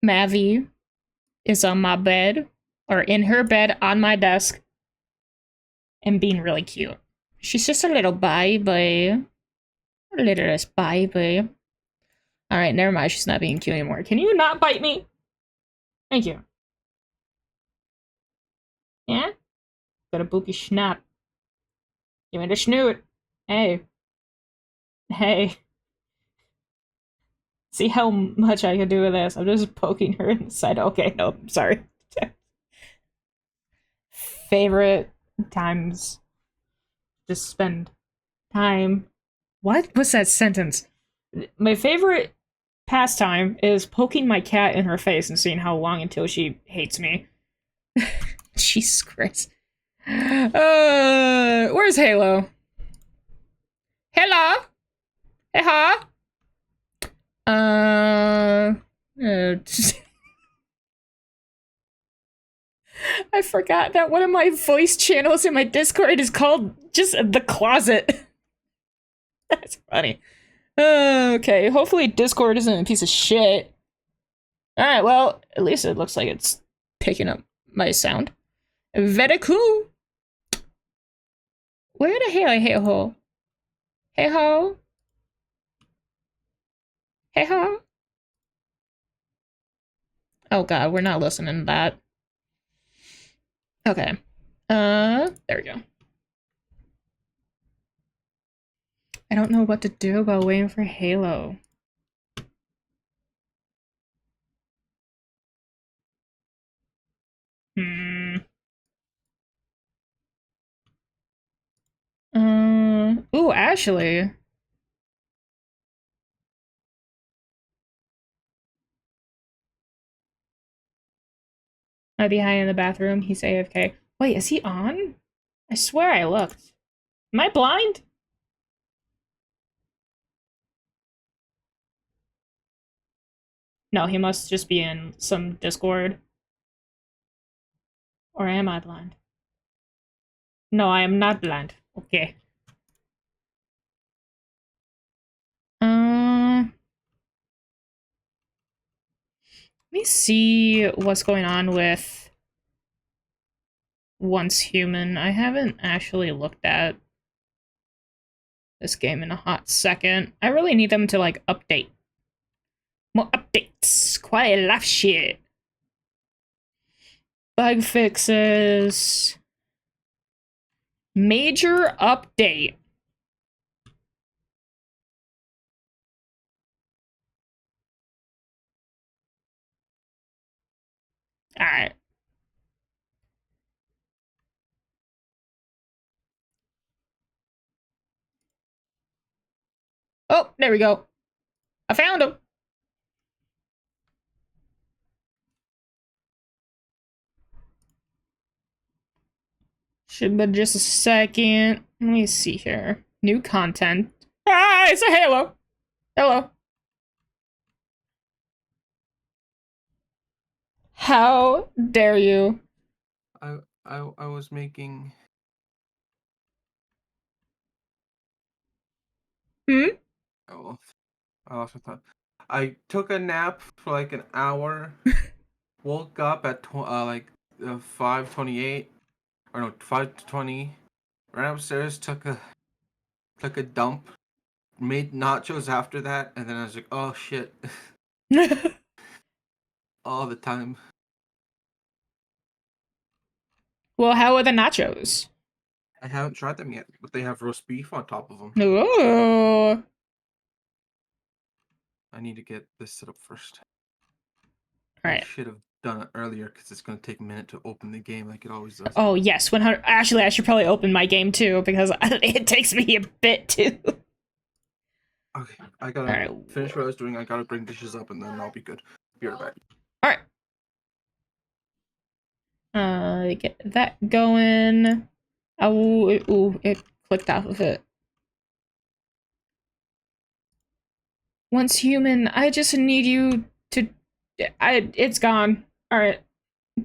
Mavi is on my bed, or in her bed on my desk, and being really cute. She's just a little baby. A little baby. Alright, never mind. She's not being cute anymore. Can you not bite me? Thank you. Yeah? Got a boopy schnapp. Give me the snoot. Hey. Hey. See how much I can do with this. I'm just poking her in the side. Okay, no, sorry. Favorite times. Just spend time. What was that sentence? My favorite pastime is poking my cat in her face and seeing how long until she hates me. Jesus Christ. Where's Halo? Hello? Hey, huh? I forgot that one of my voice channels in my Discord is called just The Closet. That's funny. Okay, hopefully Discord isn't a piece of shit. Alright, well, at least it looks like it's picking up my sound. Very cool. Where the hell hey ho? Hey ho? Hey ho? Oh god, we're not listening to that. Okay. There we go. I don't know what to do while waiting for Halo. Ooh, Ashley. I'd be high in the bathroom. He's AFK. Wait, is he on? I swear I looked. Am I blind? No, he must just be in some Discord. Or am I blind? No, I am not blind. Okay. Let me see what's going on with Once Human. I haven't actually looked at this game in a hot second. I really need them to, like, update. More updates. Quite a lot of shit. Bug fixes. Major update. Alright. Oh, there we go. I found him. Should be just a second. Let me see here. New content. Ah, it's a Halo. Hello. How dare you? I was making. Oh, I lost my thought. I took a nap for like an hour. Woke up at 5:28, or no 5:20. Ran upstairs, took a dump, made nachos after that, and then I was like, oh shit, all the time. Well, how are the nachos? I haven't tried them yet, but they have roast beef on top of them. Ooh. I need to get this set up first. Alright. I should have done it earlier because it's going to take a minute to open the game like it always does. Oh, yes. 100. Actually, I should probably open my game too because it takes me a bit too. Okay, I gotta finish what I was doing. I gotta bring dishes up and then I'll be good. Be right back. Alright. Get that going. Oh, ooh, it clicked off of it. Once Human, I just need you to... It's gone. Alright.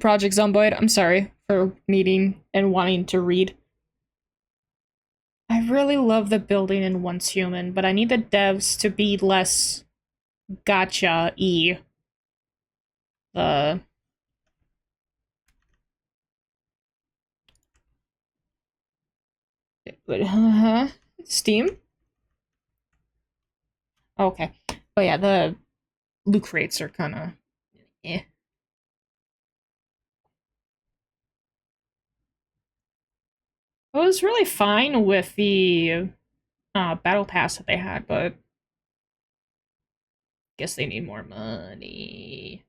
Project Zomboid, I'm sorry for needing and wanting to read. I really love the building in Once Human, but I need the devs to be less gacha-y. the Steam? Okay. Oh yeah, the loot crates are kind of eh. I was really fine with the battle pass that they had, but guess they need more money.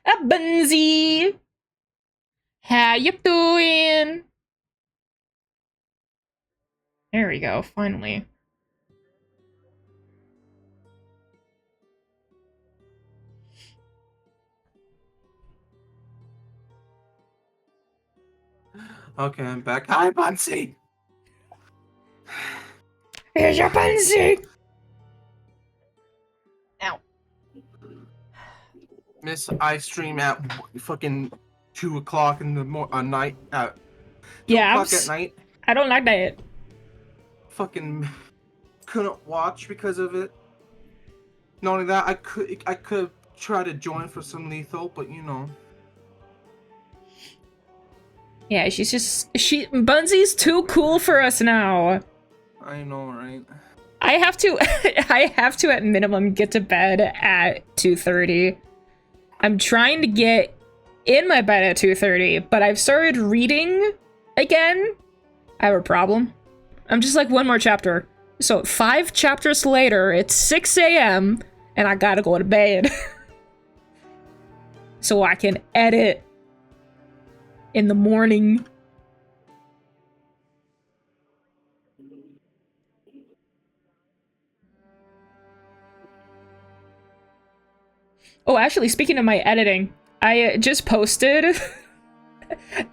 A Bunzy! How you doing? There we go, finally. Okay, I'm back. Hi, Bunsy! Here's your Bunzy! Ow. Miss, I stream at fucking 2 o'clock in the night at 2 Yeah, o'clock at night. I don't like that. Fucking couldn't watch because of it. Not only that, I could try to join for some lethal, but you know. Yeah, Bunzy's too cool for us now. I know, right? I have to I have to at minimum get to bed at 2:30. I'm trying to get in my bed at 2:30, but I've started reading again. I have a problem. I'm just like, one more chapter. So 5 chapters later, it's 6 a.m. and I gotta go to bed. So I can edit in the morning. Oh, actually, speaking of my editing, I just posted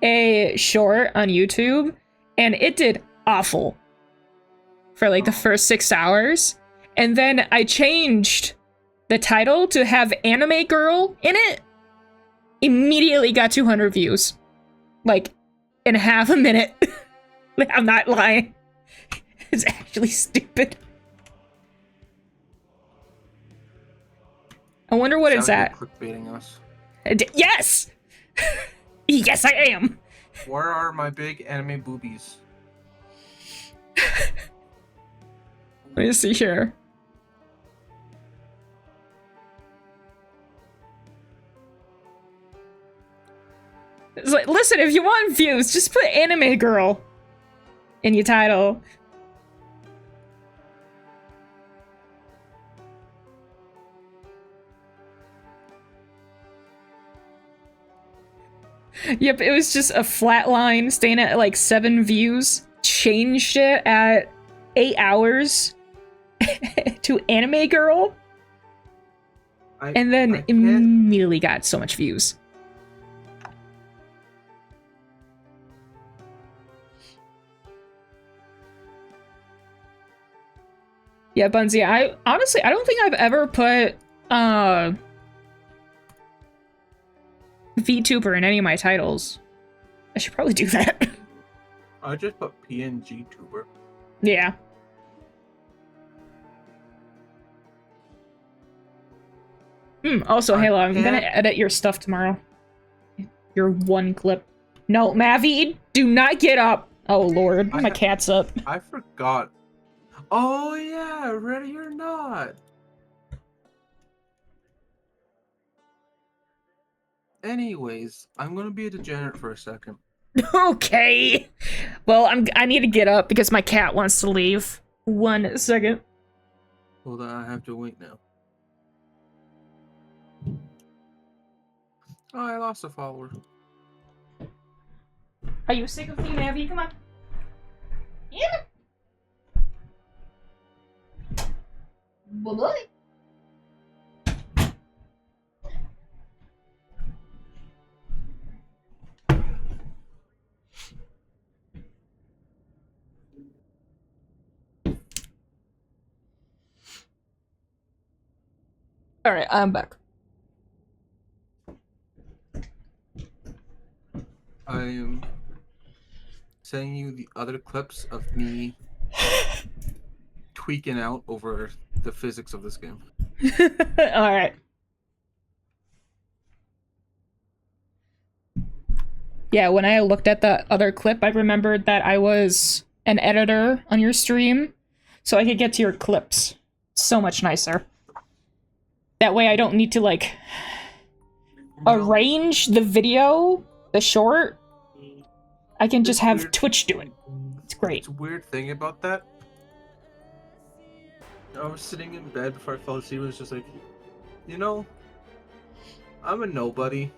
a short on YouTube, and it did awful for like the first 6 hours. And then I changed the title to have Anime Girl in it. Immediately got 200 views. Like, in half a minute. Like, I'm not lying. It's actually stupid. I wonder what it's at. Clickbaiting us. Yes! Yes, I am! Where are my big anime boobies? Let me see here. It's like, listen, if you want views, just put Anime Girl in your title. Yep, it was just a flat line staying at like 7 views. Changed it at 8 hours to Anime Girl. And then immediately got so much views. Yeah, Bunzy, I honestly, I don't think I've ever put VTuber in any of my titles. I should probably do that. I just put PNG tuber. Yeah. Also, Halo, I'm gonna edit your stuff tomorrow. Your one clip. No, Mavi, do not get up. Oh, Lord, my cat's up. I forgot. Oh, yeah, ready or not. Anyways, I'm gonna be a degenerate for a second. Okay. Well, I need to get up because my cat wants to leave. 1 second. Hold on, I have to wait now. Oh, I lost a follower. Are you sick of me, Mavi? Come on. Yeah. Bye-bye. Alright, I'm back. I am sending you the other clips of me tweaking out over the physics of this game. Alright. Yeah, when I looked at the other clip, I remembered that I was an editor on your stream, so I could get to your clips. So much nicer. That way I don't need to, like, arrange the video, the short. I can just have Twitch do it. It's great. It's a weird thing about that. I was sitting in bed before I fell asleep. It was just like, you know, I'm a nobody,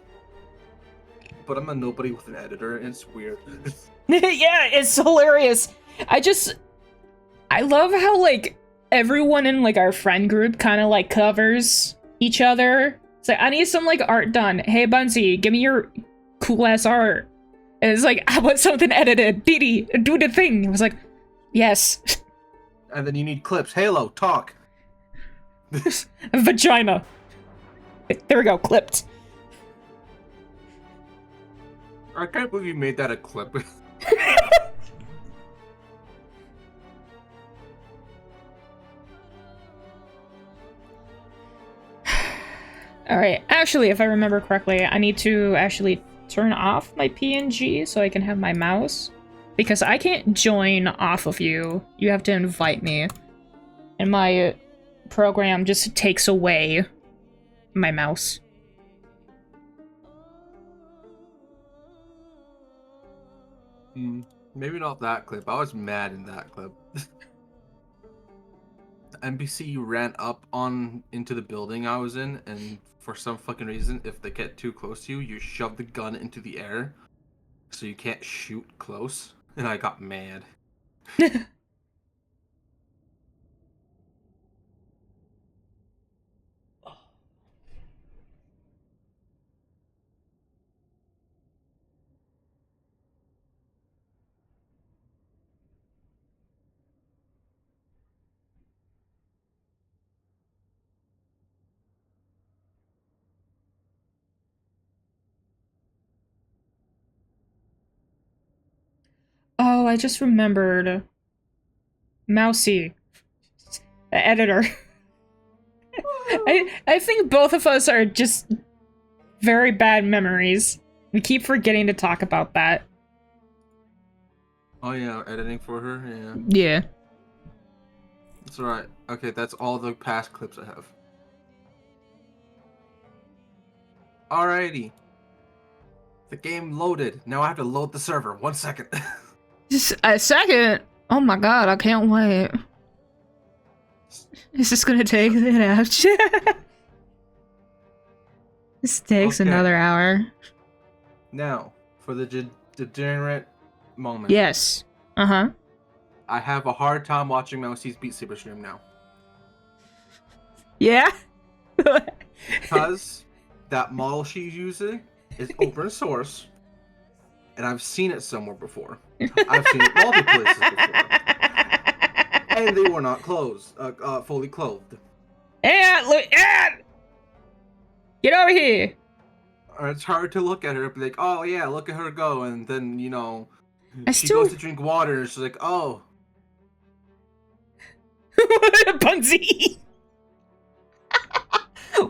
but I'm a nobody with an editor, and it's weird. Yeah, it's hilarious. I love how, like, everyone in, like, our friend group kind of, like, covers each other. It's like, I need some, like, art done. Hey, Bunsy, give me your cool-ass art. And it's like, I want something edited. Dee, do the thing. I was like, yes. And then you need clips. Halo, talk. Vagina. There we go, clipped. I can't believe you made that a clip. Alright, actually, if I remember correctly, I need to actually turn off my PNG so I can have my mouse. Because I can't join off of you. You have to invite me. And my program just takes away my mouse. Maybe not that clip. I was mad in that clip. The NPC ran up into the building I was in, and for some fucking reason, if they get too close to you, you shove the gun into the air, so you can't shoot close. And I got mad. Oh, I just remembered. Mousy. The editor. I think both of us are just very bad memories. We keep forgetting to talk about that. Oh yeah, editing for her? Yeah. Yeah. That's alright. Okay, that's all the past clips I have. Alrighty. The game loaded. Now I have to load the server. 1 second. Just a second? Oh my god, I can't wait. Is this gonna take an hour? This takes another hour. Now, for the degenerate moment. Yes. Uh-huh. I have a hard time watching Mousy's Beat Saber stream now. Yeah? Because that model she's using is open source, and I've seen it somewhere before. I've seen it multiple places before. And they were not fully clothed. And look, and get over here. It's hard to look at her and be like, oh yeah, look at her go, and then, you know, she goes to drink water, and she's like, oh. Bunsy.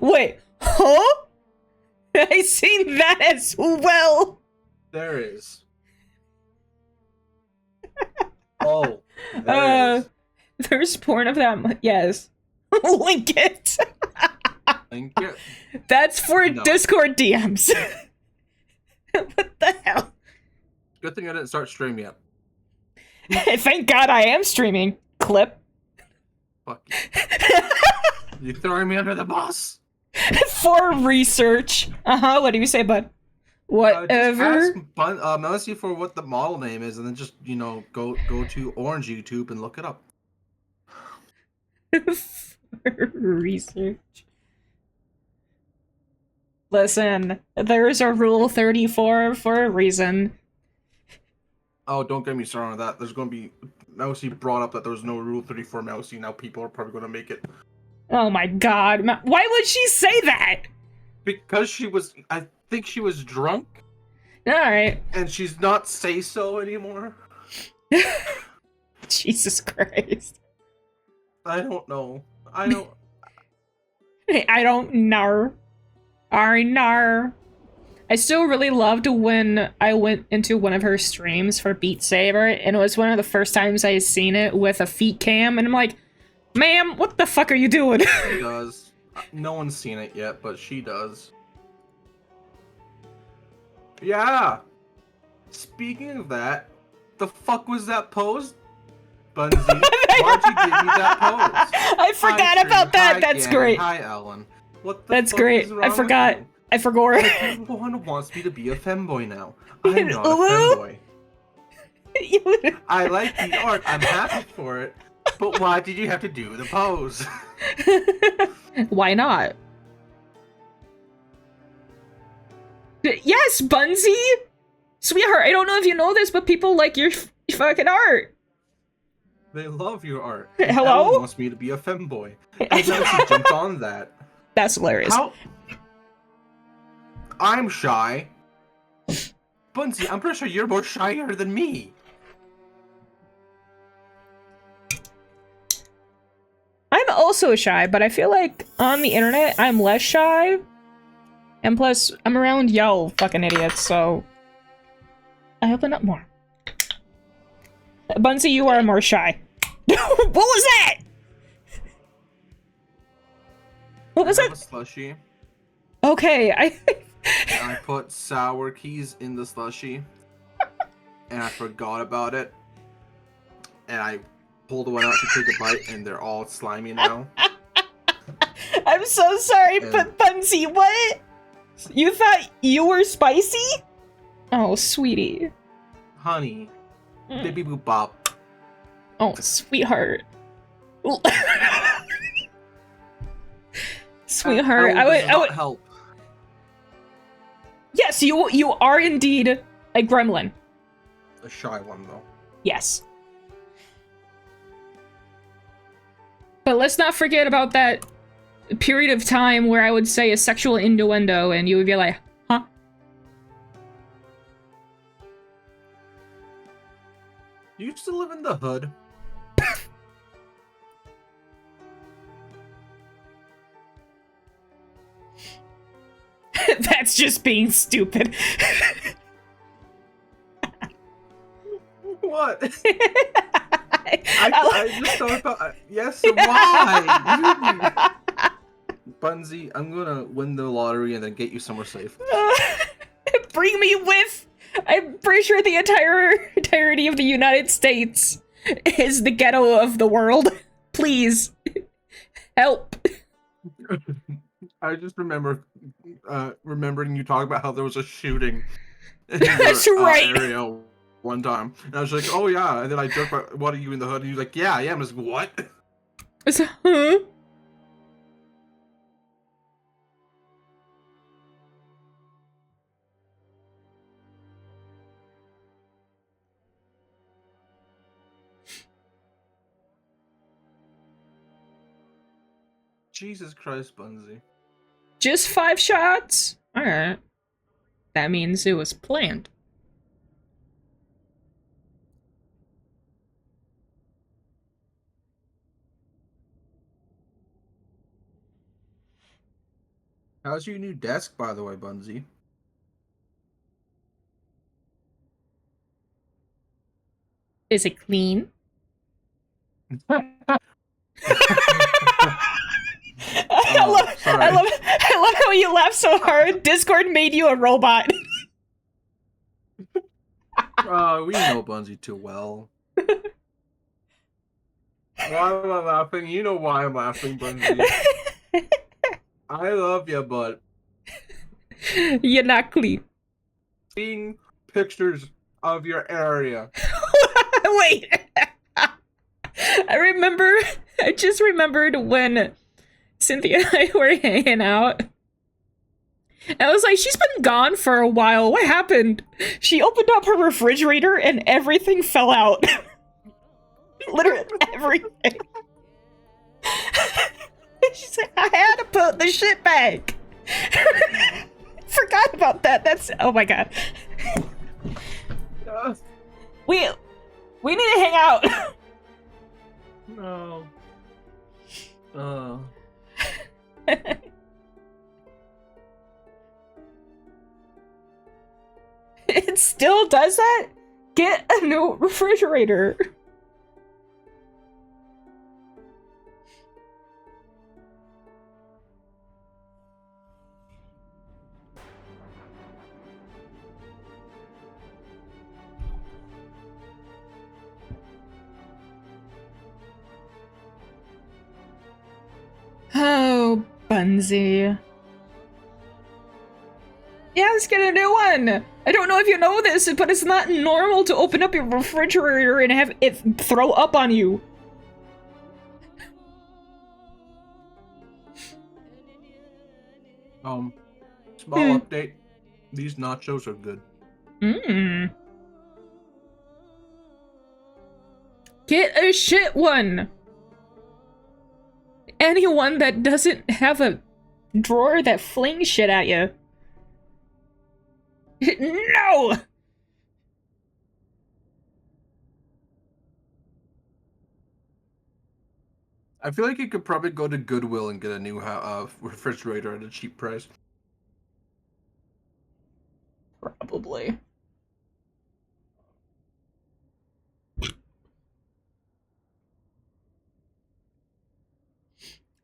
Wait, huh? I seen that as well. There is. Oh. There is. There's porn of that. Yes. Link it. Link it. That's for Discord DMs. What the hell? Good thing I didn't start streaming yet. Thank God I am streaming. Clip. Fuck you. You throwing me under the bus? For research. Uh-huh. What do you say, bud? Whatever. Just ask Melissa for what the model name is, and then just, you know, go to Orange YouTube and look it up. For research. Listen, there's a Rule 34 for a reason. Oh, don't get me started on that. There's going to be... Mousy brought up that there was no Rule 34 Mousy. Now people are probably going to make it. Oh my god. Why would she say that? Because she was... I think she was drunk. Alright. And she's not say-so anymore. Jesus Christ. I don't know. I don't. I don't know. I know. I still really loved when I went into one of her streams for Beat Saber, and it was one of the first times I seen it with a feet cam, and I'm like, ma'am, what the fuck are you doing? She does. No one's seen it yet, but she does. Yeah! Speaking of that, the fuck was that pose? Bunsy, why'd you give me that pose? I forgot about that. Hi, That's Gannon. great. Hi, Ellen. What the That's fuck great. is wrong I forgot. with you? I forgot. Everyone wants me to be a femboy now. I'm not a Ulu? femboy. I like the art. I'm happy for it. But why did you have to do the pose? Why not? Yes, Bunsy! Sweetheart, I don't know if you know this, but people like your fucking art. They love your art. Hello? Everyone wants me to be a femboy. And now she jumped on that. That's hilarious. How? I'm shy. Bunsy, I'm pretty sure you're more shyer than me. I'm also shy, but I feel like on the internet, I'm less shy. And plus, I'm around y'all fucking idiots, so I open up more. Bunsy, you are more shy. What was that? What was I have that? a slushie. Okay, I put sour keys in the slushie. And I forgot about it. And I pulled one out to take a bite, and they're all slimy now. I'm so sorry, And- but Bunsy, what? You thought you were spicy? Oh, sweetie. Honey. Baby boop bop. Oh, sweetheart. Sweetheart, I would. Help. Yes, you are indeed a gremlin. A shy one, though. Yes. But let's not forget about that period of time where I would say a sexual innuendo and you would be like, huh? You used to live in the hood. That's just being stupid. What? I just thought about... Yes, why? Bunsy, I'm gonna win the lottery and then get you somewhere safe. Bring me with... I'm pretty sure the entirety of the United States is the ghetto of the world. Please. Help. I just remember remembering you talk about how there was a shooting in That's your, right. area one time. And I was like, oh yeah. And then I joked about, what are you in the hood? And he was like, yeah, I am. I was like, what? It's, huh? Jesus Christ, Bunsy. Just 5 shots? Alright. That means it was planned. How's your new desk, by the way, Bunsy? Is it clean? I love how you laugh so hard. Discord made you a robot. We know Bunsy too well. Why am I laughing? You know why I'm laughing, Bunsy. I love you, but You're not clean. seeing pictures of your area. Wait. I just remembered when Cynthia and I were hanging out. And I was like, she's been gone for a while. What happened? She opened up her refrigerator and everything fell out. Literally everything. She's like, I had to put the shit back. Forgot about that. That's, oh my god. We need to hang out. No. Uh, It still does that? Get a new refrigerator. Oh, Bunsy. Yeah, let's get a new one. I don't know if you know this, but it's not normal to open up your refrigerator and have it throw up on you. Small update. These nachos are good. Mmm. Get a shit one. Anyone that doesn't have a drawer that flings shit at you. No! I feel like you could probably go to Goodwill and get a new refrigerator at a cheap price. Probably.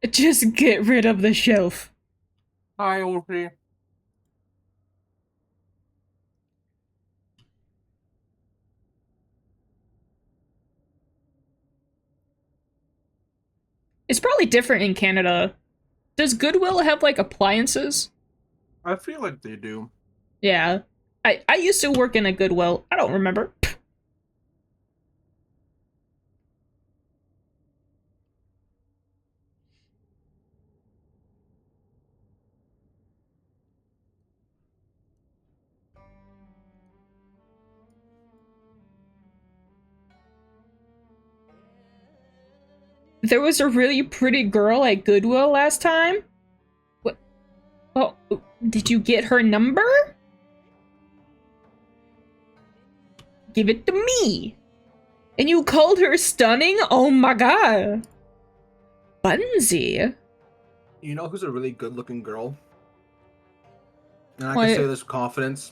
Just get rid of the shelf. Hi, Orphy. It's probably different in Canada. Does Goodwill have, like, appliances? I feel like they do. Yeah. I used to work in a Goodwill. I don't remember. There was a really pretty girl at Goodwill last time? What? Oh, did you get her number? Give it to me. And you called her stunning? Oh my god. Bunsy. You know who's a really good-looking girl? And I What? can say this with confidence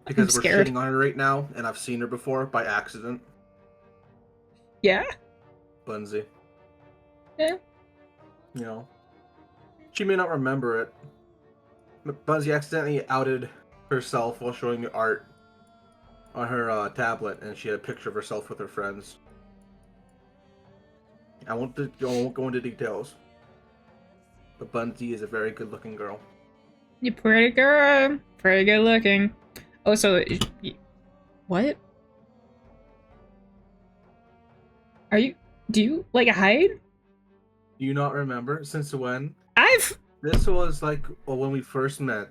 because we're scared. shitting on her right now, and I've seen her before by accident. Yeah? Bunsy. Yeah. You know, she may not remember it, but Bunsy accidentally outed herself while showing me art on her tablet, and she had a picture of herself with her friends. I won't go into details, but Bunsy is a very good-looking girl. You pretty girl. Pretty good looking. Oh, so... What? Are you... Do you, like, hide? Do you not remember? Since when? I've... This was, like, when we first met.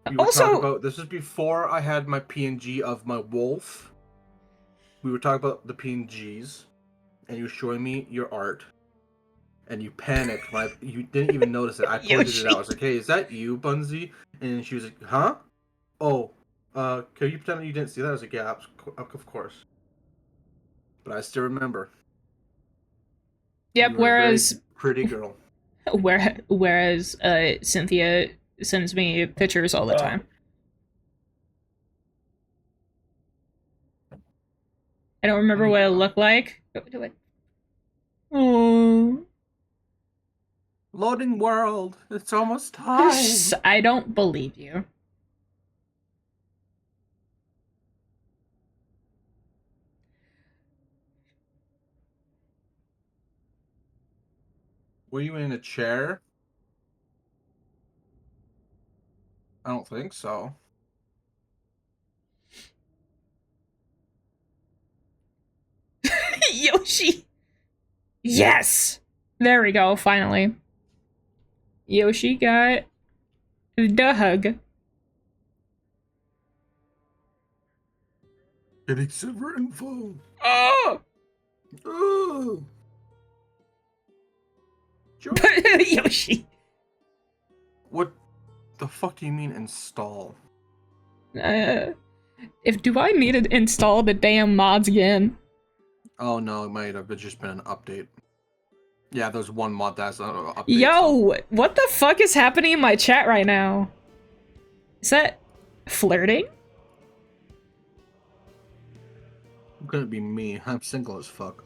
We were Also... talking about... This was before I had my PNG of my wolf. We were talking about the PNGs, and you were showing me your art. And you panicked when you didn't even notice it. I pointed it out. I was like, hey, is that you, Bunsy? And she was like, huh? Oh, can you pretend that you didn't see that? I was like, yeah, of course. But I still remember. Yep, You were whereas... a very pretty girl. Whereas, Cynthia sends me pictures all the time. I don't remember what it looked like. Do it. Oh. Loading world. It's almost time. I don't believe you. Were you in a chair? I don't think so. Yoshi! Yes! There we go, finally. Yoshi got the hug. Getting silver info. Oh! Oh! Yoshi! What the fuck do you mean install? Do I need to install the damn mods again? Oh no, it might have just been an update. Yeah, there's one mod that's updates. Yo, what the fuck is happening in my chat right now? Is that flirting? Couldn't be me. I'm single as fuck.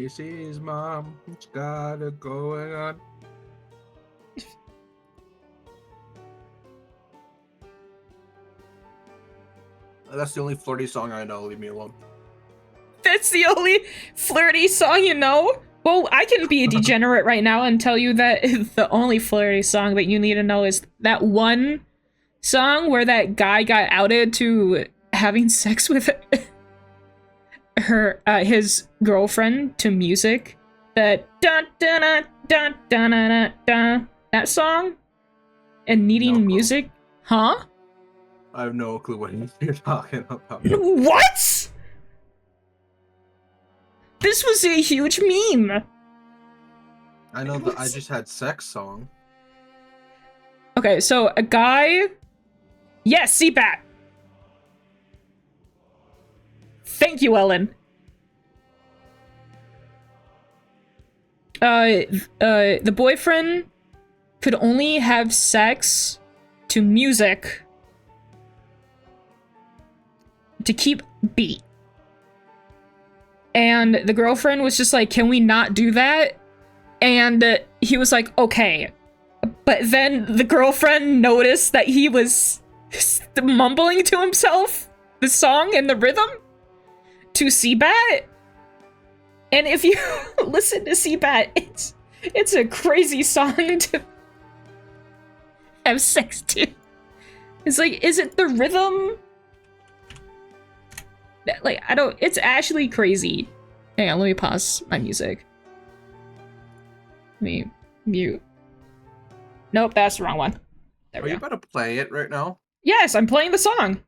Stacy's mom, it's got it going on. That's the only flirty song I know. Leave me alone. That's the only flirty song you know? Well, I can be a degenerate right now and tell you that the only flirty song that you need to know is that one song where that guy got outed to having sex with his girlfriend to music. That dun dun dun dun dun dun dun. That song? And needing No clue. music? Huh? I have no clue what you're talking about. What? This was a huge meme. I know that I just had sex song. Okay, so a guy. Yes, CPAT. Thank you, Ellen. The boyfriend could only have sex to music to keep beat. And the girlfriend was just like, can we not do that? And he was like, okay. But then the girlfriend noticed that he was mumbling to himself the song and the rhythm to Seabat. And if you listen to Seabat, it's a crazy song to have sex to. It's like, is it the rhythm? Like, I don't, it's actually crazy. Hang on, let me pause my music. Let me mute. Nope, that's the wrong one. There Are we you go. about to play it right now? Yes, I'm playing the song.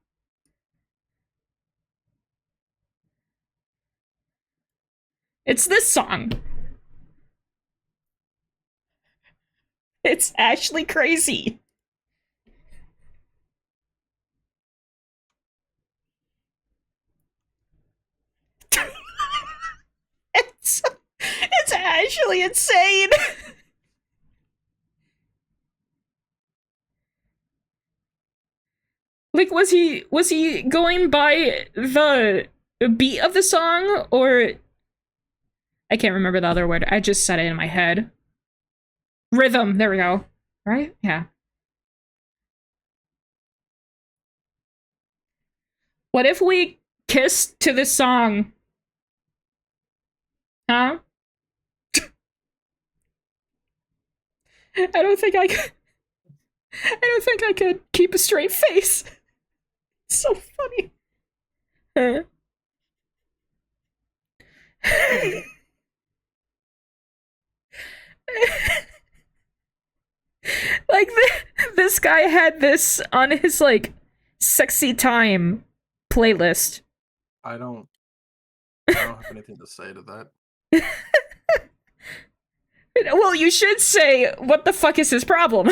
It's this song. It's actually crazy. It's actually insane. Like, was he going by the beat of the song, or I can't remember the other word. I just said it in my head. Rhythm. There we go. Right? Yeah. What if we kissed to this song? Huh? I don't think I could. I don't think I could keep a straight face. It's so funny. Like, this guy had this on his, like, sexy time playlist. I don't have anything to say to that. Well, you should say, what the fuck is his problem?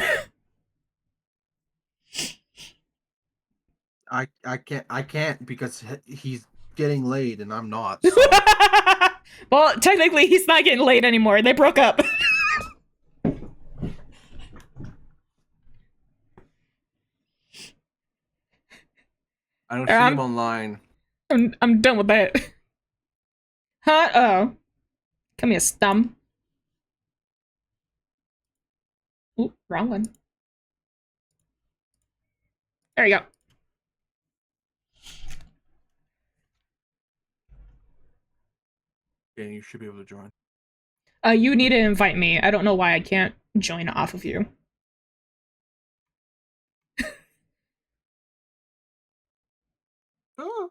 I can't because he's getting laid and I'm not. So. Well, technically, he's not getting laid anymore. They broke up. I don't see him online. I'm done with that. Huh? Oh. Come here, Stum. Ooh, wrong one. There you go. Yeah, you should be able to join. You need to invite me. I don't know why I can't join off of you. Oh.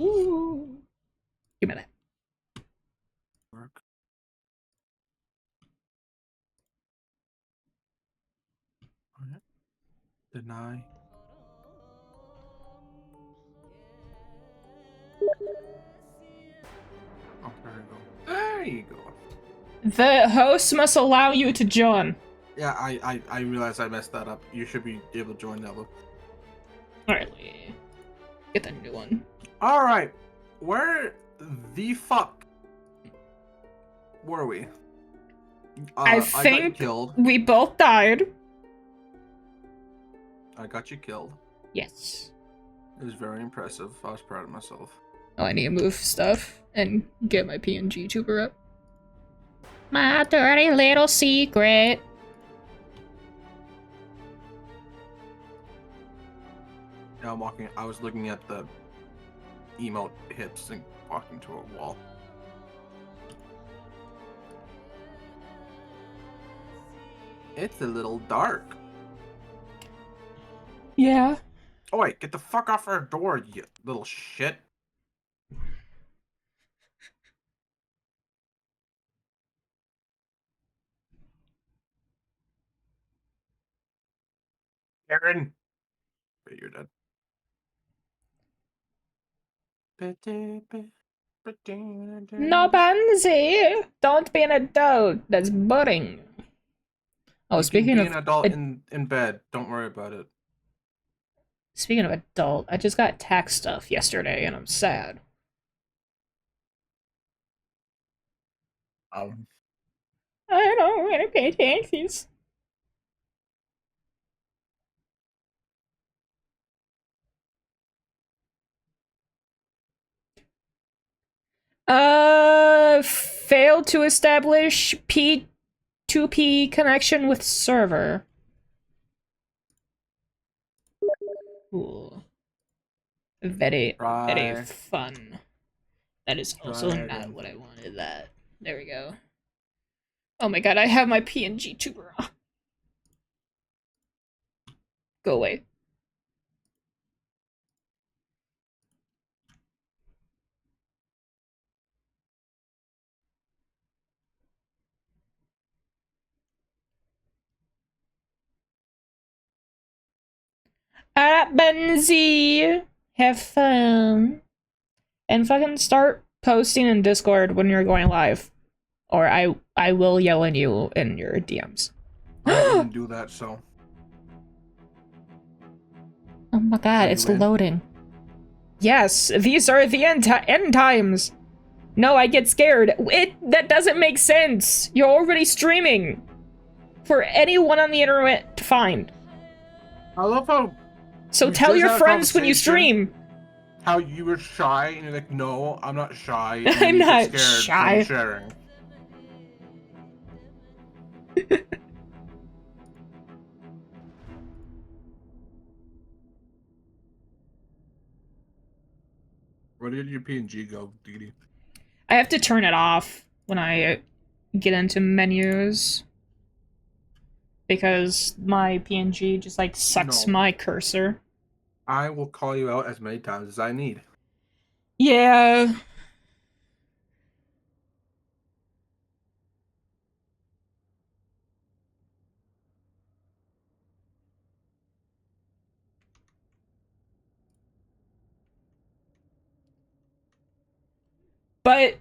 Ooh. Give me that. Work. Deny. There you go. The host must allow you to join. Yeah, I realized I messed that up. You should be able to join that one. Alright, let me get the new one. Alright. Where the fuck were we? I got you think killed. we both died. I got you killed. Yes. It was very impressive. I was proud of myself. Oh, I need to move stuff and get my PNG tuber up. My dirty little secret. Now I'm walking. I was looking at the emote hips and walking to a wall. It's a little dark. Yeah. Oh wait, get the fuck off our door, you little shit. Aaron. Okay, you're dead. No, Pansy! Don't be an adult. That's boring. Oh, You speaking can be of an adult in bed. Don't worry about it. Speaking of adult, I just got tax stuff yesterday and I'm sad. I don't want to pay taxes. Failed to establish P2P connection with server. Ooh. Very fun. That is also not what I wanted. That. There we go. Oh my god, I have my PNG tuber on. Go away. Alright, Benzie! Have fun. And fucking start posting in Discord when you're going live. Or I will yell at you in your DMs. I didn't do that, so. Oh my god, it's loading. Yes, these are the end times. No, I get scared. That doesn't make sense. You're already streaming. For anyone on the internet to find. I love how. So tell your friends when you stream. How you were shy and you're like, no, I'm not shy. I'm not shy. From sharing. Where did your PNG go, DeeDee? I have to turn it off when I get into menus. Because my PNG just like sucks my cursor. I will call you out as many times as I need. Yeah. But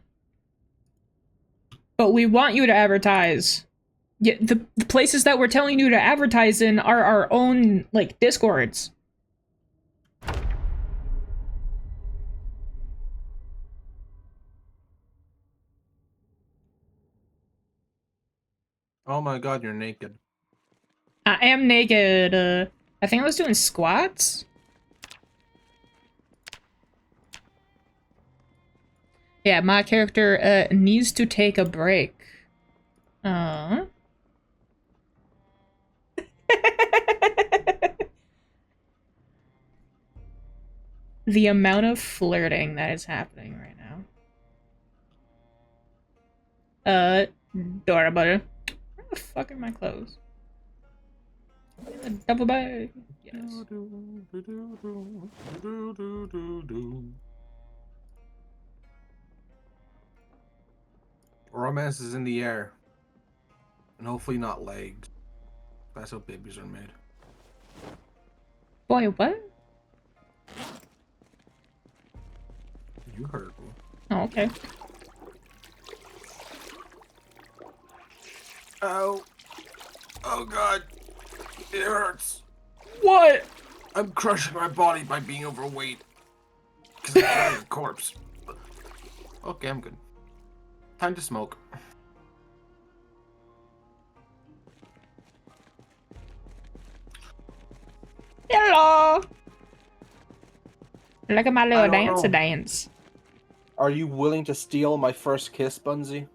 we want you to advertise. Yeah, the places that we're telling you to advertise in are our own, like, Discords. Oh my god, you're naked. I am naked. I think I was doing squats. Yeah, my character needs to take a break. The amount of flirting that is happening right now. Dora butter. Where the fuck are my clothes? A double bag. Yes. Romance is in the air. And hopefully not legs. That's how babies are made. Boy, what? You heard me. Oh, okay. Ow. Oh god. It hurts. What? I'm crushing my body by being overweight. Because I'm carrying a corpse. Okay, I'm good. Time to smoke. Hello. Look at my little I don't know. dance. Are you willing to steal my first kiss, Bunsy?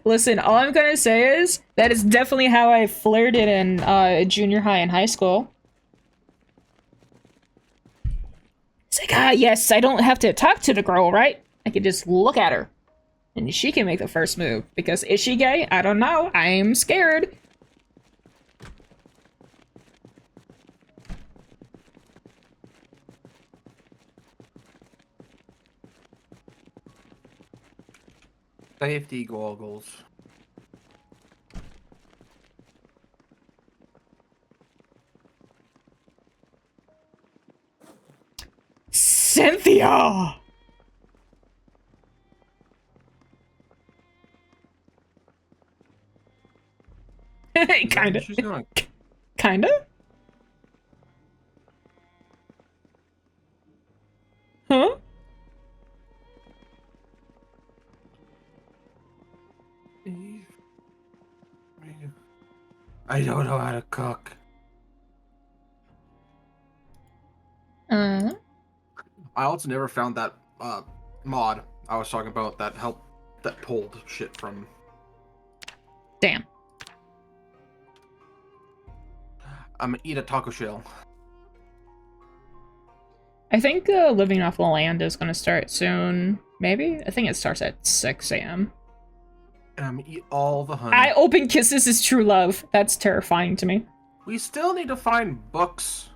Listen, all I'm gonna say is that is definitely how I flirted in junior high and high school. It's like, ah, yes, I don't have to talk to the girl, right? I can just look at her. And she can make the first move. Because is she gay? I don't know. I'm scared. Safety goggles. Cynthia! Kinda. She's gonna... Kinda? Huh? I don't know how to cook. Uh-huh. I also never found that mod I was talking about that pulled shit from. Damn. I'm gonna eat a taco shell. I think living off the land is gonna start soon. Maybe? I think it starts at 6 a.m. And I'm gonna eat all the honey. I open kisses is true love. That's terrifying to me. We still need to find books.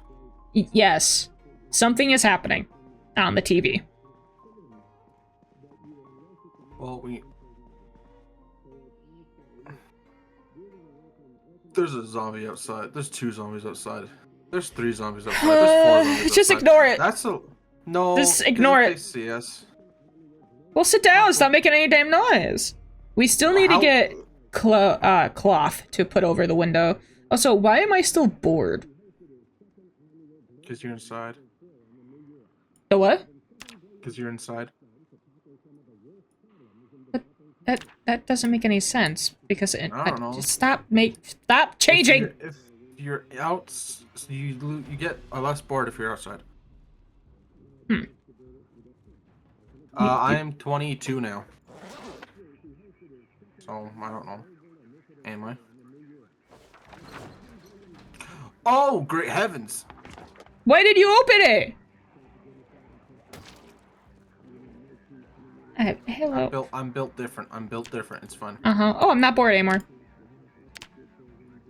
Yes. Something is happening on the TV. Well, there's a zombie outside. There's 2 zombies outside. There's 3 zombies outside. There's 4 zombies Just outside. ignore it. That's a... No. Just ignore it. They see us. Well, sit down. Stop making any damn noise. We still need to get cloth to put over the window. Also, why am I still bored? Because you're inside. The what? Because you're inside. But that doesn't make any sense because I don't know. just stop changing. If you're out, you get less bored if you're outside. I am 22 now. So, I don't know. Am I? Oh, great heavens! Why did you open it? Hello. I'm built different. I'm built different. It's fun. Oh, I'm not bored anymore.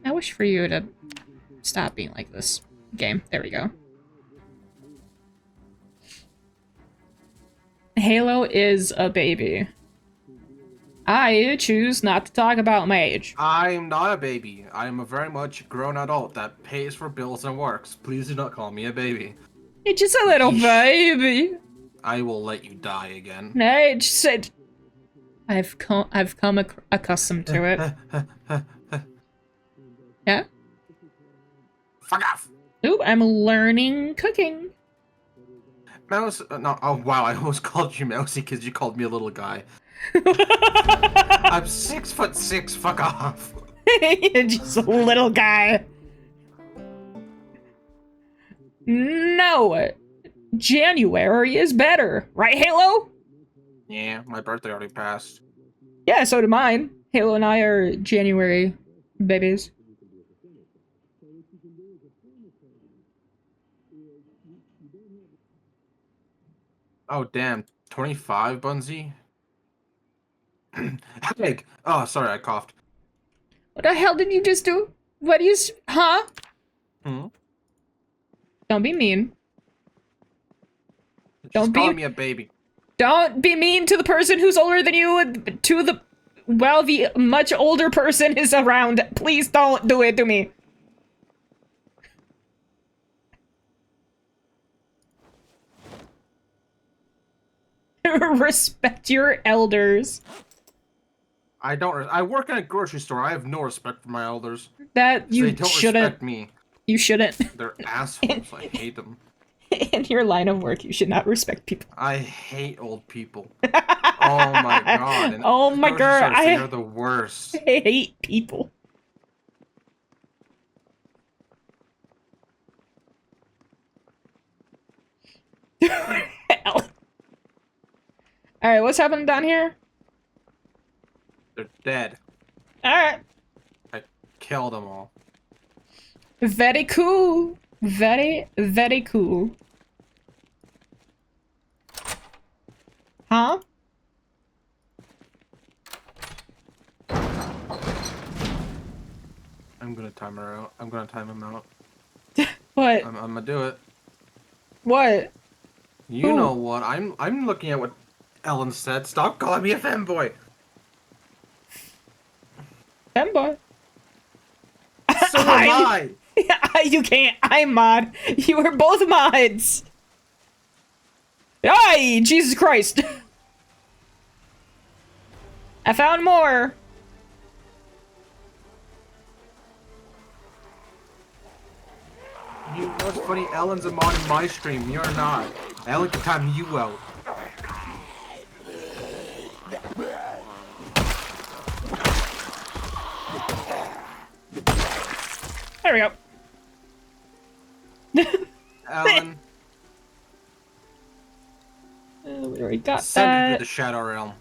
I wish for you to stop being like this. Game. There we go. Halo is a baby. I choose not to talk about my age. I'm not a baby. I am a very much grown adult that pays for bills and works. Please do not call me a baby. You're just a little baby. I will let you die again. I just said I've come accustomed to it. Yeah? Fuck off! Ooh, I'm learning cooking. Mouse, no, oh wow, I almost called you Mousy because you called me a little guy. I'm 6'6", fuck off. You're just a little guy. No. January is better. Right, Halo? Yeah, my birthday already passed. Yeah, so did mine. Halo and I are January babies. Oh, damn. 25, Bunsy? Egg! Oh, sorry, I coughed. What the hell did you just do? What is... Huh? Hmm? Don't be mean. Just call me a baby. Don't be mean to the person who's older than you, to the... Well, the much older person is around. Please don't do it to me. Respect your elders. I don't. I work in a grocery store. I have no respect for my elders. That They you don't shouldn't. respect me. You shouldn't. They're assholes. I hate them. In your line of work, you should not respect people. I hate old people. Oh my god. And oh my god, they're the worst. I hate people. Alright, what's happening down here? They're dead. Alright. I killed them all. Very cool. Very, very cool. Huh? I'm gonna time her out. I'm gonna time him out. What? I'm gonna do it. What? You know what? I'm looking at what Ellen said. Stop calling me a femboy. Femboy. So am I. You can't. I'm mod. You are both mods. Ay, Jesus Christ. I found more. You know what's funny? Ellen's a mod in my stream. You're not. Ellen can time you out. There we go. Ellen. We already got Send her that. to the Shadow Realm.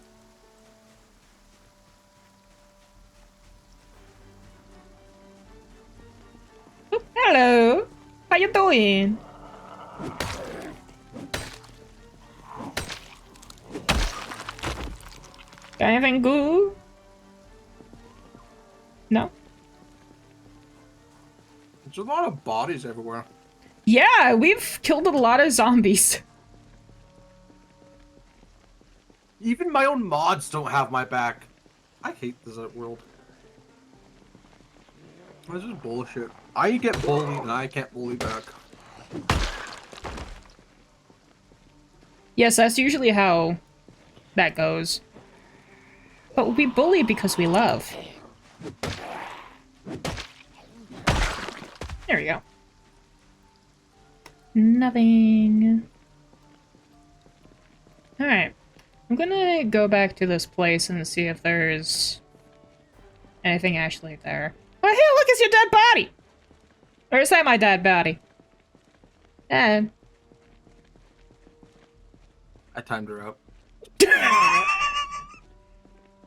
Hello. How you doing? Got anything good? No? There's a lot of bodies everywhere. Yeah, we've killed a lot of zombies. Even my own mods don't have my back. I hate this world. This is bullshit. I get bullied and I can't bully back. Yes, that's usually how that goes. But we bully because we love. There we go. Nothing. Alright. I'm gonna go back to this place and see if there's anything actually there. Oh, hey, look, it's your dead body! Or is that my dead body? Eh. I timed her out.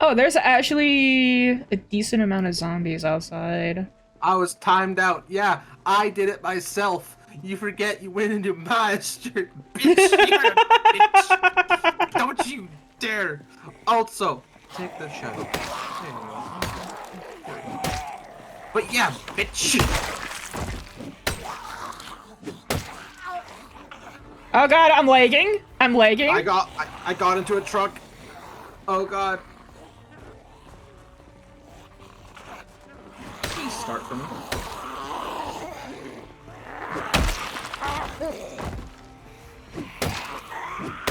Oh, there's actually a decent amount of zombies outside. I was timed out. Yeah, I did it myself. You forget you went into my stream. Bitch, you're a bitch. Don't you dare. Also, take the shadow. There you go. But yeah, bitch. Oh god, I'm lagging. I'm lagging. I got into a truck. Oh god. Please start for me.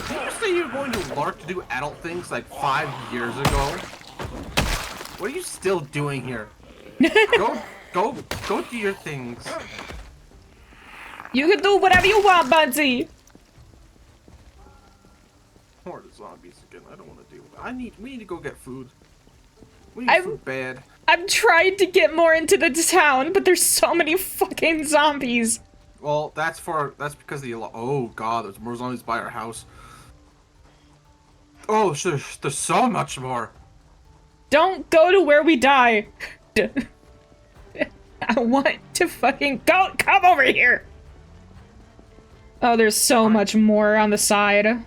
Did you say you were going to LARK to do adult things like 5 years ago? What are you still doing here? Go do your things. You can do whatever you want, Bunsy. Horde of zombies again. I don't want to deal with it. We need to go get food. We need food bad. I'm trying to get more into the town, but there's so many fucking zombies. Well, that's because the oh god, there's more zombies by our house. Oh, there's so much more. Don't go to where we die. I want to fucking go. Come over here. Oh, there's so much more on the side.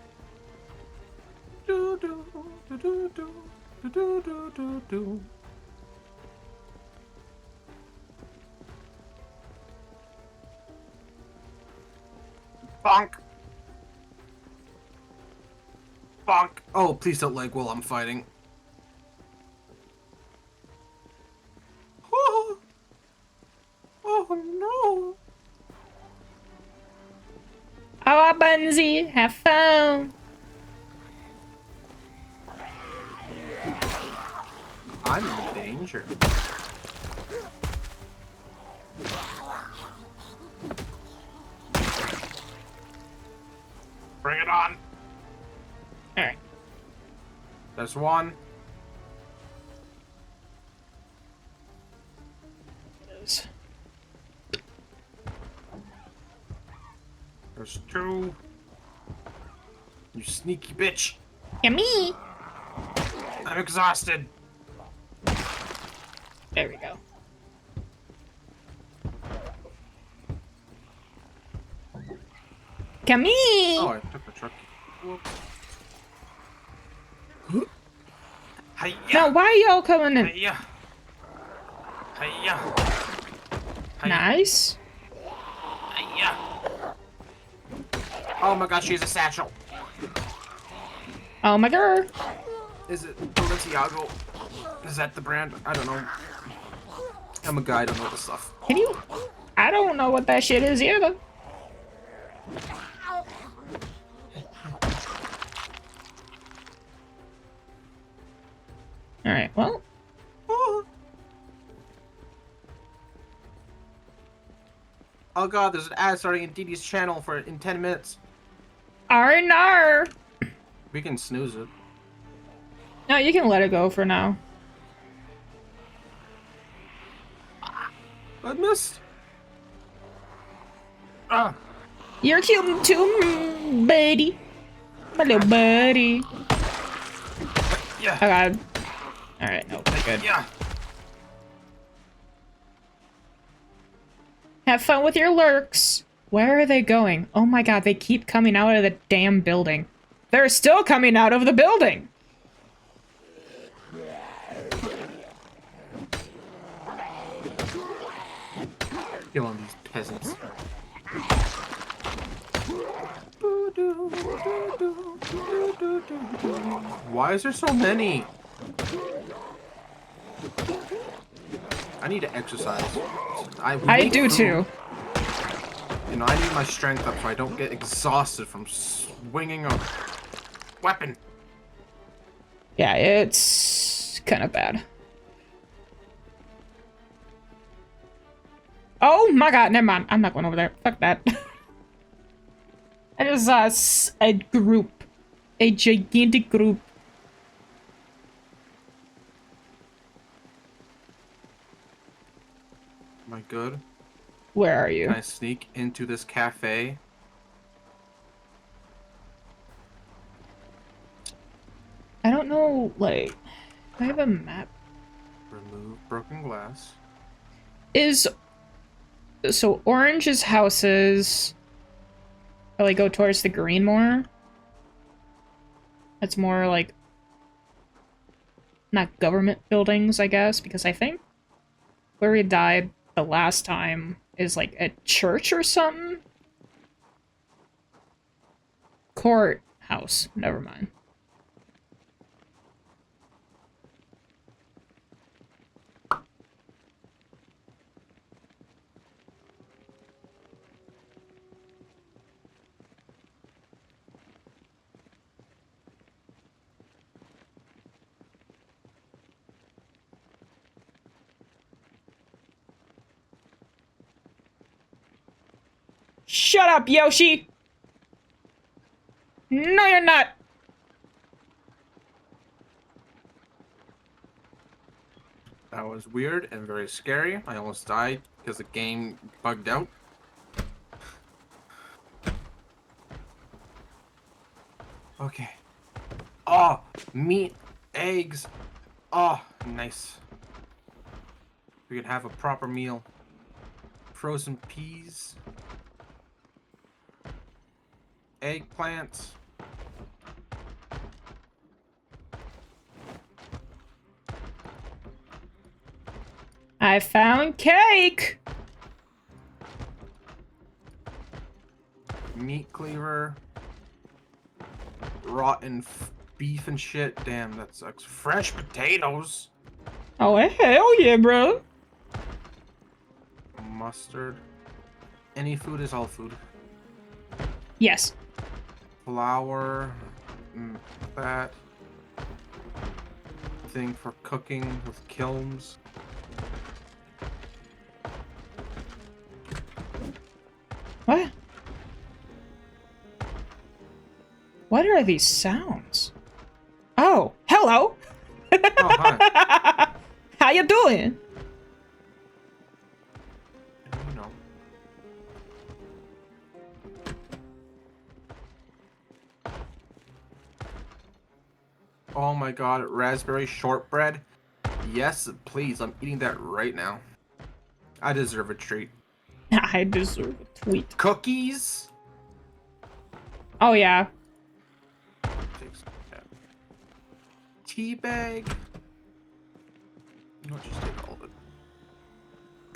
Bonk. Bonk. Oh, please don't lag while I'm fighting. Oh, oh no. Oh, Bunsy, have fun. I'm in danger. Bring it on. Alright. There's one. There's two. You sneaky bitch. Yummy! I'm exhausted. There we go. Yummy! Oh, I took the truck. Hiya! Now, why are y'all coming in? Hiya! Hiya! Nice. Hiya! Oh my gosh, she has a satchel. Oh my god. Is it Balenciaga? Is that the brand? I don't know. I'm a guy, I don't know this stuff. Can you? I don't know what that shit is either. Alright, well. Oh god, there's an ad starting in DD's channel in 10 minutes. Arnar! We can snooze it. No, you can let it go for now. I missed. Ah. You're cute too, buddy. My little buddy. Yeah. Oh god. Alright, no, good. Yeah. Have fun with your lurks. Where are they going? Oh my god, they keep coming out of the damn building. They're still coming out of the building! Killing these peasants. Why is there so many? I need to exercise. I do too. You know, I need my strength up so I don't get exhausted from swinging a weapon. Yeah, it's kind of bad. Oh my god, never mind. I'm not going over there. Fuck that. That is a group. A gigantic group. Am I good? Where are you? Can I sneak into this cafe? I don't know, like... Do I have a map? Remove broken glass. So orange is houses. Probably go towards the green more. That's more like... Not government buildings, I guess, because I think where we died the last time is like a church or something? Courthouse. Never mind. Shut up, Yoshi! No, you're not! That was weird and very scary. I almost died because the game bugged out. Okay. Oh, meat, eggs. Oh, nice. We can have a proper meal. Frozen peas. Eggplants. I found cake! Meat cleaver. Rotten beef and shit. Damn, that sucks. Fresh potatoes. Oh, hell yeah, bro. Mustard. Any food is all food. Yes. Flour. That. thing for cooking with kilns. What? What are these sounds? Oh, hello! Oh, hi. How you doing? You know. Oh my god, raspberry shortbread? Yes, please, I'm eating that right now. I deserve a treat. I deserve a tweet. Cookies? Oh, yeah. Tea bag? You know what, just take all of it.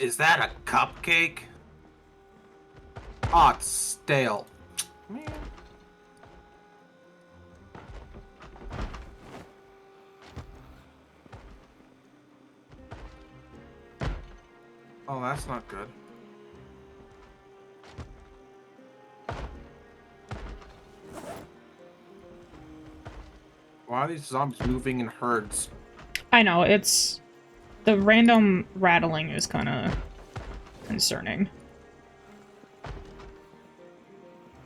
Is that a cupcake? Oh, it's stale. Man. Oh, that's not good. Why are these zombies moving in herds? I know, it's... The random rattling is kind of concerning.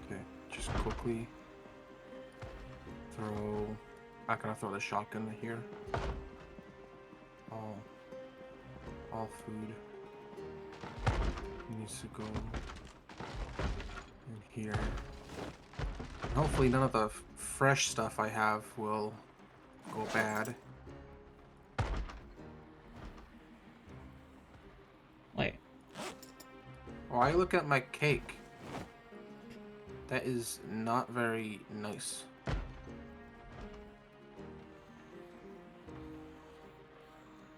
Okay, just quickly throw... Not gonna throw the shotgun in here. All food needs to go in here. And hopefully none of the fresh stuff I have will go bad. Wait. Why look at my cake? That is not very nice.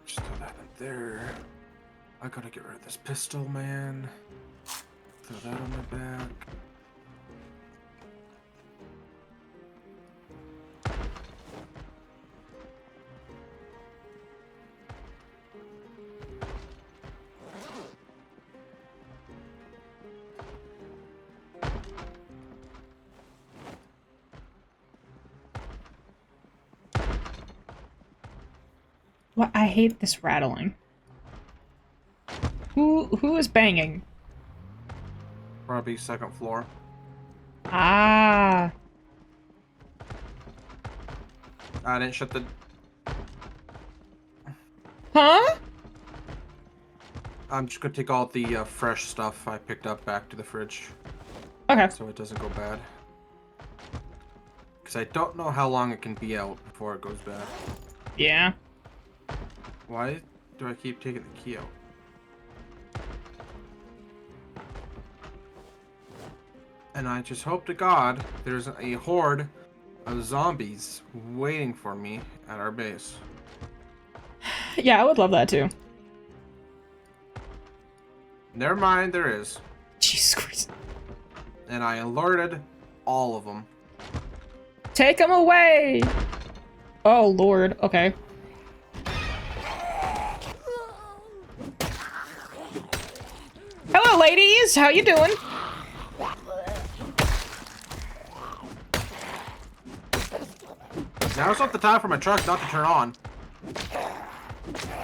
Just throw that in there. I gotta get rid of this pistol, man. Throw that on my back. What? I hate this rattling. Who is banging? Probably second floor. Ah. I didn't shut the... Huh? I'm just gonna take all the fresh stuff I picked up back to the fridge. Okay. So it doesn't go bad. Because I don't know how long it can be out before it goes bad. Yeah. Why do I keep taking the key out? And I just hope to God there's a horde of zombies waiting for me at our base. Yeah, I would love that too. Never mind, there is. Jesus Christ. And I alerted all of them. Take him away! Oh, Lord. Okay. Hello, ladies! How you doing? Now it's not the time for my truck not to turn on.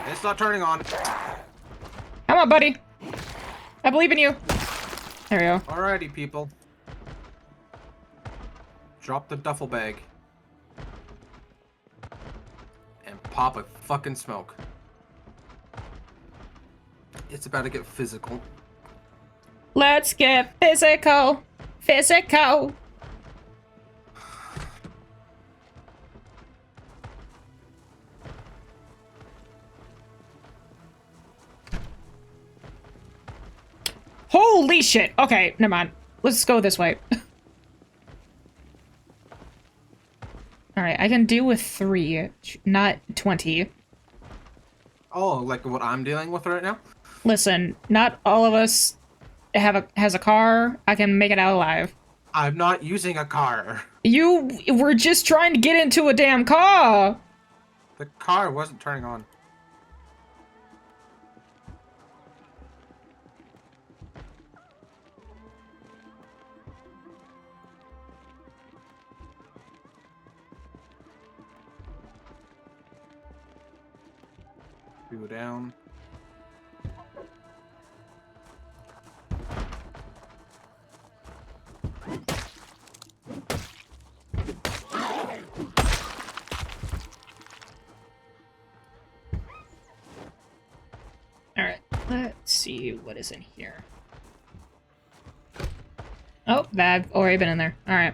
It's not turning on. Come on, buddy. I believe in you. There we go. Alrighty, people. Drop the duffel bag. And pop a fucking smoke. It's about to get physical. Let's get physical. Physical. Holy shit. Okay, never mind. Let's go this way. Alright, I can deal with 3, not 20. Oh, like what I'm dealing with right now? Listen, not all of us has a car. I can make it out alive. I'm not using a car. You were just trying to get into a damn car! The car wasn't turning on. We go down. Alright, let's see what is in here. Oh, I've already been in there. Alright.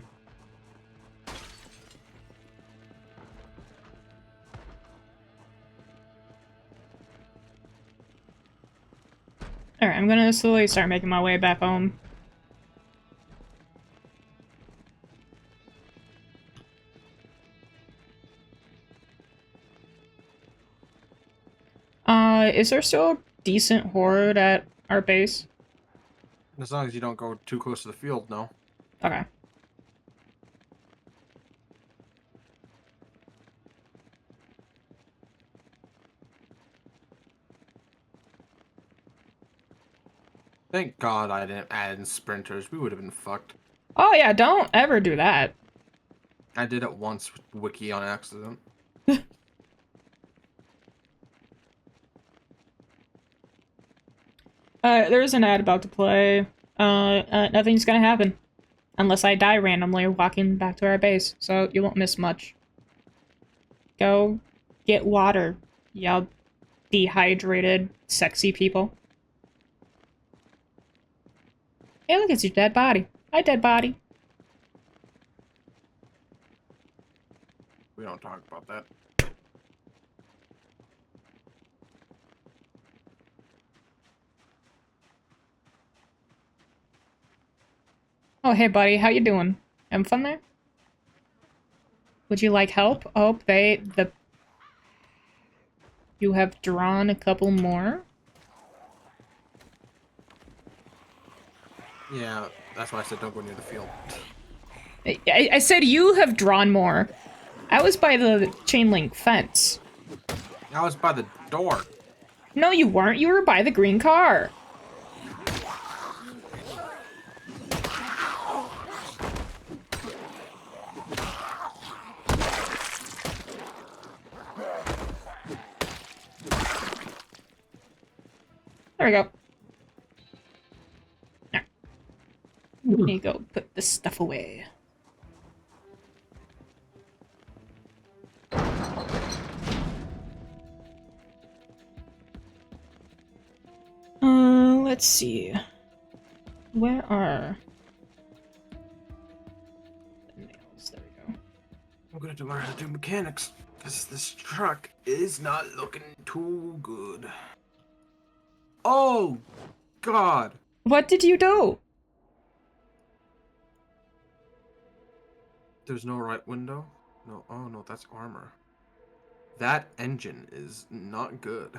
Alright, I'm gonna slowly start making my way back home. Is there still a decent horde at our base? As long as you don't go too close to the field, no. Okay. Thank God I didn't add in sprinters. We would have been fucked. Oh yeah, don't ever do that. I did it once with Wiki on accident. There's an ad about to play. Nothing's gonna happen. Unless I die randomly walking back to our base, so you won't miss much. Go get water, y'all dehydrated, sexy people. Hey, look, it's your dead body. Hi, dead body. We don't talk about that. Oh, hey, buddy, how you doing? Having fun there? Would you like help? Oh, you have drawn a couple more? Yeah, that's why I said don't go near the field. I said you have drawn more. I was by the chain link fence. I was by the door. No, you weren't. You were by the green car. There we go. There you go. Put this stuff away. Let's see. Where are the nails? There we go. I'm gonna have to learn how to do mechanics, because this truck is not looking too good. Oh, God. What did you do? There's no right window? No, oh no, that's armor. That engine is not good.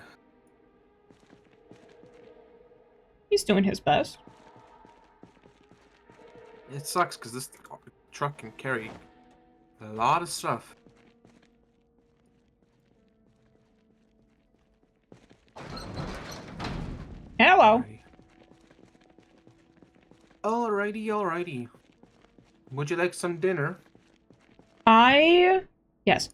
He's doing his best. It sucks because this truck can carry a lot of stuff. Hello. Alrighty, alrighty. Would you like some dinner? Yes.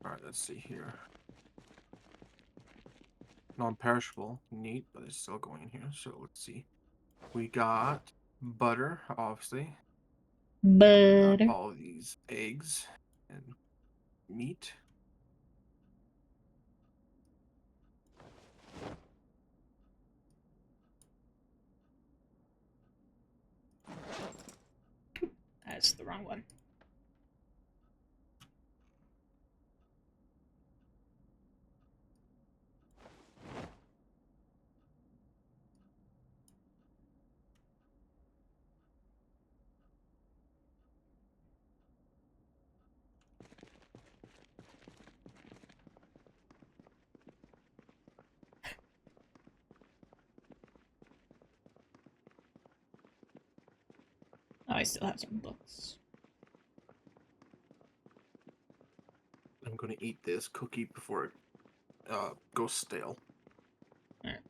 Alright, let's see here. Non-perishable, neat, but it's still going in here. So let's see. We got butter, obviously. Butter. Got all of these eggs and meat. That's the wrong one. Oh, I still have some books. I'm gonna eat this cookie before it goes stale. Alright.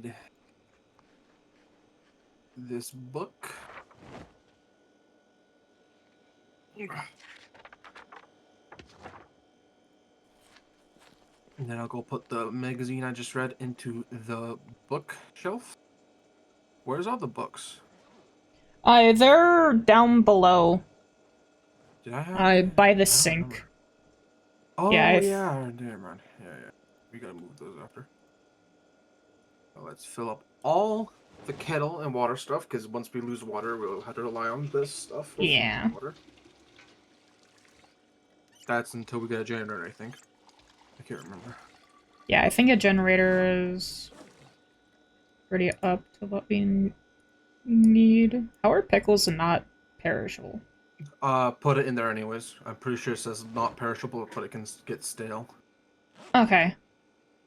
need this book. And then I'll go put the magazine I just read into the bookshelf. Where's all the books? They're down below. Did I have? By the I don't remember. sink. Oh Yeah, yeah, never mind. Yeah. We gotta move those after. Well, let's fill up all the kettle and water stuff, because once we lose water, we'll have to rely on this stuff for food Yeah. and water. That's until we get a generator, I think. I can't remember. Yeah, I think a generator is pretty up to what we need. How are pickles not perishable? Put it in there anyways. I'm pretty sure it says not perishable, but it can get stale. Okay.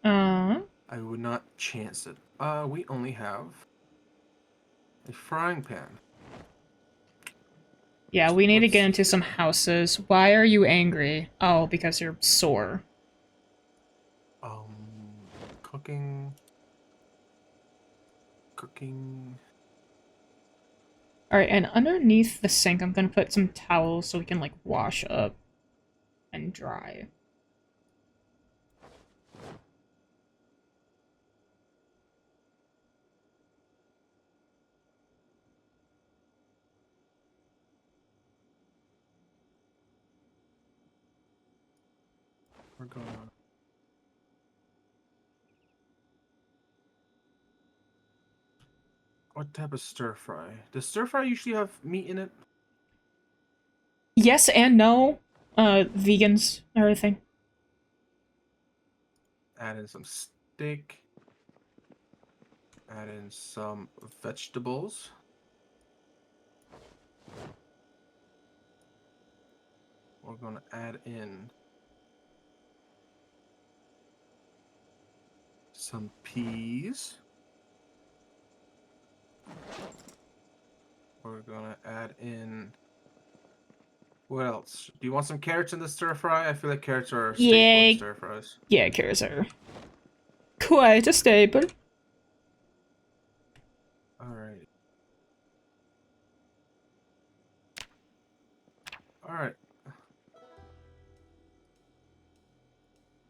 I would not chance it. We only have a frying pan. Yeah, we need to get Let's into some houses. Why are you angry? Oh, because you're sore. Cooking. Cooking. Alright, and underneath the sink, I'm gonna put some towels so we can, like, wash up and dry. We're gonna. What type of stir fry? Does stir fry usually have meat in it? Yes and no. Vegans, everything. Add in some steak. Add in some vegetables. We're gonna add in some peas. We're gonna add in. What else? Do you want some carrots in the stir fry? I feel like carrots are a staple in Yeah, stir fries. yeah, carrots are quite a staple. Alright. Alright.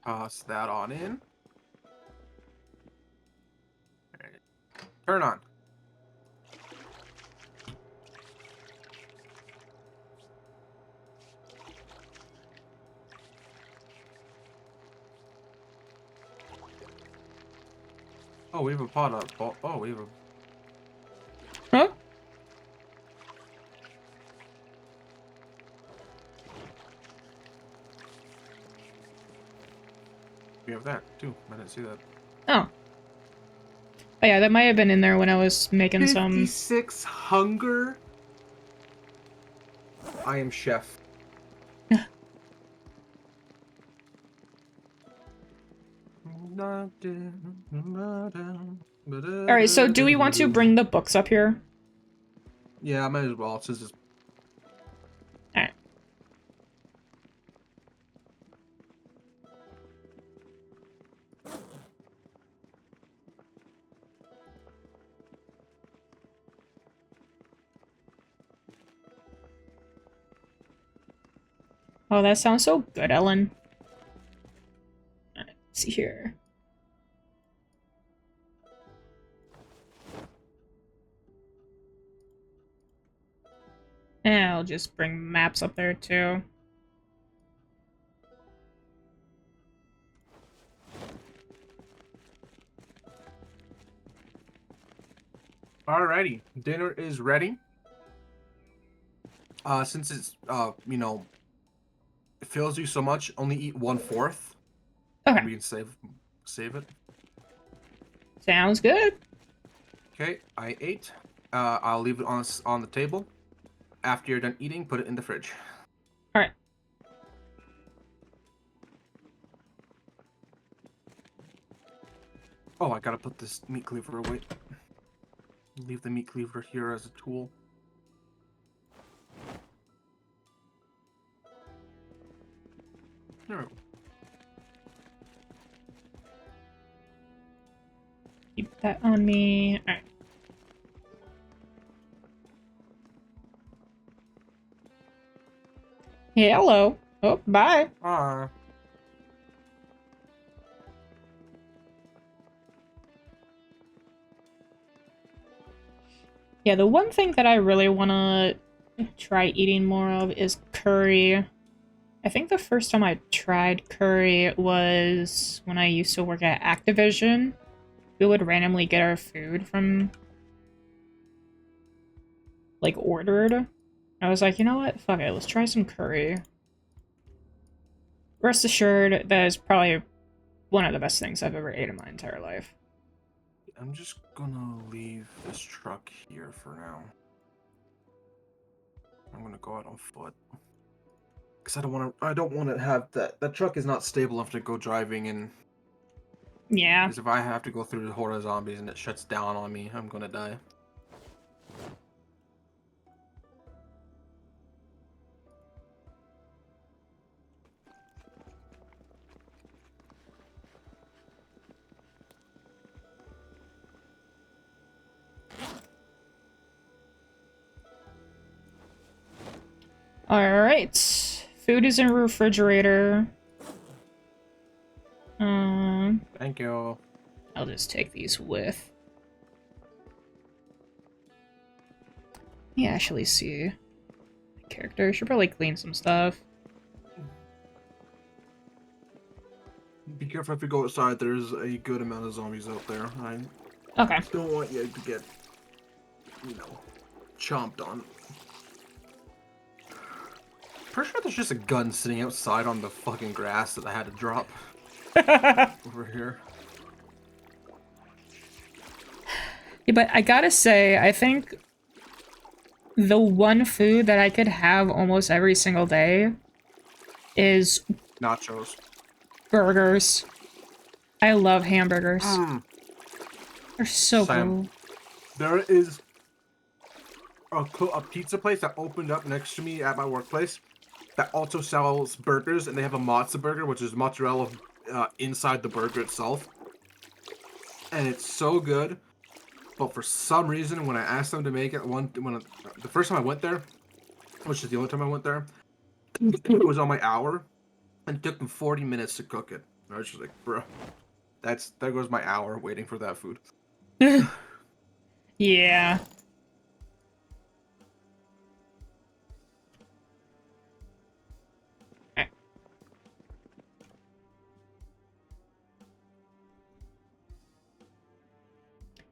Toss that on in. Alright. Turn on. Oh, we have a pot up. Oh, we have a. Huh? We have that too. I didn't see that. Oh. Oh yeah, that might have been in there when I was making some... 56 hunger? I am chef. Alright, so do we want to bring the books up here? Yeah, I might as well, since it's... Alright. Oh, that sounds so good, Ellen. Alright, let's see here. And I'll just bring maps up there too. Alrighty, dinner is ready. Since it's, you know, it fills you so much, only eat 1/4. Okay. We can save it. Sounds good. Okay, I ate. I'll leave it on the table. After you're done eating, put it in the fridge. Alright. Oh, I gotta put this meat cleaver away. Leave the meat cleaver here as a tool. There we go. Keep that on me. Alright. Yeah, hello. Oh, bye. Yeah, the one thing that I really want to try eating more of is curry. I think the first time I tried curry was when I used to work at Activision. We would randomly get our food from, like, ordered. I was like, you know what? Fuck it, let's try some curry. Rest assured, that is probably one of the best things I've ever ate in my entire life. I'm just gonna leave this truck here for now. I'm gonna go out on foot. Cause I don't want to have that truck is not stable enough to go driving in. Yeah. Because if I have to go through the horde of zombies and it shuts down on me, I'm gonna die. Alright. Food is in the refrigerator. Thank you. I'll just take these with. Yeah, actually see. My character. I should probably clean some stuff. Be careful if you go outside, there's a good amount of zombies out there. I Okay. don't want you to get, you know, chomped on. Pretty sure there's just a gun sitting outside on the fucking grass that I had to drop. Over here. Yeah, but I gotta say, I think the one food that I could have almost every single day is Nachos. burgers. I love hamburgers. They're so cool. There is a pizza place that opened up next to me at my workplace that also sells burgers, and they have a mozza burger, which is mozzarella inside the burger itself. And it's so good. But for some reason, when I asked them to make it, the first time I went there, which is the only time I went there, it was on my hour, and it took them 40 minutes to cook it. And I was just like, bro, there goes my hour waiting for that food. Yeah.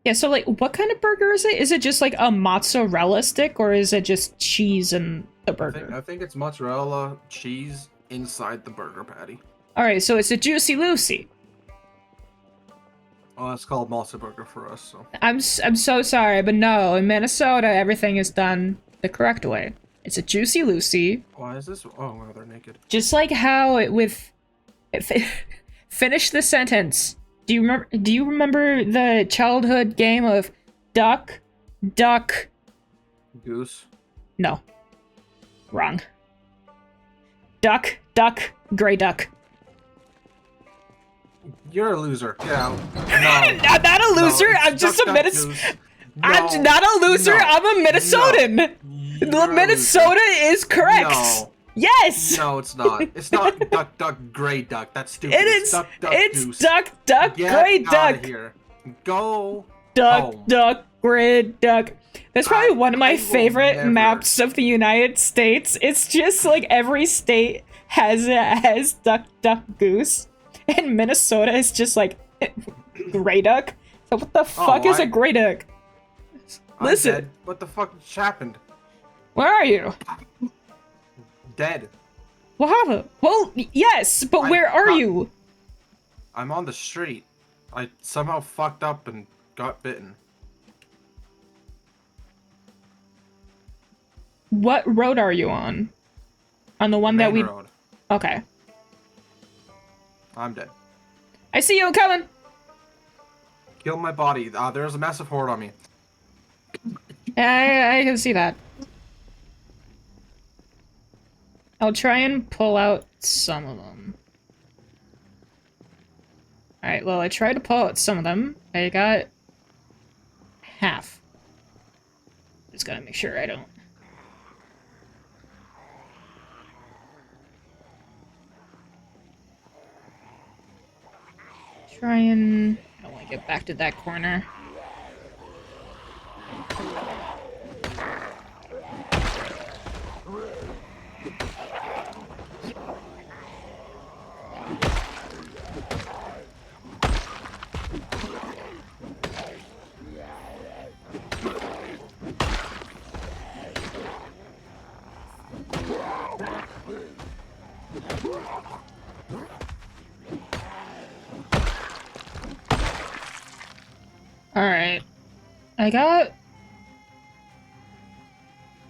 Yeah, so, like, what kind of burger is it? Is it just, like, a mozzarella stick, or is it just cheese in the burger? I think it's mozzarella cheese inside the burger patty. Alright, so it's a Juicy Lucy. Oh, it's called Malta Burger for us, so. I'm so sorry, but no, in Minnesota, everything is done the correct way. It's a Juicy Lucy. Why is this? Oh, wow, they're naked. Just like how finish the sentence. Do you remember the childhood game of duck, duck, goose? No. Wrong. Duck, duck, gray duck. You're a loser. Yeah. No. I'm not a loser. I'm just a Minnesota. I'm not a loser. No. I'm a Minnesotan. Minnesota is correct. No. Yes. No, it's not. It's not duck, duck, gray duck. That's stupid. It's duck, duck, it's goose. duck, duck, Get gray out duck. Of here. Go. Duck, home. duck, gray duck. That's probably one of my I will favorite never. maps of the United States. It's just like every state has duck, duck, goose, and Minnesota is just like gray duck. So what the fuck is a gray duck? Listen, I'm dead. What the fuck just happened? where are you? Dead. What happened? Well, yes, but where are you? I'm on the street. I somehow fucked up and got bitten. What road are you on? On the one that we... Road. Okay. I'm dead. I see you coming! Kill my body. There's a massive horde on me. I can see that. I'll try and pull out some of them. Alright, well, I tried to pull out some of them. I got half. Just gotta make sure I don't. Try and... I don't want to get back to that corner. Alright. I got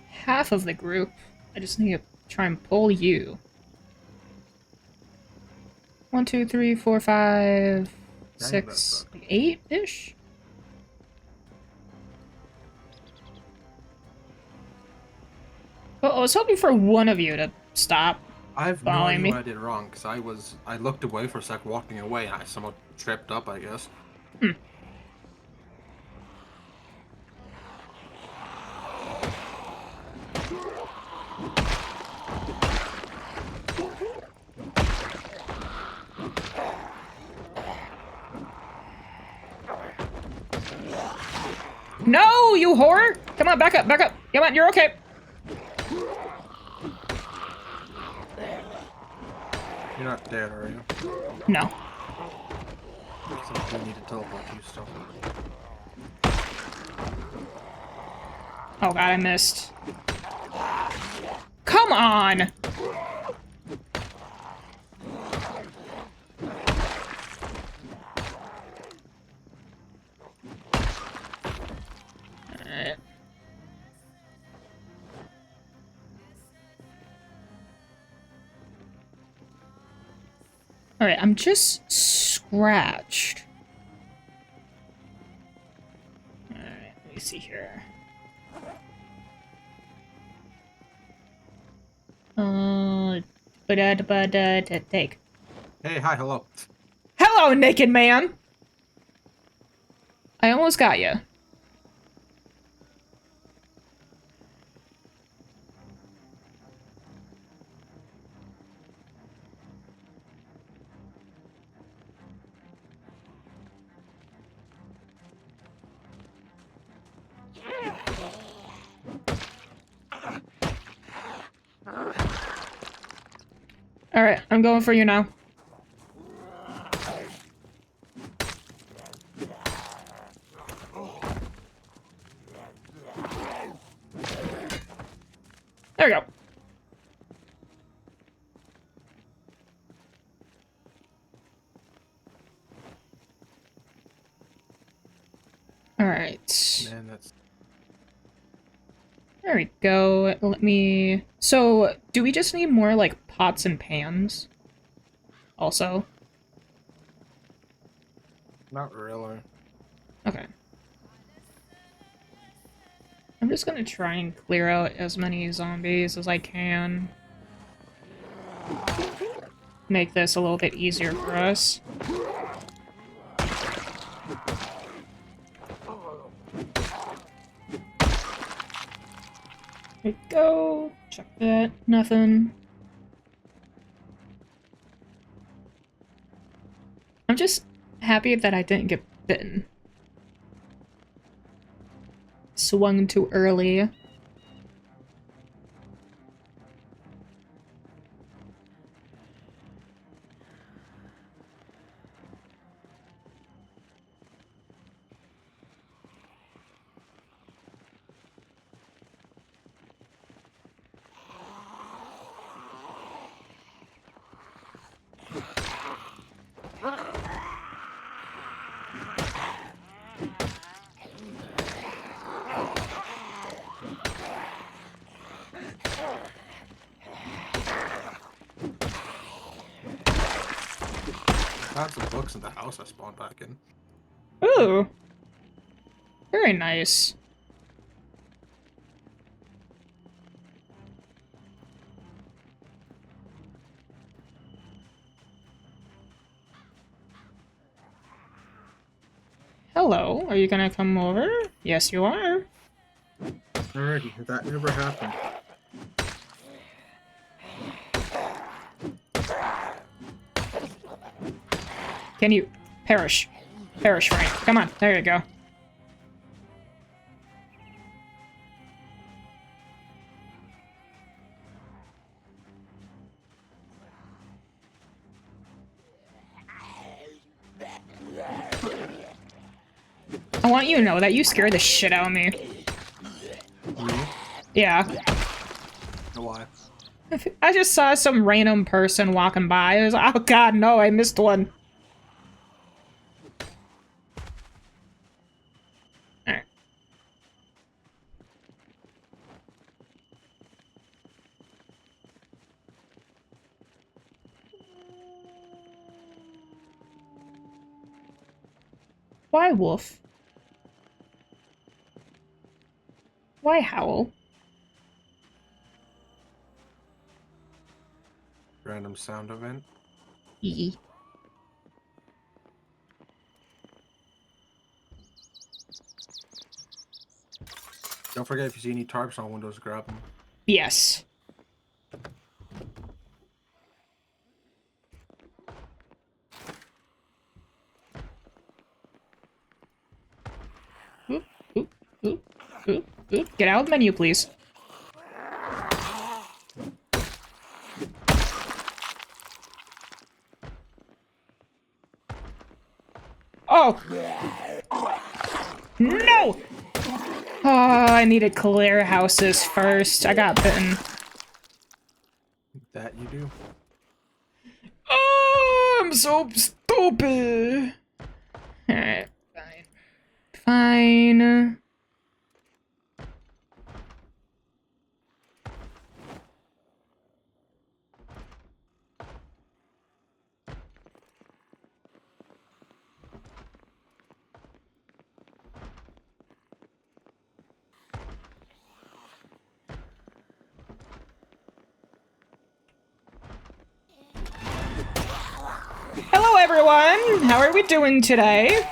half of the group. I just need to try and pull you. 1, 2, 3, 4, 5, 6, 8-ish? Well, I was hoping for one of you to stop. I have no following idea me. what I did wrong, because I looked away for a sec walking away, and I somehow tripped up, I guess. Hmm. No, you whore! Come on, back up, back up. Come on, you're okay. You're not dead, are you? No. So we need to teleport you still. Oh god, I missed. Come on! Alright. Alright, I'm just scratched. Alright, let me see here. Take. Hey, hi, hello. Hello, naked man! I almost got you. Alright, I'm going for you now. There we go. Alright. Man, that's... There we go. Let me... So, do we just need more, like, pots and pans? Also? Not really. Okay. I'm just gonna try and clear out as many zombies as I can. Make this a little bit easier for us. There we go. Check that. Nothing. I'm just happy that I didn't get bitten. Swung too early. I found some books in the house I spawned back in. Ooh. Very nice. hello. Are you gonna come over? Yes, you are. Alrighty, that never happened. Can you perish? Perish, Frank. Come on. There you go. I want you to know that you scared the shit out of me. Me? Yeah. Why? I just saw some random person walking by. I was like, oh god, no, I missed one. Alright. Why wolf? Why howl? Random sound event. Yee. Don't forget, if you see any tarps on windows, grab them. Yes. Oop, oop, oop, oop, oop. Get out of the menu, please. Oh! No! Oh, I need to clear houses first. I got bitten. That you do. Oh, I'm so stupid. Alright, fine. Fine. Hello, everyone! How are we doing today?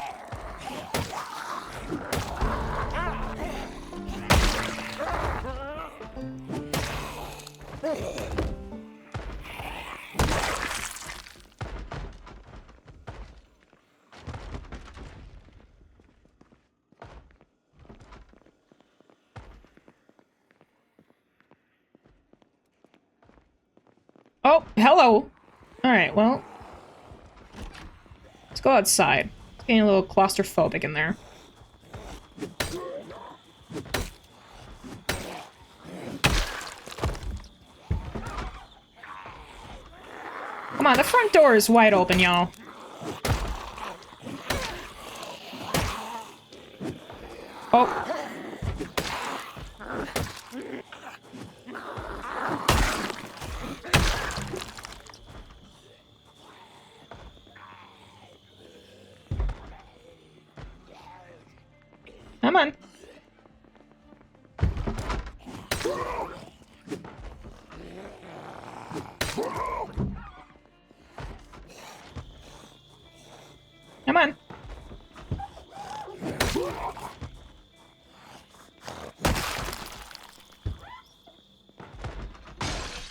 Oh, hello. Alright, well. Let's go outside. It's getting a little claustrophobic in there. Come on, the front door is wide open, y'all. Oh. Come on. Come on.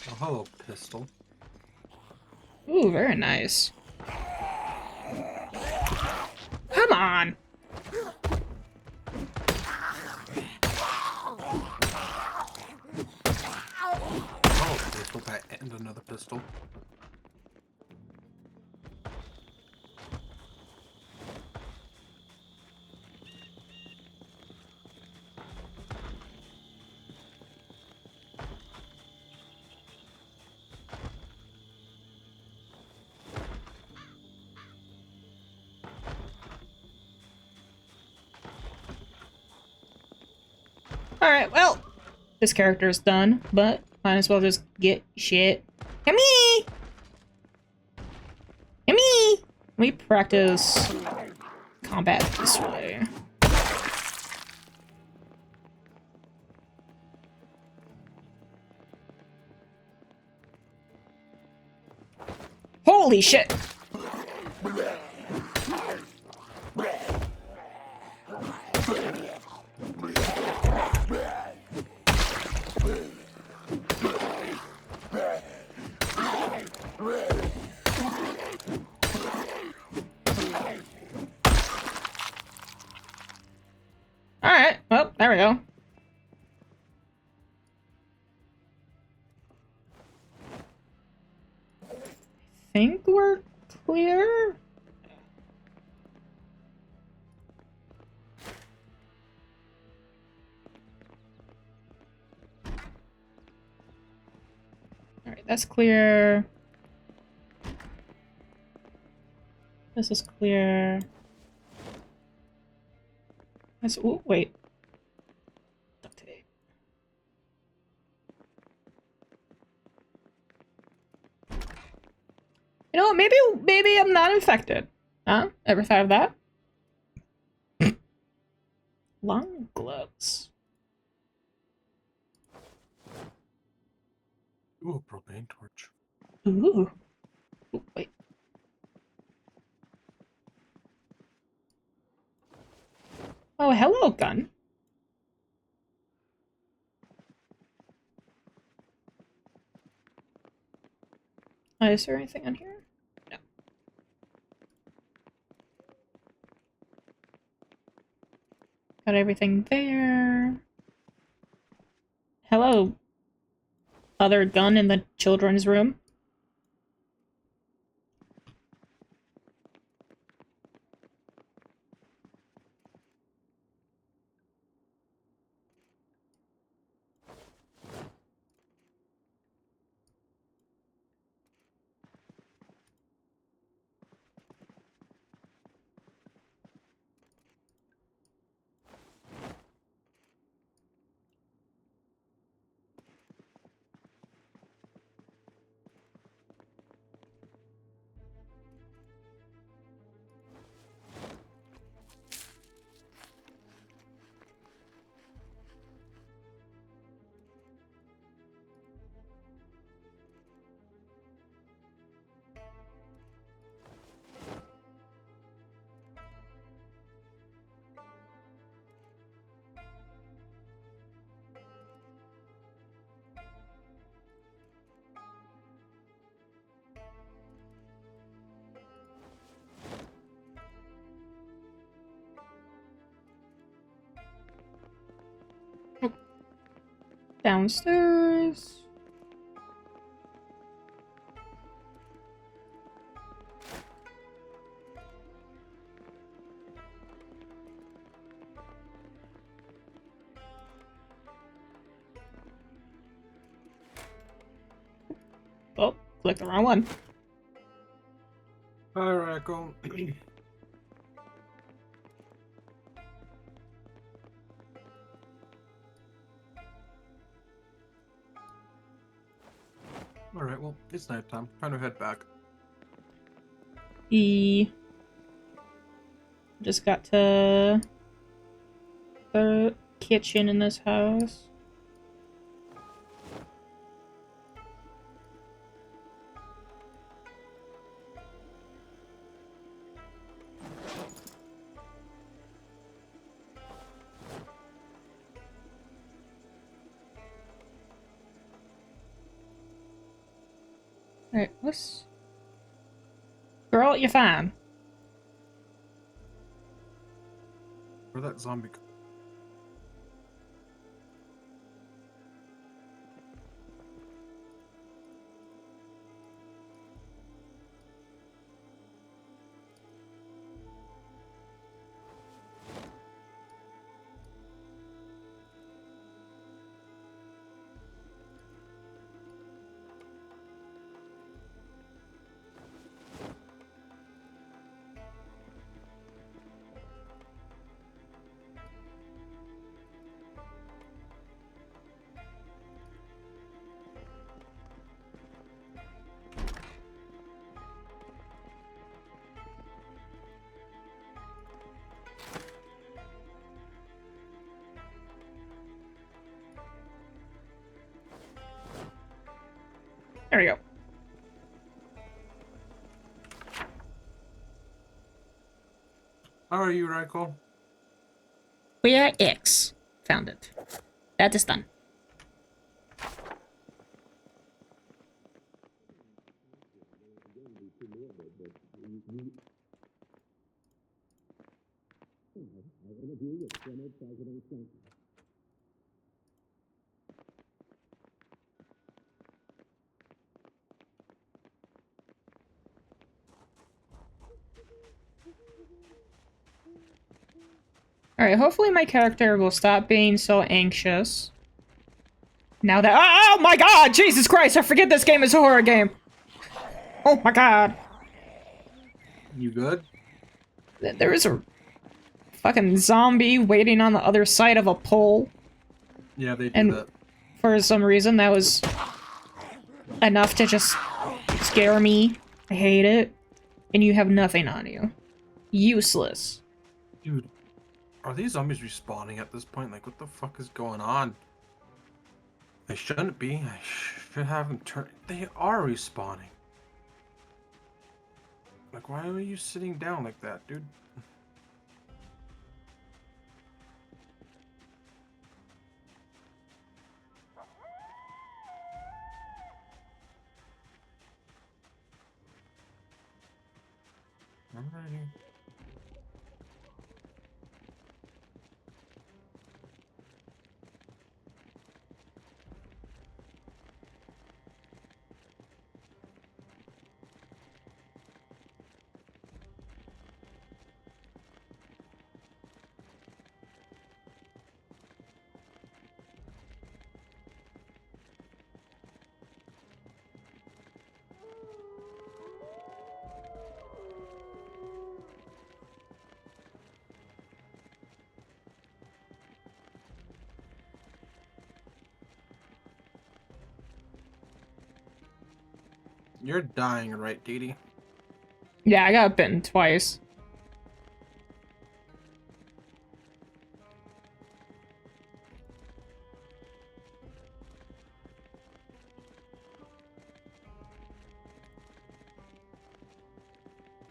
Oh, hello, pistol. Ooh, very nice. Come on. Oh, pistol pack and another pistol. Alright, well. This character is done, but might as well just get shit. Come here! Come here! We practice combat this way. Holy shit! There we go. Think we're clear? Alright, that's clear. This is clear. That's, ooh, wait. Duct tape. You know what, maybe I'm not infected. Huh? Ever thought of that? Long gloves. Ooh, propane torch. Ooh. Ooh, wait. Oh, hello, gun. Is there anything on here? No. Got everything there. Hello, other gun in the children's room. Downstairs. Oh, clicked the wrong one. Hi, Raccoon. Alright, well, it's nighttime. Time to head back. Just got to the kitchen in this house. Alright, what's... Girl, you're fine. Where'd that zombie go? There we go. How are you, Raccoon? Where X found it. That is done. Alright, hopefully my character will stop being so anxious. Now that- oh my god! Jesus Christ! I forget this game is a horror game! Oh my god! You good? There is a fucking zombie waiting on the other side of a pole. Yeah, they do And that. for some reason, that was enough to just scare me. I hate it. And you have nothing on you. Useless. Dude, are these zombies respawning at this point? Like, what the fuck is going on? They shouldn't be. I should have them turn. They are respawning. Like, why are you sitting down like that, dude? Alrighty. You're dying, right, DeeDee? Yeah, I got bitten twice.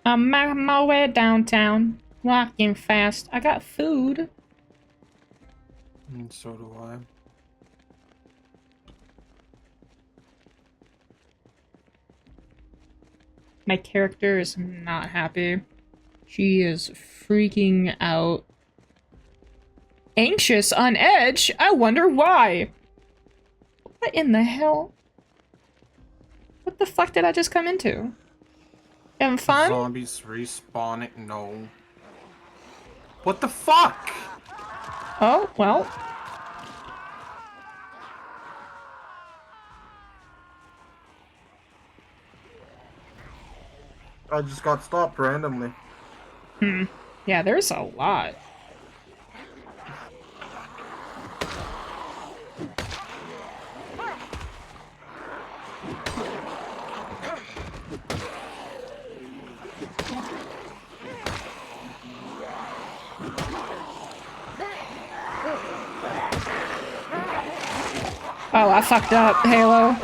I'm on my way downtown. Walking fast. I got food. And so do I. My character is not happy. She is freaking out. Anxious, on edge? I wonder why. What in the hell? What the fuck did I just come into? Having fun? Zombies respawning? No. What the fuck? Oh, well. I just got stopped randomly. Yeah, there's a lot. Oh, I fucked up, Halo.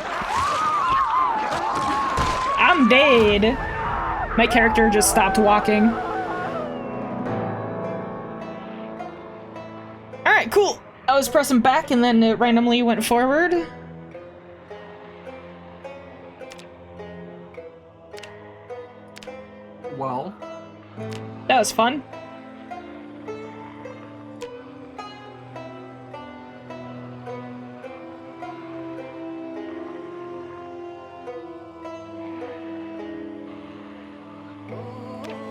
I'm dead. My character just stopped walking. Alright, cool. I was pressing back and then it randomly went forward. Well, That was fun.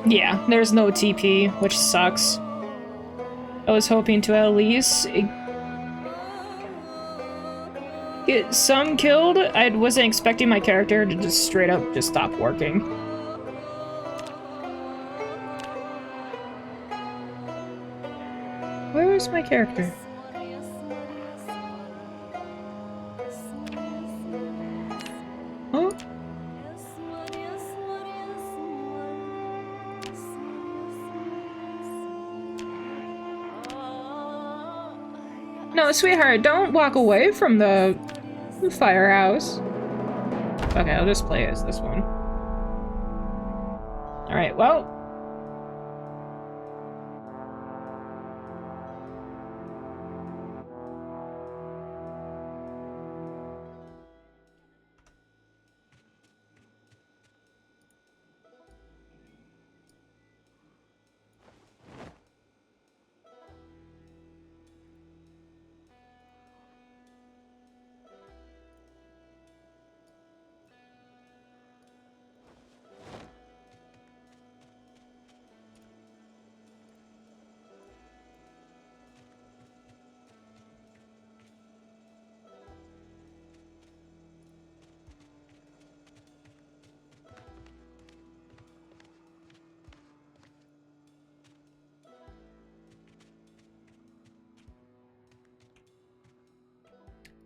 Yeah, there's no TP, which sucks. I was hoping to at least get some killed. I wasn't expecting my character to just straight up just stop working. Where is my character? Huh? No, sweetheart, don't walk away from the firehouse. Okay, I'll just play as this one. Alright, well.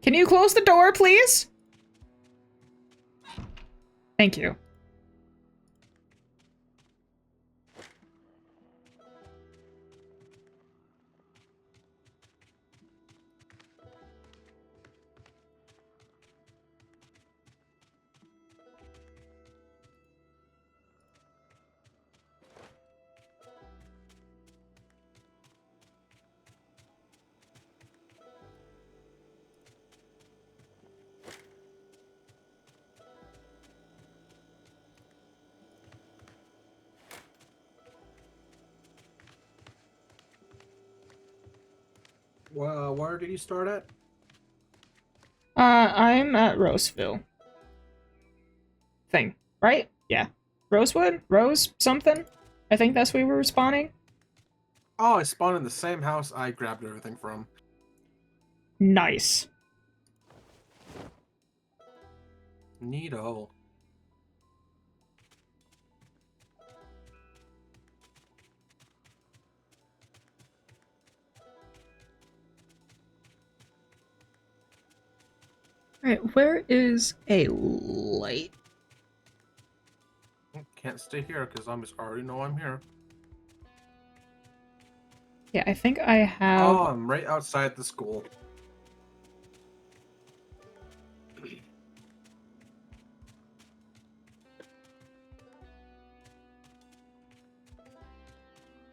Can you close the door, please? Thank you. Where did you start at? I'm at Roseville. Thing, right? Yeah. Rosewood? Rose something? I think that's where we were spawning. Oh, I spawned in the same house I grabbed everything from. Nice. Neato. Alright, where is a light? Can't stay here because zombies already know I'm here. Yeah, I think I have... Oh, I'm right outside the school.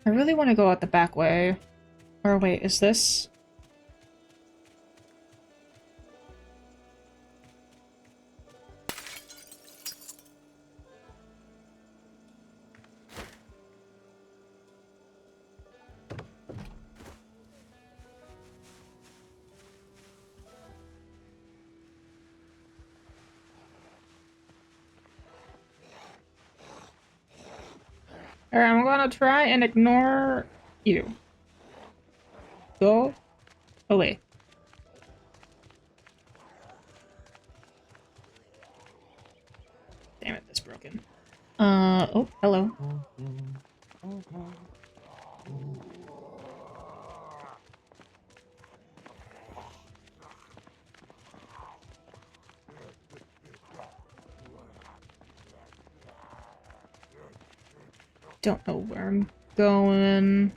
I really want to go out the back way. Or wait, is this... Alright, I'm gonna try and ignore you. Go away. Damn it, that's broken. Oh, hello. Don't know where I'm going.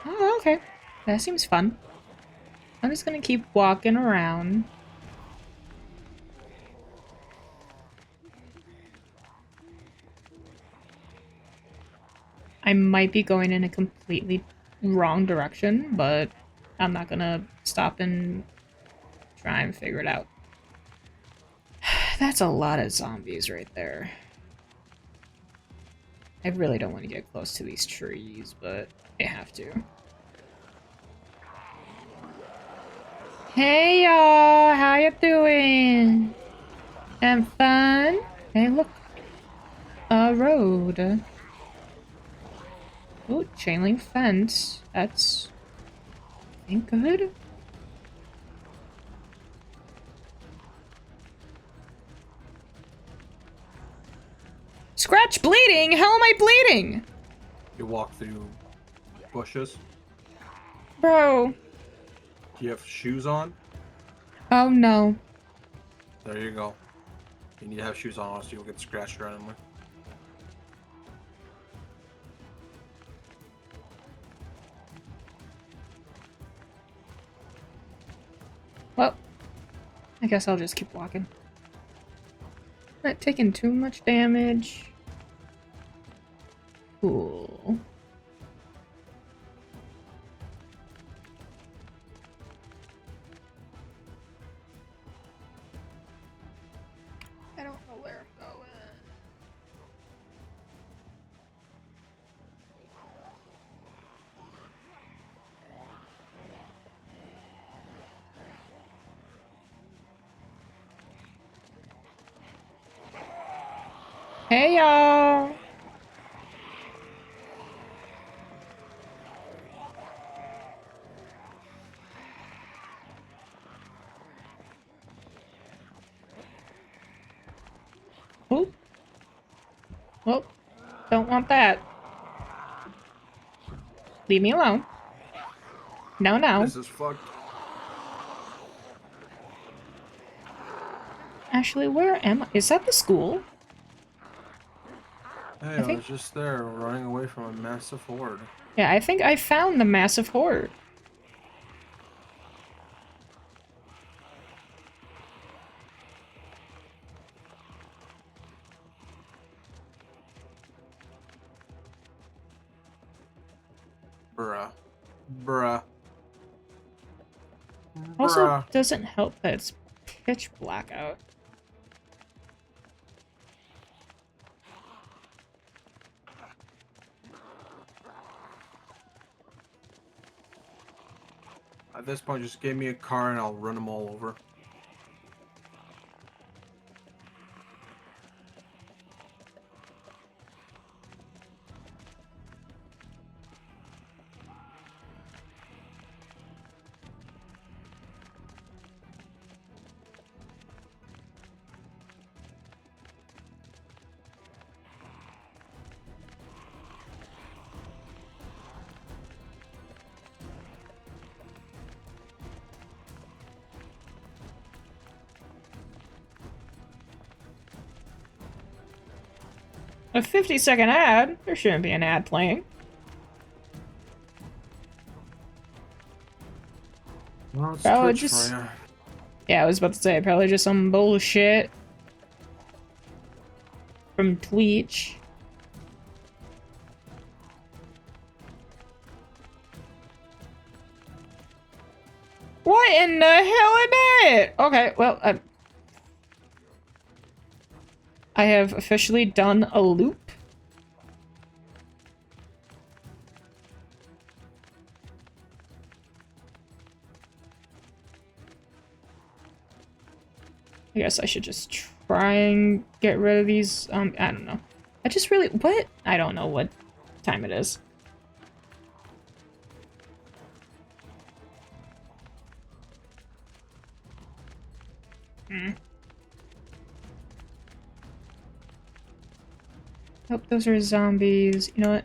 Oh, okay. That seems fun. I'm just gonna keep walking around. I might be going in a completely wrong direction, but I'm not gonna stop and try and figure it out. That's a lot of zombies right there. I really don't want to get close to these trees, but I have to. Hey y'all, how you doing? Having fun? Hey look, a road. Oh, chain link fence. That's, I think, good. Scratch bleeding? How am I bleeding? You walk through bushes. Bro. Do you have shoes on? Oh no. There you go. You need to have shoes on, so you'll get scratched randomly. Well, I guess I'll just keep walking. Not taking too much damage. Cool. I don't know where I'm going. Hey y'all! Oh. Oh. Don't want that. Leave me alone. No, no. This is fucked. Actually, where am I? Is that the school? Hey, I I think... was just there, running away from a massive horde. Yeah, I think I found the massive horde. Bruh. Bruh. Also, Bruh. doesn't help that it's pitch black out. At this point, just give me a car and I'll run them all over. A 50-second ad? There shouldn't be an ad playing. Well, it's Probably Twitch just... for you. Yeah, I was about to say, probably just some bullshit. From Twitch. What in the hell is it? Okay, well, I have officially done a loop. I guess I should just try and get rid of these, I don't know. I just really, what? I don't know what time it is. Hope those are zombies. You know what?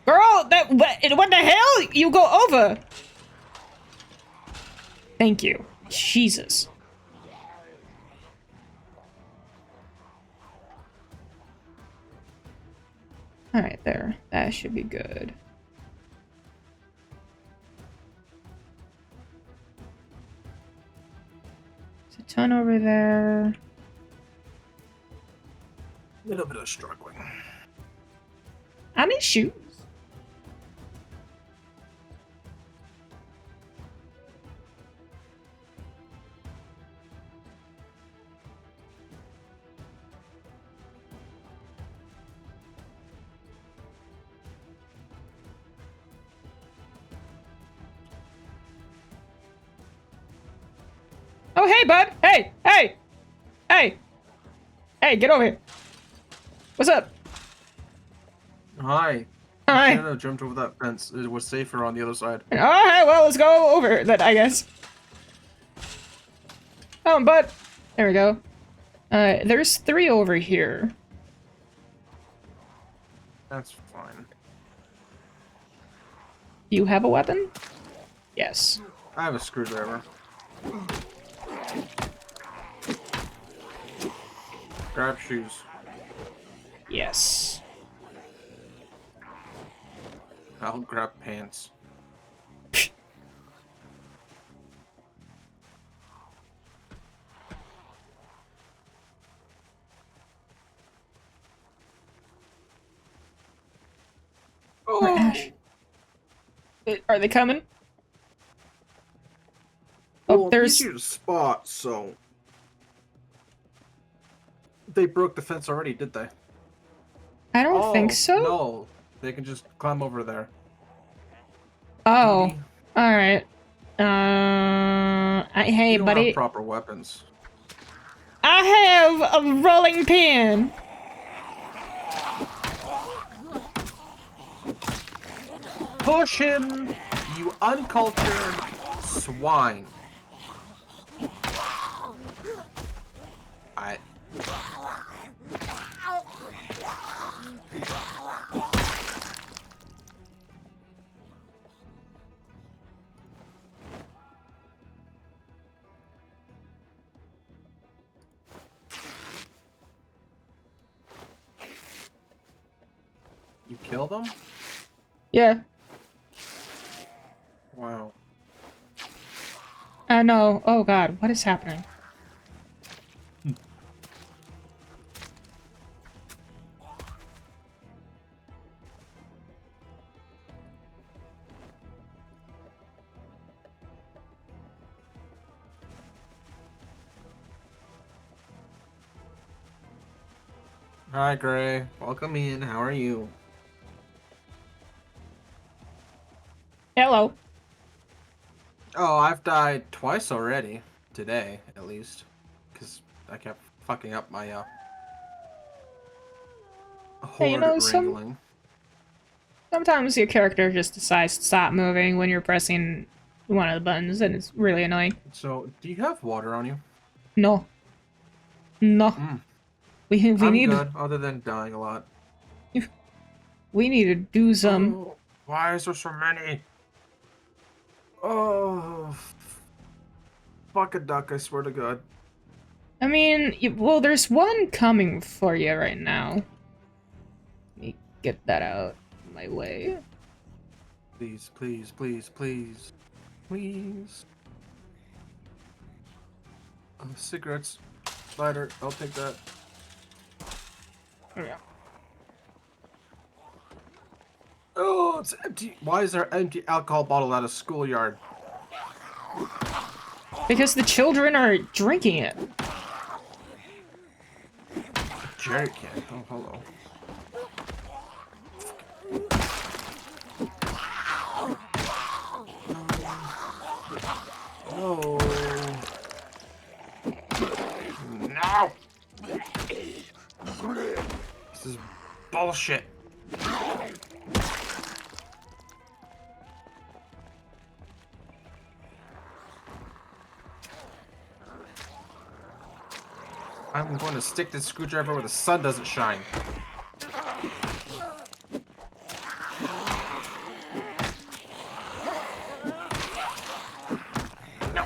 Girl, what the hell? You go over. Thank you. Jesus. Alright, there. That should be good. There's a ton over there. A little bit of struggling. I need shoes. Oh, hey, bud! Hey! Hey! Hey! Hey, get over here! What's up? Hi. Hi. I should have jumped over that fence. It was safer on the other side. Alright, well, let's go over that, I guess. Oh, bud! There we go. There's 3 over here. That's fine. Do you have a weapon? Yes. I have a screwdriver. Grab shoes. Yes. I'll grab pants. Oh. Ash. Are they coming? Oh, Well, there's... it's easier to spot, so... They broke the fence already, did they? I don't think so. No, they can just climb over there. Oh, DD. all right. Hey, You don't buddy. have proper weapons. I have a rolling pin. Push him, you uncultured swine. You killed them? Yeah. Wow. No. Oh god, what is happening? Hi, Gray. Welcome in. How are you? Hello. Oh, I've died twice already. Today, at least. Because I kept fucking up my, Hey, you horde know, wrangling. sometimes your character just decides to stop moving when you're pressing one of the buttons, and it's really annoying. So, do you have water on you? No. No. Mm. We I'm need good, other than dying a lot. we need to do some. Oh, why is there so many? Oh, fuck a duck, I swear to God. I mean, well, there's one coming for you right now. Let me get that out of my way. Please, please, please, please. Please. Cigarettes. Lighter, I'll take that. There we go. Oh, it's empty. Why is there an empty alcohol bottle at a schoolyard? Because the children are drinking it. Jerry can. Oh, hello. No. No. This is bullshit. I'm going to stick this screwdriver where the sun doesn't shine. No.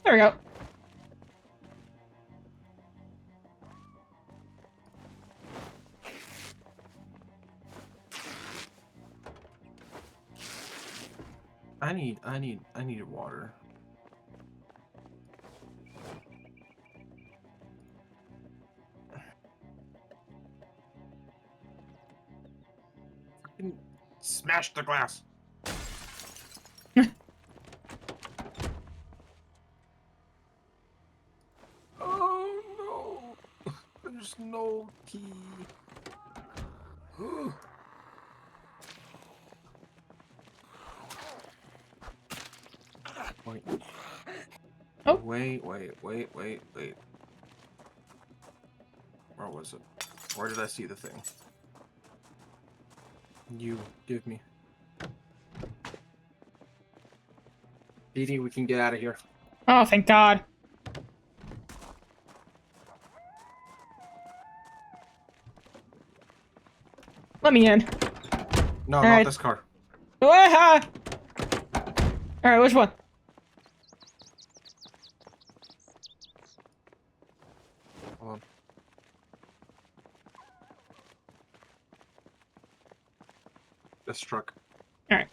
There we go. I need water. Fucking smash the glass. Oh no. There's no key. Wait. Oh. Wait. Where was it? Where did I see the thing? You give me. DD, we can get out of here. Oh, thank God. Let me in. No, All not right. this car. All right, which one? Hold on. This truck. All right.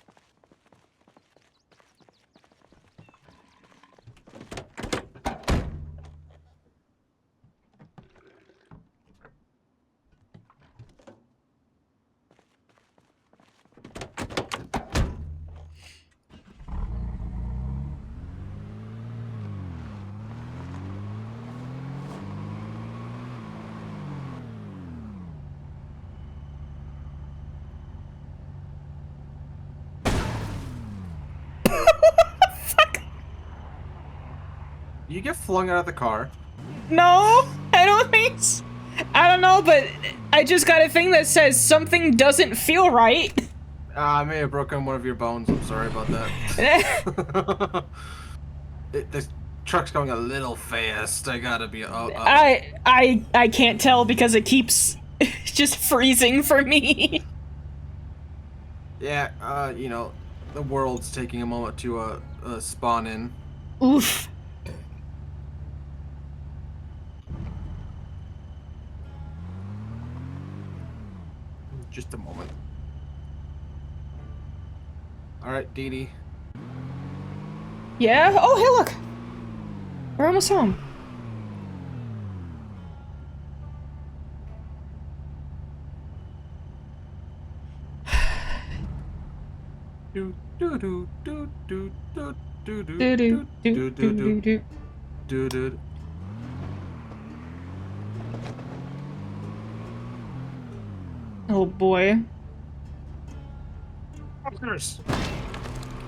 You get flung out of the car. No, I don't think so. I don't know, but I just got a thing that says something doesn't feel right. I may have broken one of your bones. I'm sorry about that. truck's going a little fast. I gotta be. I can't tell because it keeps just freezing for me. Yeah. You know, the world's taking a moment to spawn in. Oof. Just a moment. All right, Dee Dee. Yeah? Oh, hey, look! We're almost home. Do do do do do do do do Do do do do do do do do do. do do. Oh boy. Officers,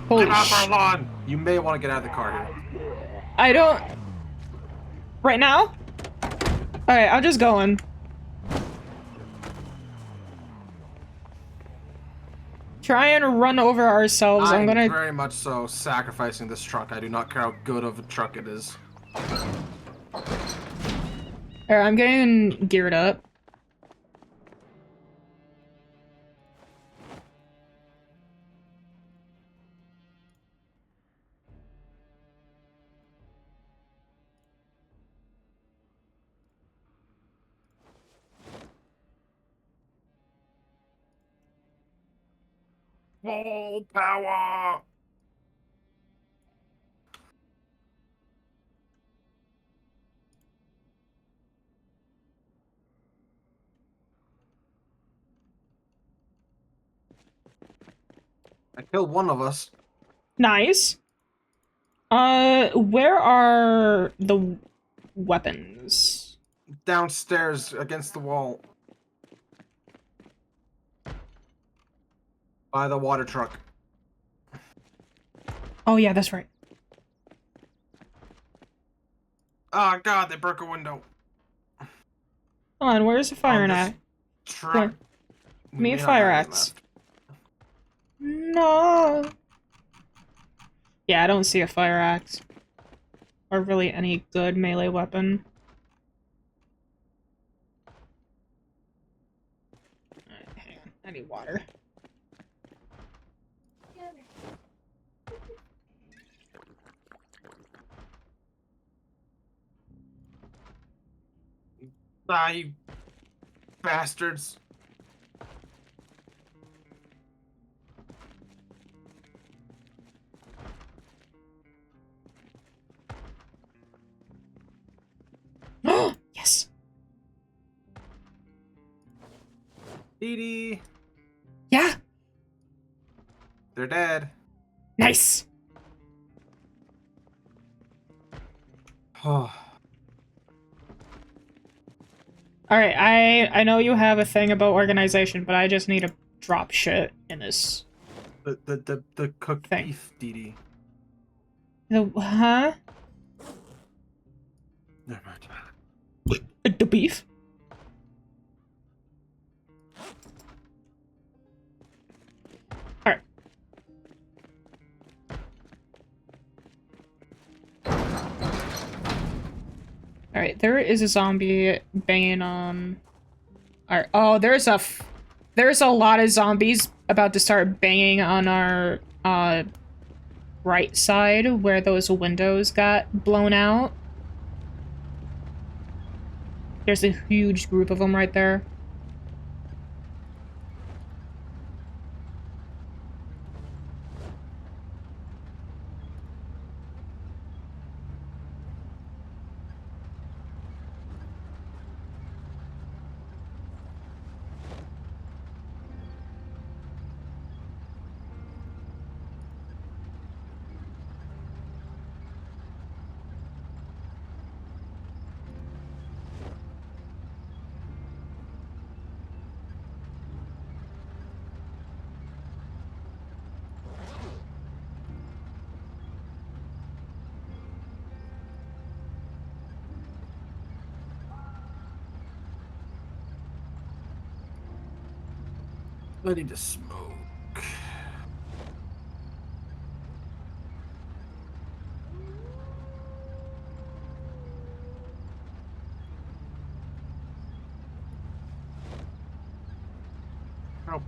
Holy get off our sh! lawn! You may want to get out of the car here. I don't. Right now? Alright, I'm just going. Try and run over ourselves. I'm I'm gonna. very much so sacrificing this truck. I do not care how good of a truck it is. Alright, I'm getting geared up. Full power! I killed one of us. Nice. Where are the weapons? Downstairs against the wall. By the water truck. Oh yeah, that's right. Oh god, they broke a window. Come on, where's the fire On this axe? truck. Come on. We Me may a not fire have any axe. left. No. Yeah, I don't see a fire axe. Or really any good melee weapon. Alright, hang on. I need water. Ah, you bastards. Yes. Dee Dee. Yeah. They're dead. Nice. Oh. Alright, I know you have a thing about organization, but I just need to drop shit in this The cooked thing. beef, Dee Dee. Huh? Never mind. The beef? Alright. Alright, there is a zombie banging on... Alright, oh, there's a lot of zombies about to start banging on our, right side where those windows got blown out. There's a huge group of them right there. I need to smoke.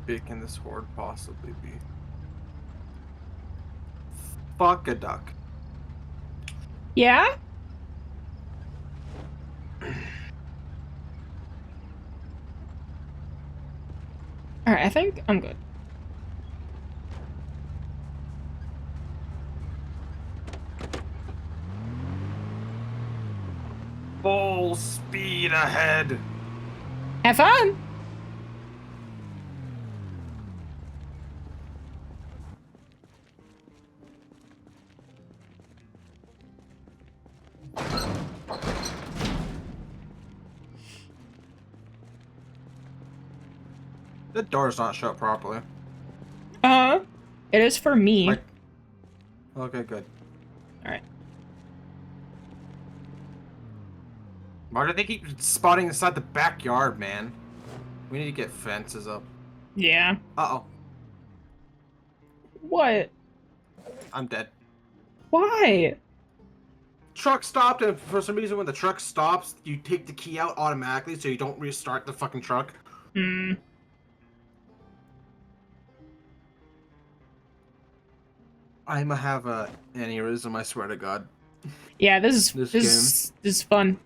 big can this horde possibly be? Fuck a duck. Yeah? Alright, I think I'm good. Full speed ahead. Have fun! The door's not shut properly. It is for me. Like, okay, good. Alright. Why do they keep spotting inside the backyard, man? We need to get fences up. Yeah. Uh-oh. What? I'm dead. Why? Truck stopped, and for some reason when the truck stops, you take the key out automatically so you don't restart the fucking truck. Hmm. I'ma have a aneurysm, I swear to God. Yeah, this This is fun.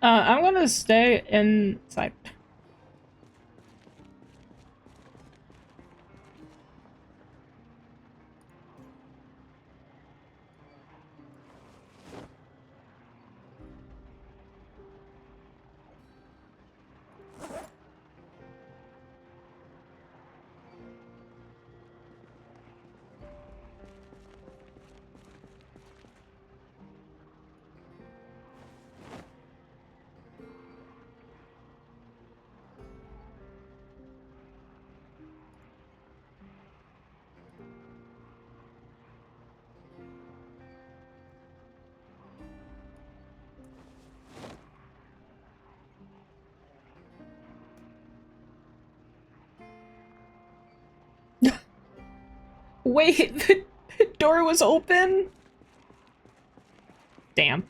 I'm gonna stay inside. Wait, the door was open? Damn.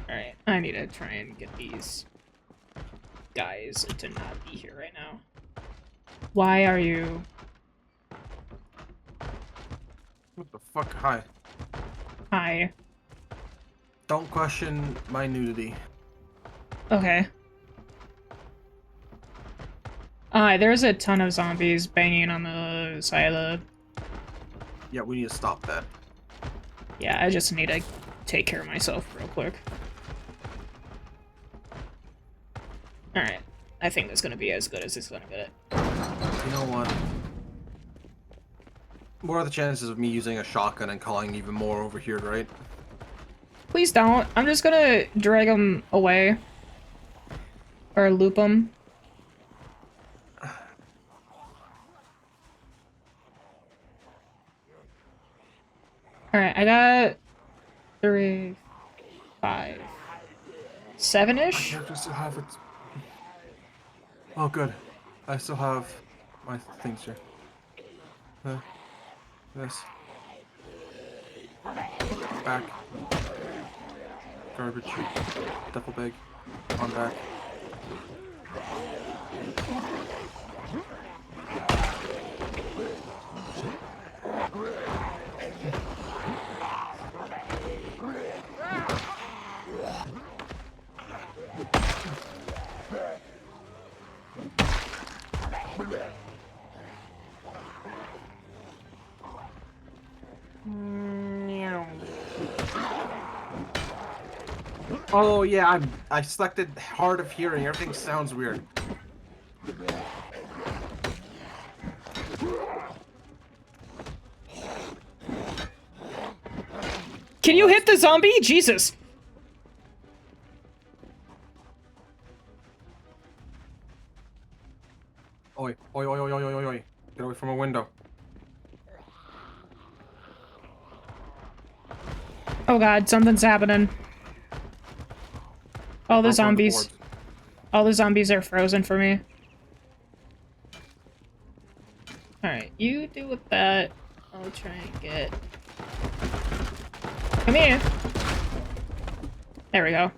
Alright, I need to try and get these guys to not be here right now. Why are you... What the fuck? Hi. Hi. Don't question my nudity. Okay. There's a ton of zombies banging on the side of the... Yeah, we need to stop that. Yeah, I just need to take care of myself real quick. Alright. I think that's gonna be as good as it's gonna get it. You know what? What are the chances of me using a shotgun and calling even more over here, right? Please don't. I'm just gonna drag them away. Or loop them. Alright, I got 3, 5, 7-ish? I still have it. Oh, good. I still have my things here. This. Back. Garbage. Duffel bag. On back. Oh yeah, I selected hard of hearing. Everything sounds weird. Can you hit the zombie? Jesus. Oi, oi, oi, oi, oi, oi, oi. Get away from a window. Oh god, something's happening. Oh, the Broke one of the zombies. boards. All the zombies are frozen for me. Alright, you deal with that. I'll try and get... Come here! There we go.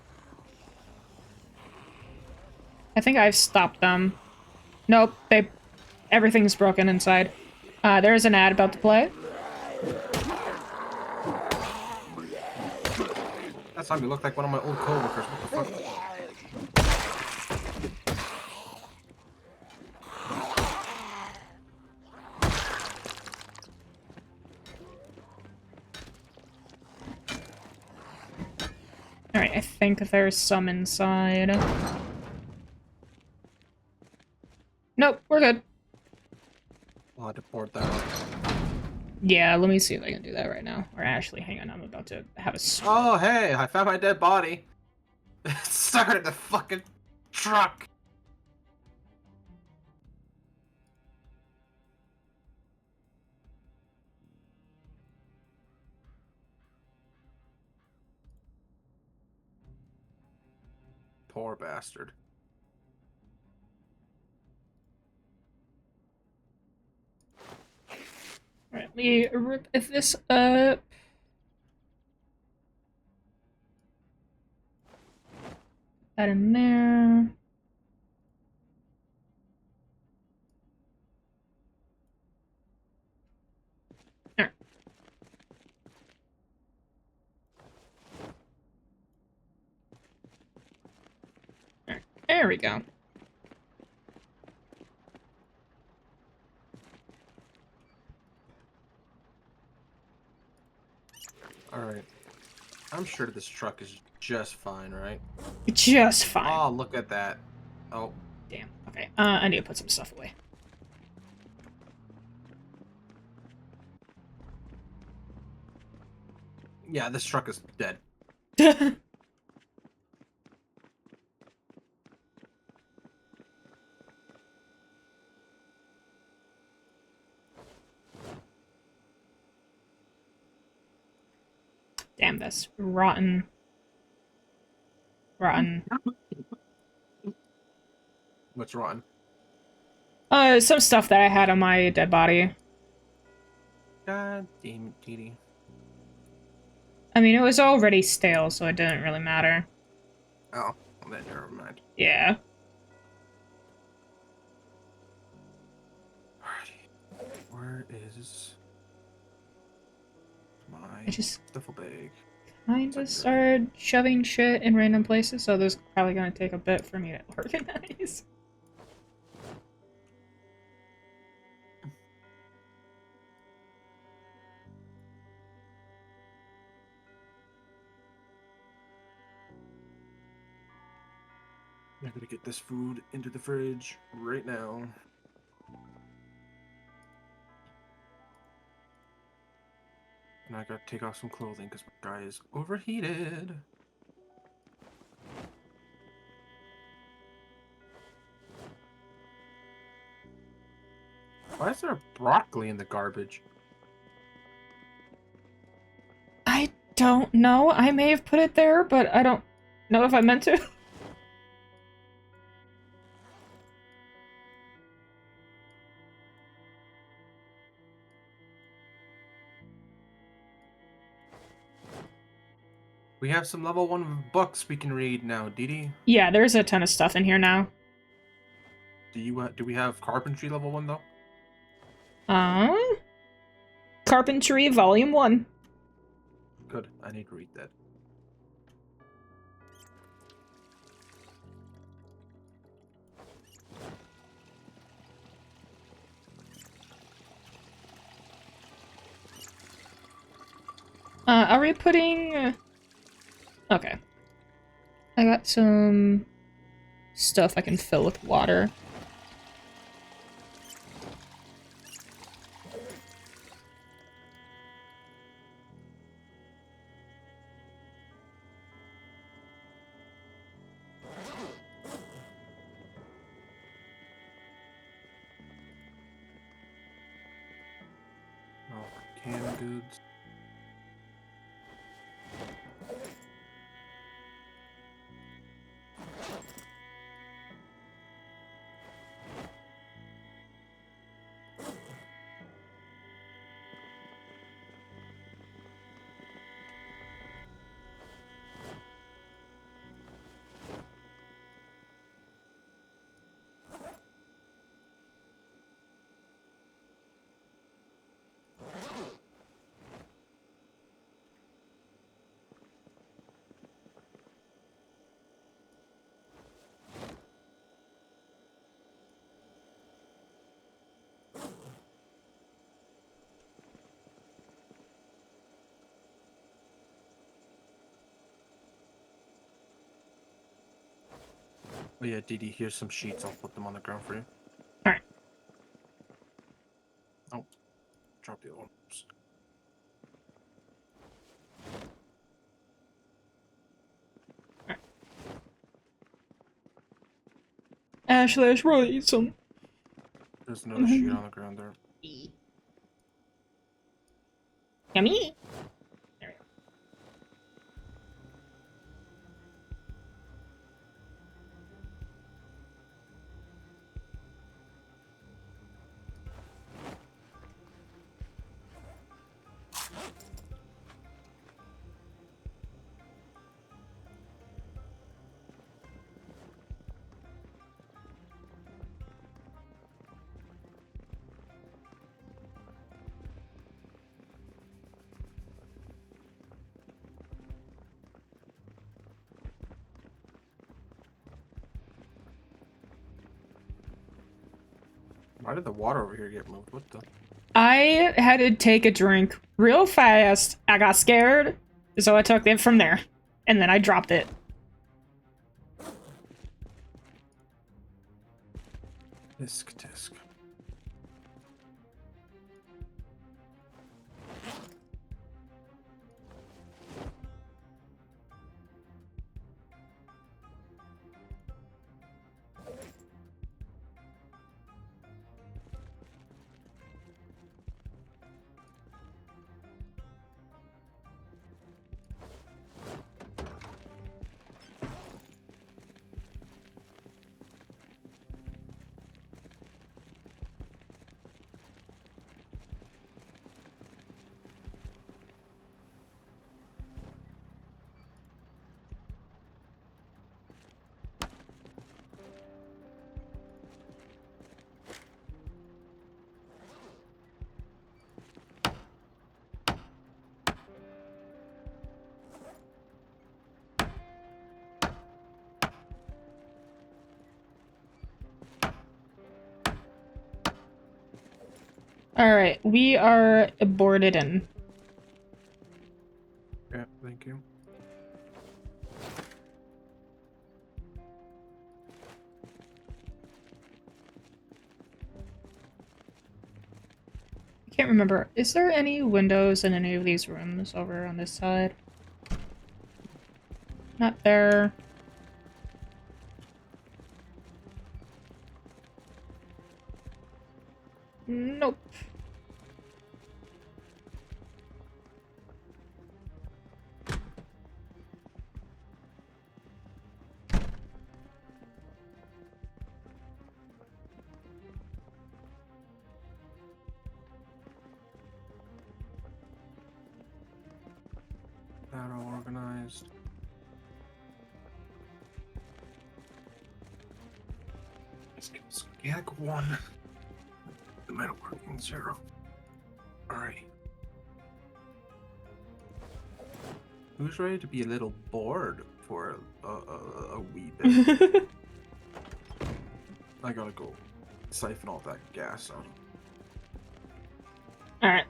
I think I've stopped them. Nope, everything's broken inside. There's an ad about to play. That zombie looked like one of my old coworkers. What the fuck? Alright, I think there's some inside. Nope, we're good. I'll have to port that out. Yeah, let me see if I can do that right now. Or actually, hang on, I'm about to have a... Oh, hey, I found my dead body. It's stuck in the fucking truck. Poor bastard. Alright, let me rip this up. That in there. There. There we go. Alright. I'm sure this truck is just fine, right? Just fine. Oh, look at that. Oh. Damn. Okay. I need to put some stuff away. Yeah, this truck is dead. Damn, that's rotten. Rotten. What's wrong? Some stuff that I had on my dead body. God damn it, Dee. I mean, it was already stale, so it didn't really matter. Oh, well, then never mind. Yeah. Alrighty. Where is my I just duffel bag? kind of started shoving shit in random places, so this is probably gonna take a bit for me to organize. I gotta get this food into the fridge right now. And I gotta take off some clothing because my guy is overheated. Why is there broccoli in the garbage? I don't know. I may have put it there, but I don't know if I meant to. We have some level 1 books we can read now, Dee. Yeah, there's a ton of stuff in here now. Do we have carpentry level 1 though? Carpentry Volume 1. Good. I need to read that. Are we putting... Okay. I got some stuff I can fill with water. Oh, canned goods. Oh yeah, DD, here's some sheets. I'll put them on the ground for you. Alright. Oh, drop the other one. Oops. Ashley, I should probably eat some. There's another sheet on the ground there. Yummy. There we go. Why did the water over here get moved? What the? I had to take a drink real fast. I got scared, so I took it from there. And then I dropped it. Disc. Alright, we are boarded in. Yeah, thank you. I can't remember. Is there any windows in any of these rooms over on this side? Not there. Nope. That all organized. Let's get Skag 1. The metalworking 0. Alright. Who's ready to be a little bored for a wee bit? I gotta go siphon all that gas out. Alright.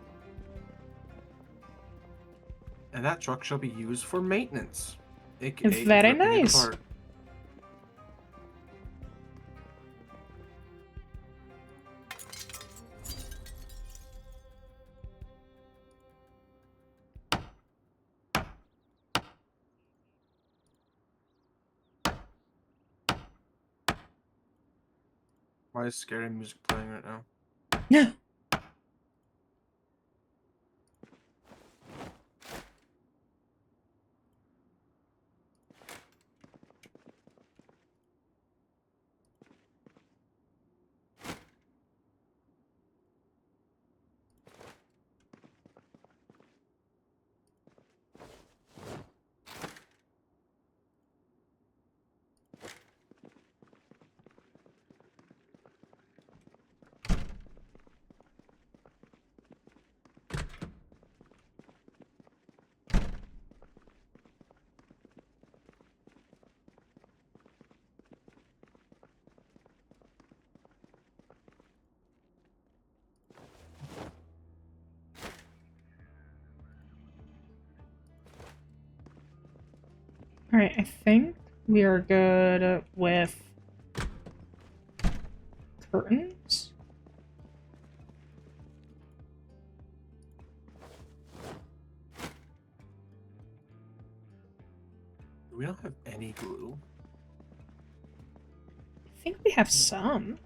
And that truck shall be used for maintenance. Very ripping it nice. apart. Why is scary music playing right now? Yeah. Alright, I think we are good with curtains? Do we not have any glue? I think we have some.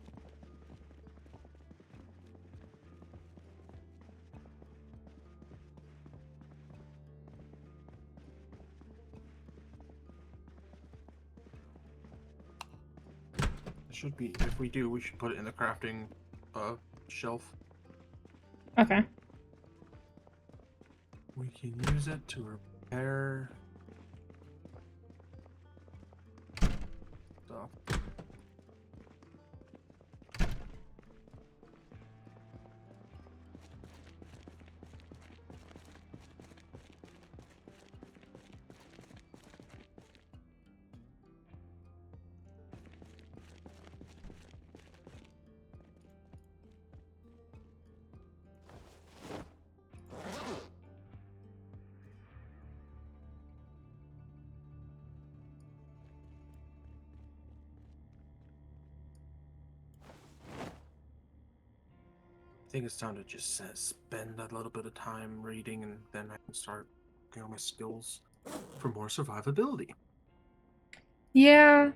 It should be. If we do, we should put it in the crafting shelf. Okay. We can use it to repair stuff. I think it's time to just spend a little bit of time reading, and then I can start working on my skills for more survivability. Yeah.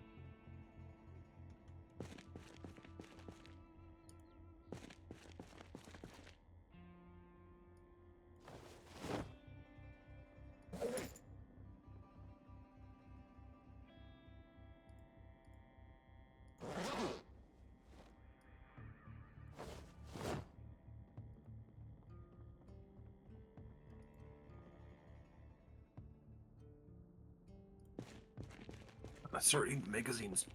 Let's start reading magazines.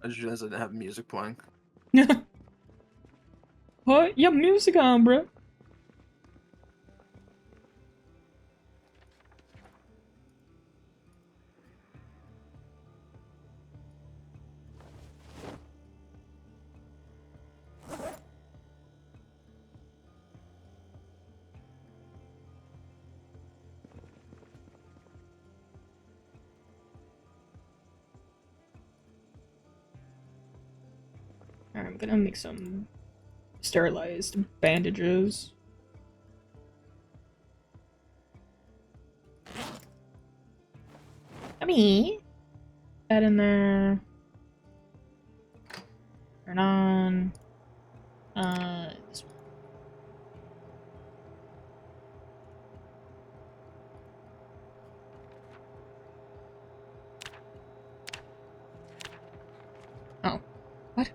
I just realized I didn't have music playing. Put your music on, bro. Alright, I'm gonna make some sterilized bandages. Yummy! That in there. Turn on. This one. Oh. What?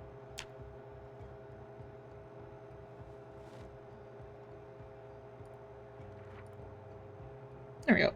There we go.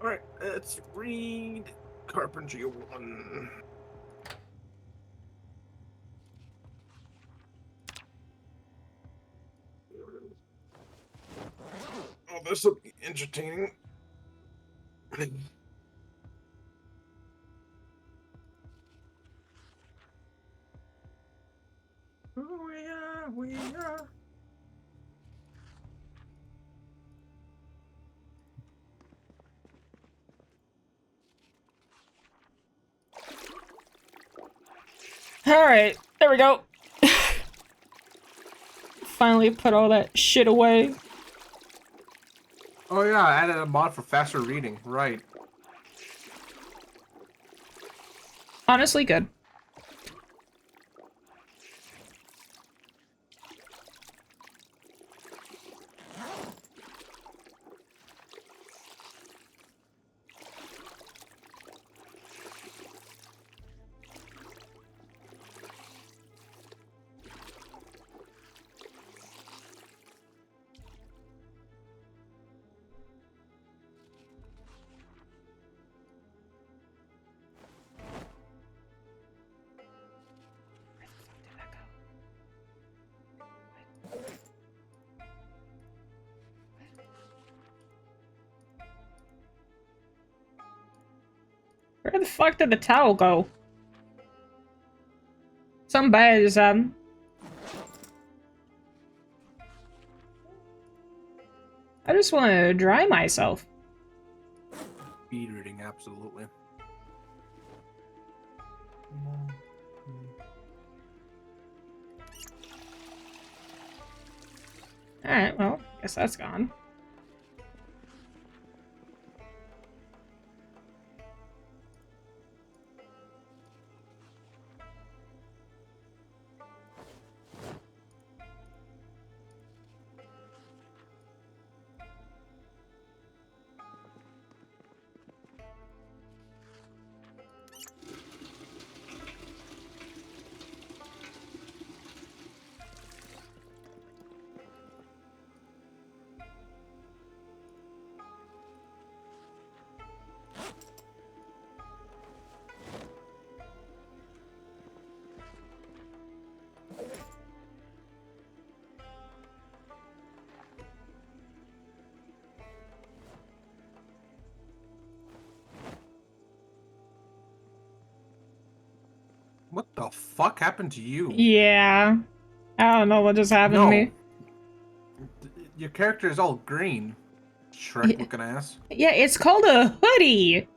Alright, let's read Carpentry 1. Oh, this will be entertaining. We are. Alright, there we go. Finally put all that shit away. Oh yeah, I added a mod for faster reading. Right. Honestly, good. Where the fuck did the towel go? Something bad is happening. I just want to dry myself. Speed reading, absolutely. Alright, well, guess that's gone. What the fuck happened to you? Yeah. I don't know what just happened to me. Your character is all green. Shrek looking ass. Yeah, it's called a hoodie.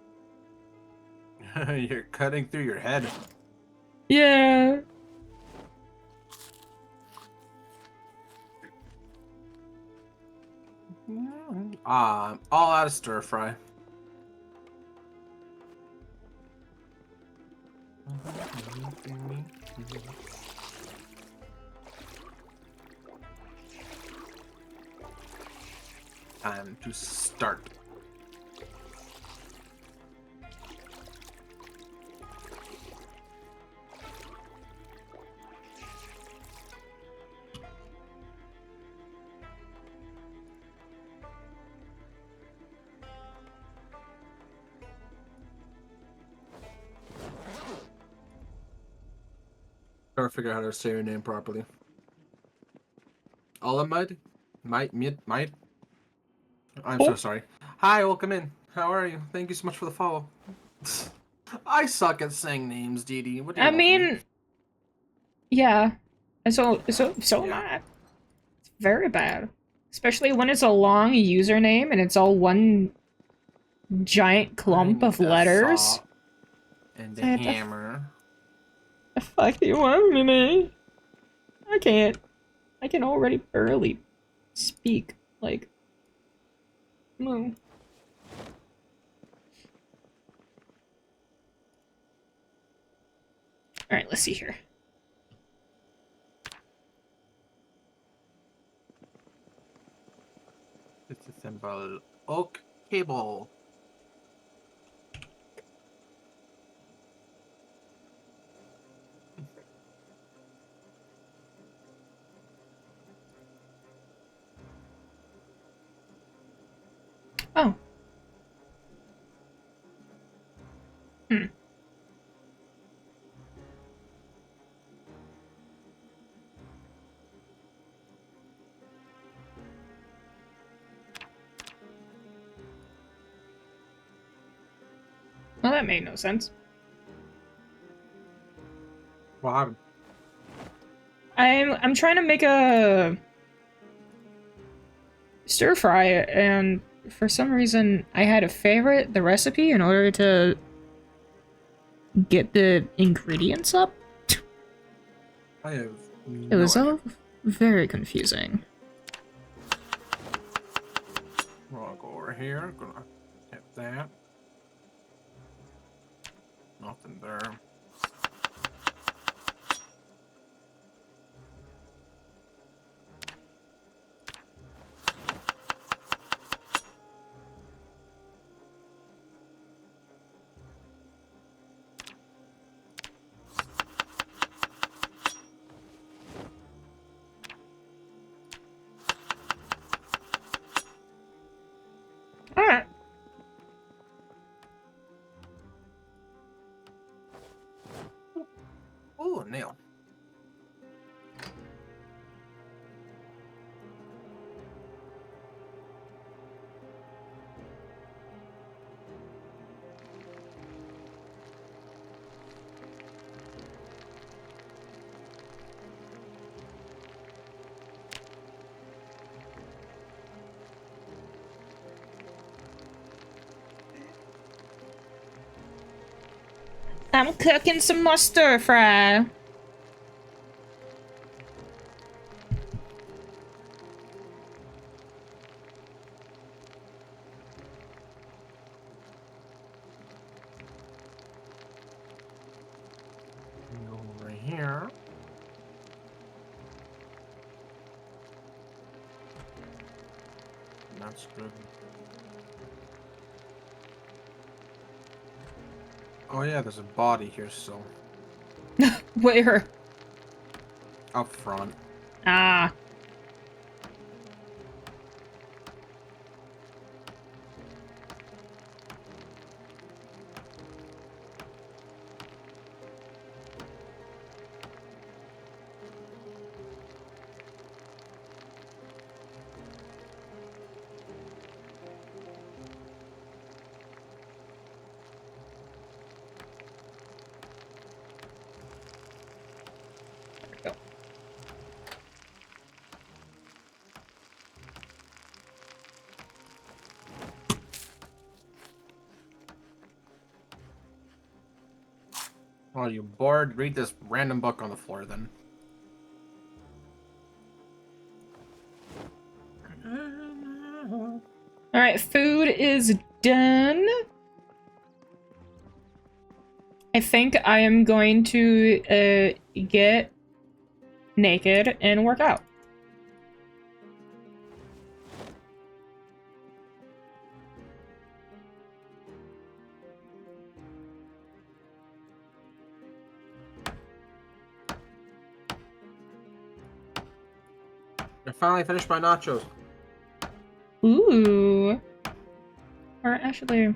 You're cutting through your head. Yeah. All out of stir fry. Time to start. Trying to figure out how to say your name properly. Olamide? Might? I'm so sorry. Hi, welcome in. How are you? Thank you so much for the follow. I suck at saying names, Dee Dee. What do you I want from me? mean, yeah. So am Yeah. I. It's very bad. Especially when it's a long username and it's all one giant clump I of need a letters. saw and a What hammer. the fuck do you want from me? I can't. I can already barely speak. Like, no. Alright, let's see here. Disassemble oak cable. Oh. Hmm. Well, that made no sense. What happened? I'm trying to make a stir fry, and for some reason I had to favorite the recipe in order to get the ingredients up. I have It was no idea. all very confusing. I'll go over here. Gonna hit that. Nothing there. Alright. Oh, a nail. I'm cooking some more stir fry. Go over here. That's good. Oh yeah, there's a body here still. Where? Up front. Ah. Oh, you bored? Read this random book on the floor then. Alright, food is done. I think I am going to get naked and work out. I finally finished my nachos. Ooh. Or actually,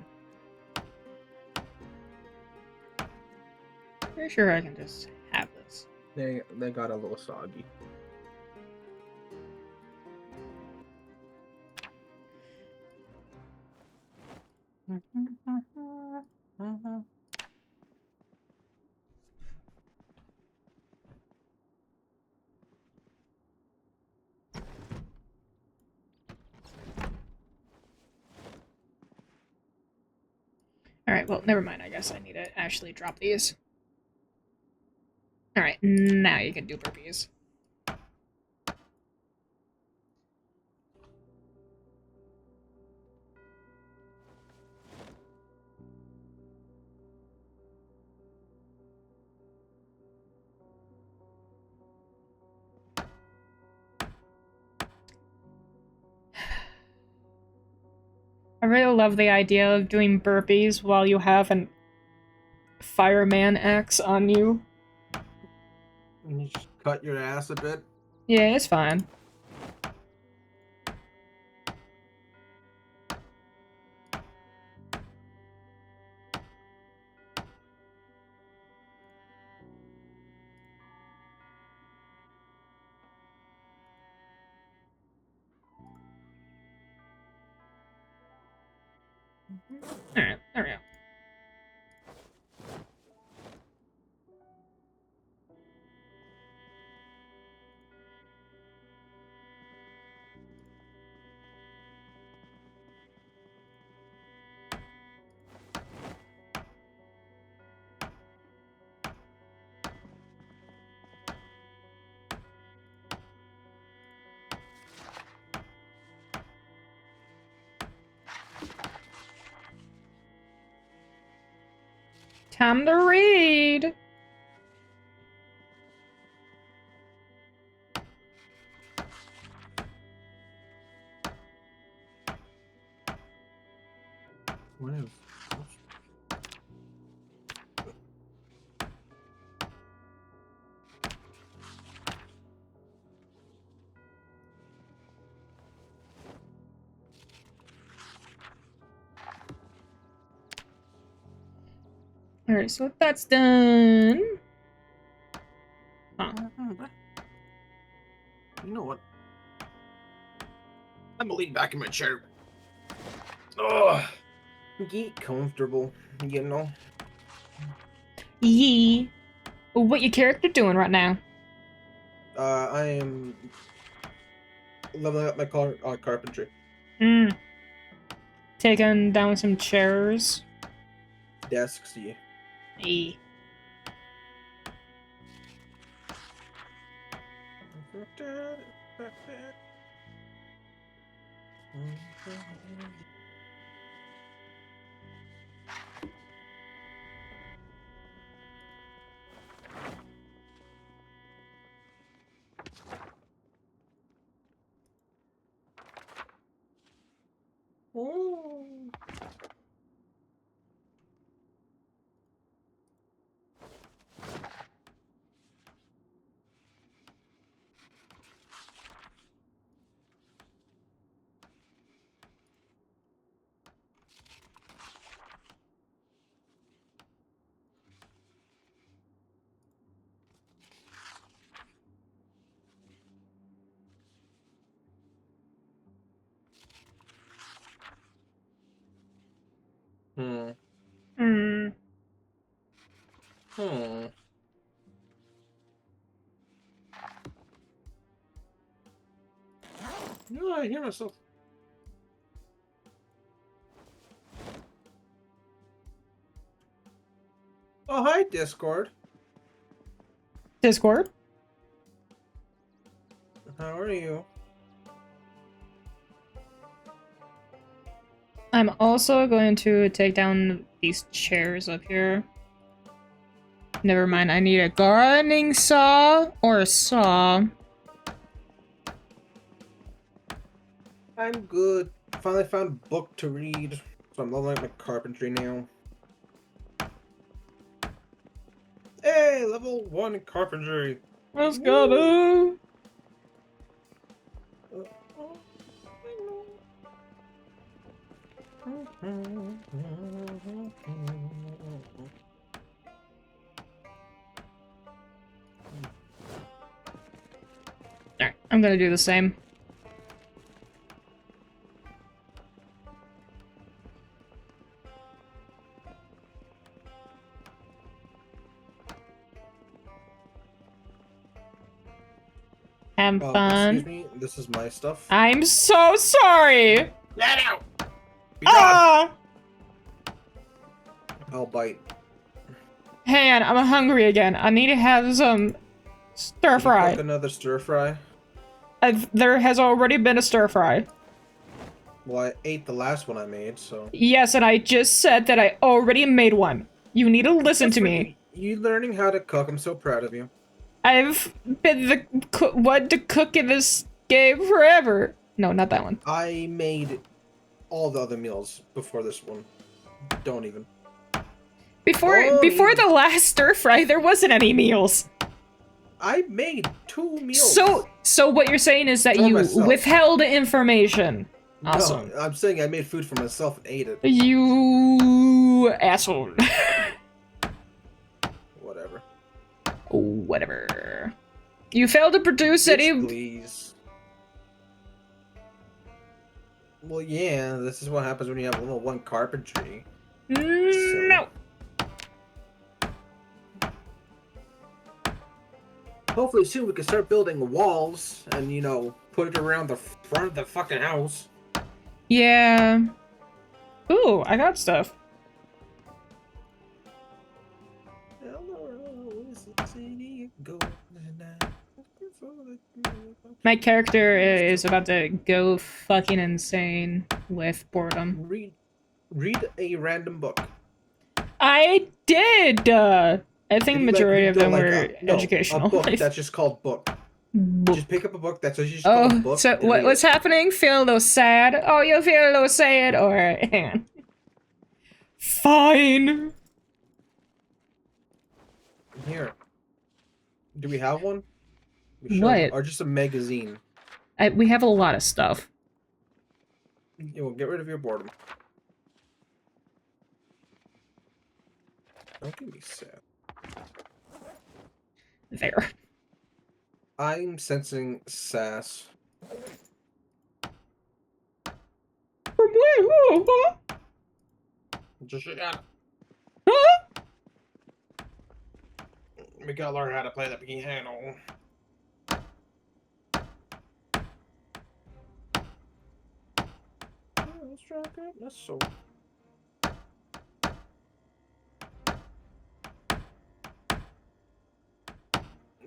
pretty sure I can just have this. They got a little soggy. Alright, well, never mind. I guess I need to actually drop these. Alright, now you can do burpees. I really love the idea of doing burpees while you have an fireman axe on you. You just cut your ass a bit. Yeah, it's fine. Alright, there we go. Time to read! What is? Alright, so that's done. Huh. You know what? I'm gonna lean back in my chair. Ugh. Get comfortable, you know. Yee. What your character doing right now? I am leveling up my carpentry. Taking down some chairs. Desks, yeah. Yee. Ooh. Hmm. Hmm. Hmm. No, I hear myself. Oh, hi, Discord. Discord? How are you? I'm also going to take down these chairs up here. Never mind, I need a gardening saw or a saw. I'm good. Finally found a book to read, so I'm leveling up my carpentry now. Hey, level 1 carpentry. Let's Woo! go. Alright, I'm gonna do the same. Have fun. Excuse me, this is my stuff. I'm so sorry! Get out! Be gone! Ah! I'll bite. Hang on, I'm hungry again. I need to have some stir Did you fry. cook another stir fry? There has already been a stir fry. Well, I ate the last one I made, so... Yes, and I just said that I already made one. You need to listen That's to for me. You learning how to cook. I'm so proud of you. I've been the one to cook in this game forever. No, not that one. I made all the other meals before this one. Don't even. Before Oh, the last stir fry, there wasn't any meals. I made 2 meals. So what you're saying is that For you myself. withheld information. Awesome. No, I'm saying I made food for myself and ate it. You asshole. Whatever. Whatever. You failed to produce Bitch, any. please. Well, yeah, this is what happens when you have level 1 carpentry. No. Hopefully soon we can start building walls and, you know, put it around the front of the fucking house. Yeah. Ooh, I got stuff. My character is about to go fucking insane with boredom. Read a random book. I did! I think Maybe, majority read of them like were educational. a book that's just called book. Book. Just pick up a book that's just called book. So and read what's it. happening? Feel a little sad? Oh, you feel a little sad? Or hang on. Fine! Here. Do we have one? What? Or just a magazine? We have a lot of stuff. You will get rid of your boredom. Don't get me sad. There. I'm sensing sass. From where? Who? Huh? Just shut up. Huh? We gotta learn how to play the piano. Let's try to grab my soul.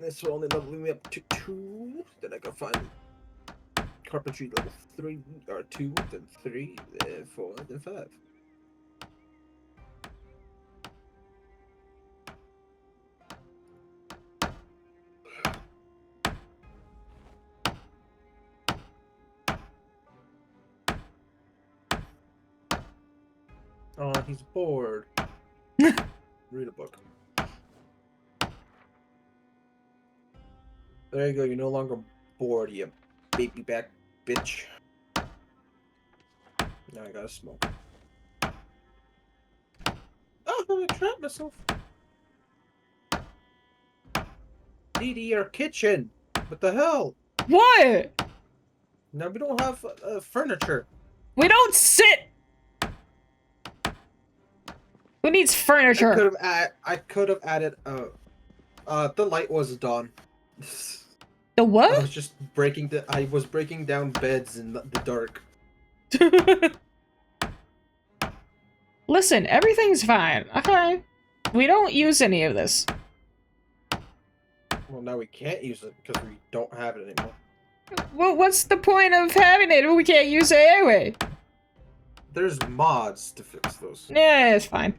This will only level me up to 2. Then I gotta find carpentry level 3 or 2, then 3, then 4, then 5. Oh, he's bored. Read a book. There you go. You're no longer bored, you baby back bitch. Now I gotta smoke. Oh, I trapped myself. DD, your kitchen. What the hell? What? Now we don't have furniture. We don't sit. Who needs furniture? I could have added. The light was done. The I what? was just I was breaking down beds in the dark. Listen, everything's fine. Okay. We don't use any of this. Well, now we can't use it because we don't have it anymore. Well, what's the point of having it if we can't use it anyway? There's mods to fix those. Yeah, it's fine.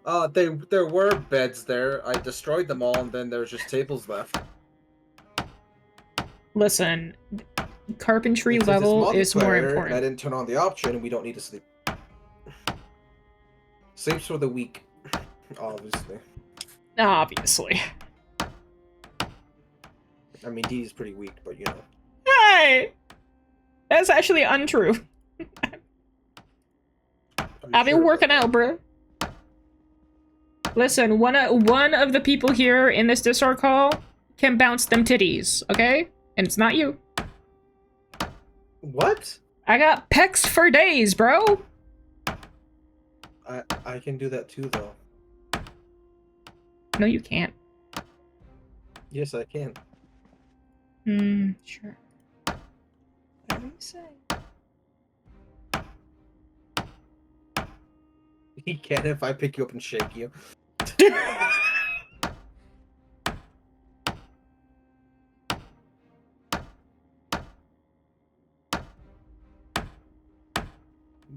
There were beds there. I destroyed them all, and then there was just tables left. Listen, carpentry It's level is more multiplayer, important. and I didn't turn on the option, and we don't need to sleep. Sleeps for the weak, obviously. Obviously. I mean, D is pretty weak, but you know. Hey! That's actually untrue. I've been working out, bro. Listen, one of the people here in this Discord call can bounce them titties, okay? And it's not you. What? I got pecs for days, bro. I can do that too, though. No, you can't. Yes, I can. Sure. Whatever you say. He can if I pick you up and shake you.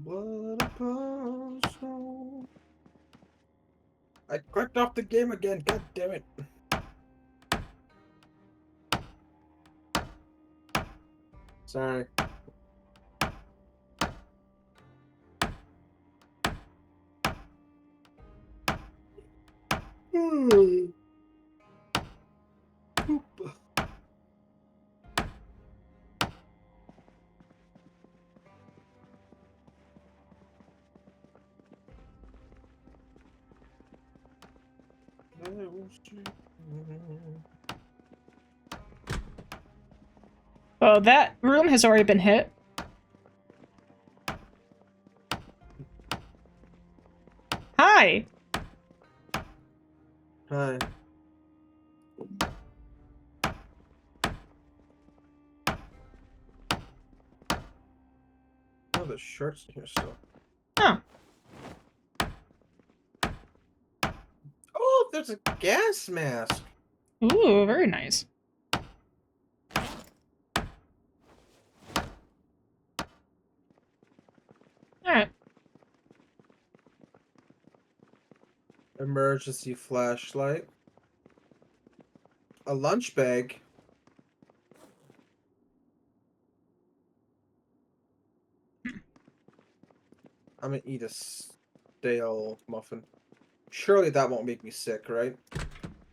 What a puzzle. I cracked off the game again, god damn it. Sorry. Poop. Oh, that room has already been hit. Hi! Hi. Oh, the shirts in here still. Huh. Oh, there's a gas mask. Ooh, very nice. Alright. Emergency flashlight. A lunch bag. I'm gonna eat a stale muffin. Surely that won't make me sick, right?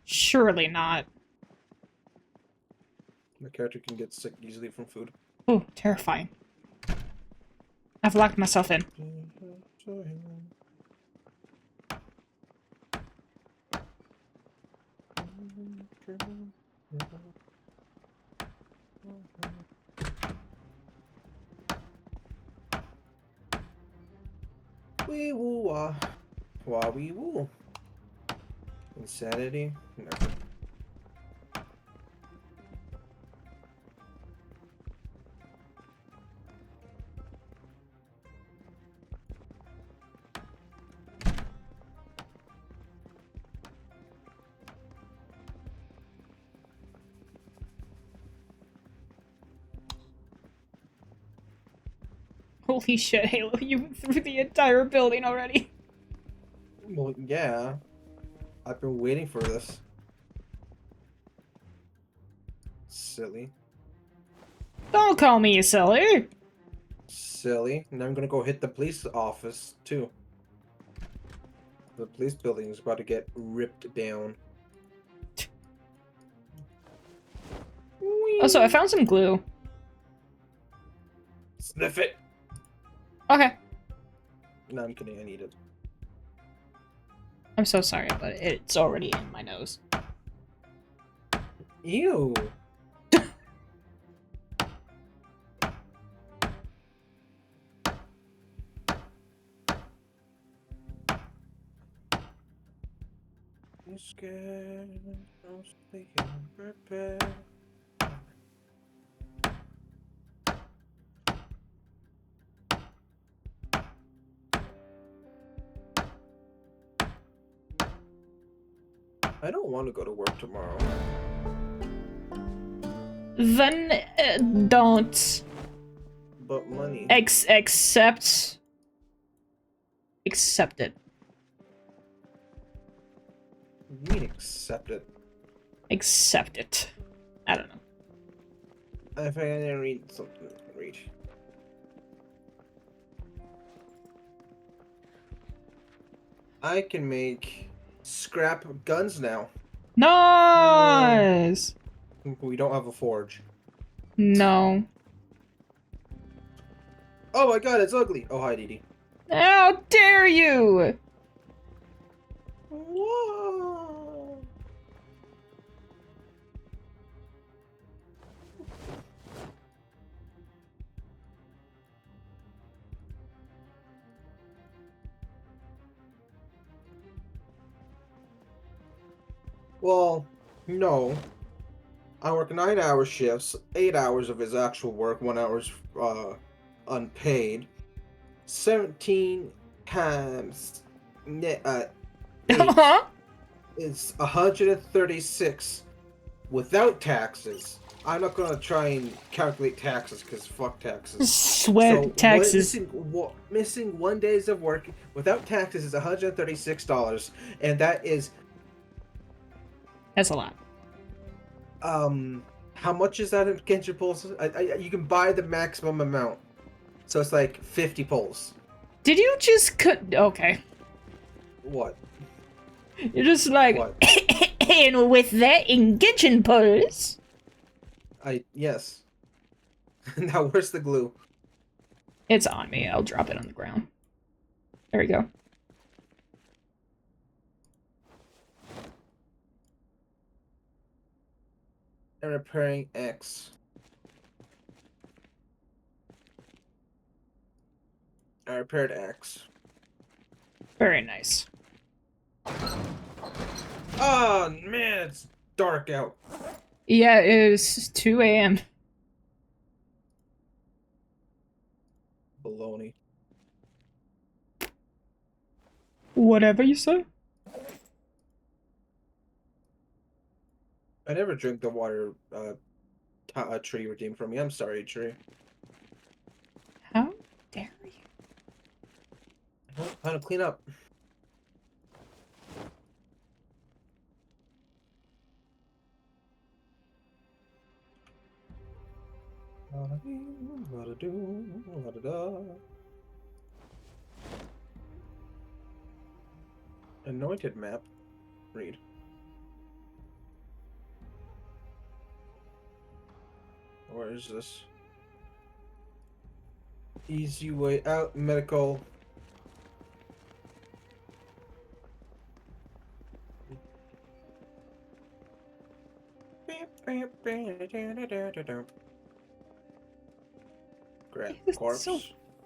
Surely not. My character can get sick easily from food. Ooh, terrifying. I've locked myself in. Wee woo wah. Wah wee woo. Insanity? Never. Holy shit, Halo, you went through the entire building already. Well, yeah. I've been waiting for this. Silly. Don't call me silly. Silly. And I'm gonna go hit the police office, too. The police building is about to get ripped down. Also, I found some glue. Sniff it! Okay. No, I'm kidding. I need it. I'm so sorry, but it's already in my nose. Ew. I'm scared. I'm speaking prepared. I don't want to go to work tomorrow. Then don't But money. accept it. What do you mean accept it? Accept it. I don't know. I think I didn't read something. Read. I can make scrap guns now. Nice. We don't have a forge. No. Oh my god, it's ugly. Oh, hi, Dee. How dare you? Whoa. Well, no. I work 9-hour shifts, 8 hours of his actual work, 1 hour's unpaid. 17 times net 8 Huh? is 136 without taxes. I'm not gonna try and calculate taxes because fuck taxes. Sweat taxes. Missing 1 days of work without taxes is $136, and that is That's a lot. how much is that in Genshin Pulse? You can buy the maximum amount, so it's like 50 pulls. Did you just cut? Okay. What? You're just like, What? and with that engaging pulse. Yes. Now where's the glue? It's on me. I'll drop it on the ground. There we go. I'm repairing X. I repaired X. Very nice. Oh man, it's dark out. Yeah, it is 2 a.m. Baloney. Whatever you say. I never drink the water a tree redeemed from me. I'm sorry, tree. How dare you? Well, time to clean up. Anointed map. Read. Where is this? Easy way out. Medical. Grab It's corpse. so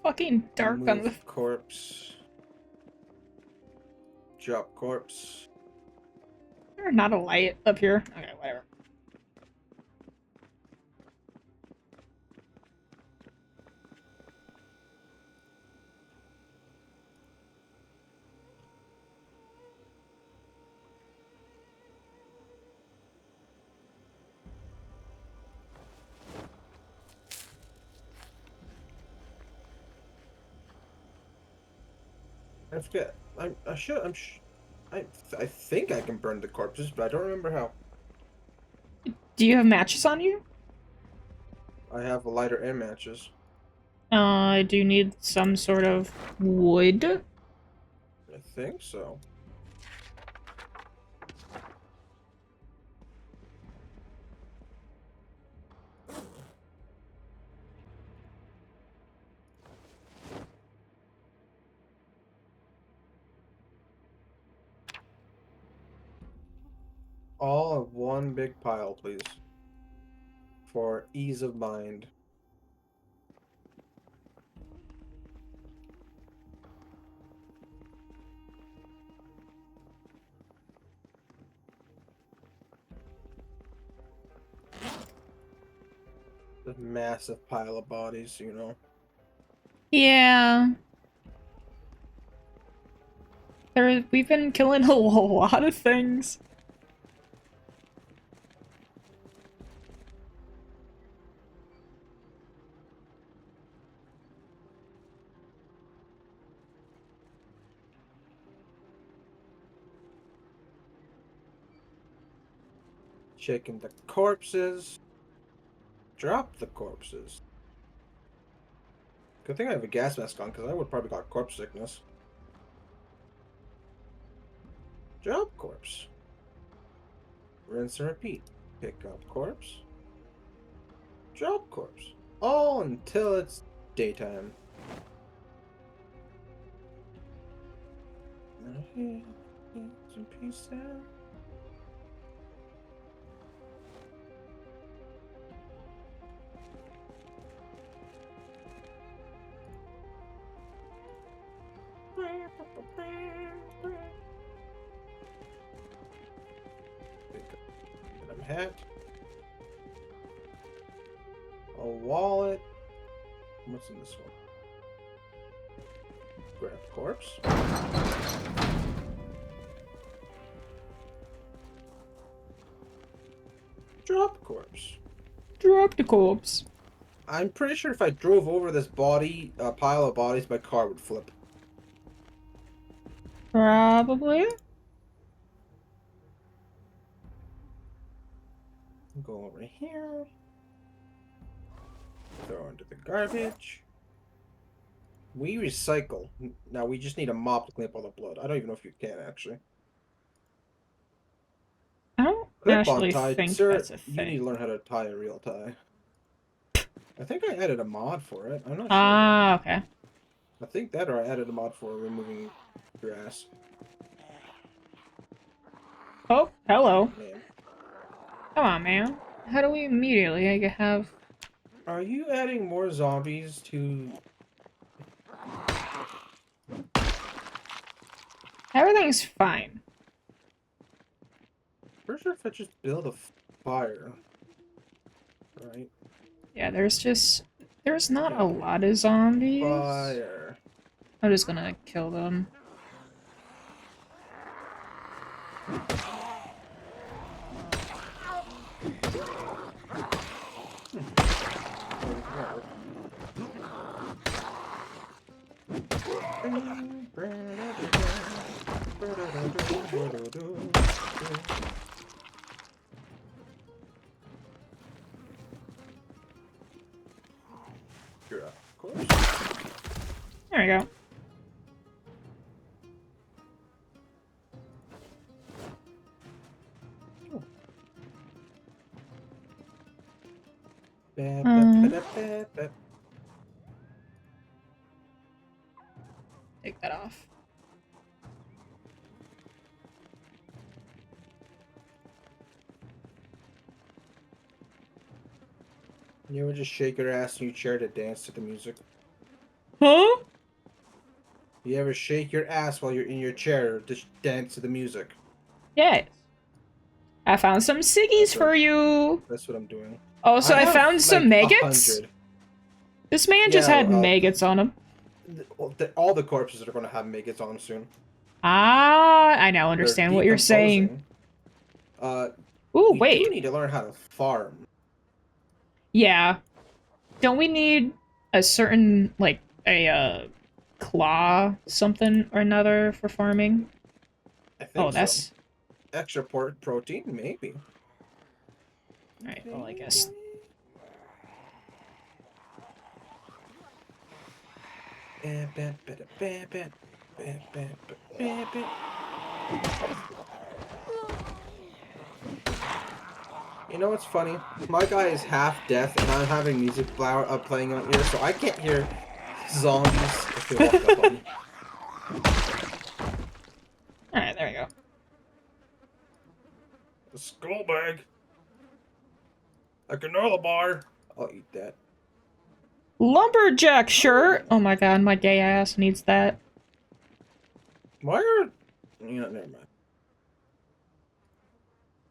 fucking dark on the. Move corpse. Drop corpse. There's not a light up here. Okay, whatever. I forget. I should. I think I can burn the corpses, but I don't remember how. Do you have matches on you? I have a lighter and matches. Do you need some sort of wood? I think so. All of one big pile, please. For ease of mind. The massive pile of bodies, you know. Yeah. We've been killing a lot of things. Shaking the corpses. Drop the corpses. Good thing I have a gas mask on, because I would probably got corpse sickness. Drop corpse. Rinse and repeat. Pick up corpse. Drop corpse. All until it's daytime. Some peace out. Pick up a hat. A wallet. What's in this one? Grab corpse. Drop corpse. Drop the corpse. I'm pretty sure if I drove over this pile of bodies, my car would flip. Probably. Go over here. Throw into the garbage. We recycle. Now we just need a mop to clean up all the blood. I don't even know if you can, actually. I don't Clip-on actually tie. think Sir, that's a you need thing. to learn how to tie a real tie. I think I added a mod for it. I'm not sure. Ah, okay. I think that, or I added a mod for removing grass. Oh, hello. Man. Come on, man. How do we immediately have... Are you adding more zombies to... Everything's fine. Pretty sure if I just build a fire. Right? Yeah, there's not a lot of zombies. Fire. I'm just gonna kill them. You're up, of course. There we go. Take that off. You ever just shake your ass in your chair to dance to the music? Huh? You ever shake your ass while you're in your chair to dance to the music? Yes. I found some ciggies for you. That's what I'm doing. Also, I have, found some like, maggots. 100. This man just had maggots on him. All the corpses are going to have maggots on them soon. Ah, I now understand what you're saying. Ooh, wait. You do need to learn how to farm. Yeah. Don't we need a certain, like, claw something or another for farming. I think Oh, so. that's... Extra protein, maybe. Alright, well, I guess... You know what's funny? My guy is half deaf, and I'm having music playing on ear, so I can't hear zombies if they walk up on me. Alright, there we go. A skull bag. A granola bar. I'll eat that. Lumberjack shirt! Oh my god, my gay ass needs that. Why are... You know, never mind.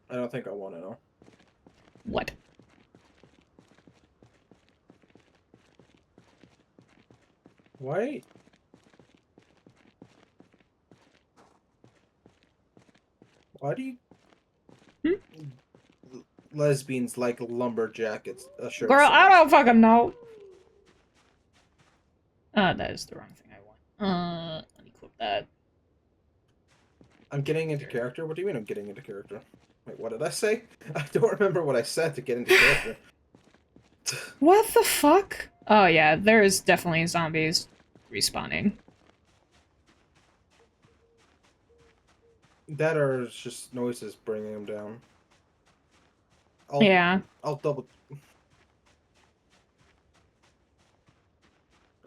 I don't think I want to know. What? Why? Why do you... Lesbians like lumberjackets shirts Girl, so I much? don't fucking know. That is the wrong thing I want. Let me clip that. I'm getting into character? What do you mean I'm getting into character? Wait, what did I say? I don't remember what I said to get into character. What the fuck? Oh yeah, there is definitely zombies respawning. That or it's just noises bringing them down. Yeah. I'll double...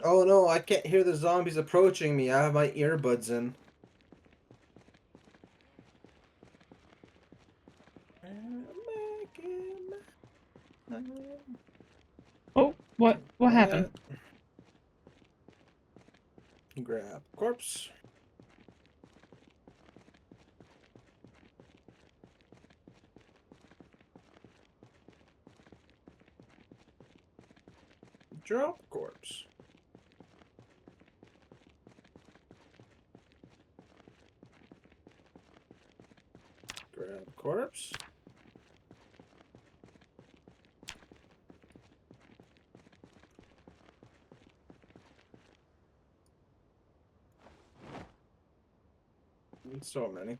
Oh no, I can't hear the zombies approaching me. I have my earbuds in. Oh, what happened? Grab corpse. Drop corpse. Grab corpse. So many.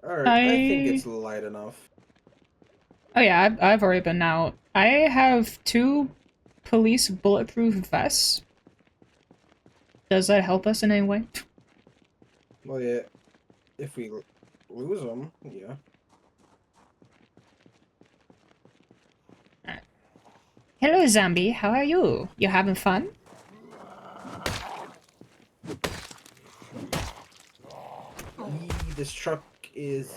Alright, I think it's light enough. Oh yeah, I've already been out. I have 2 police bulletproof vests. Does that help us in any way? Well, yeah. If we lose them, yeah. Hello, zombie. How are you? You having fun? This truck is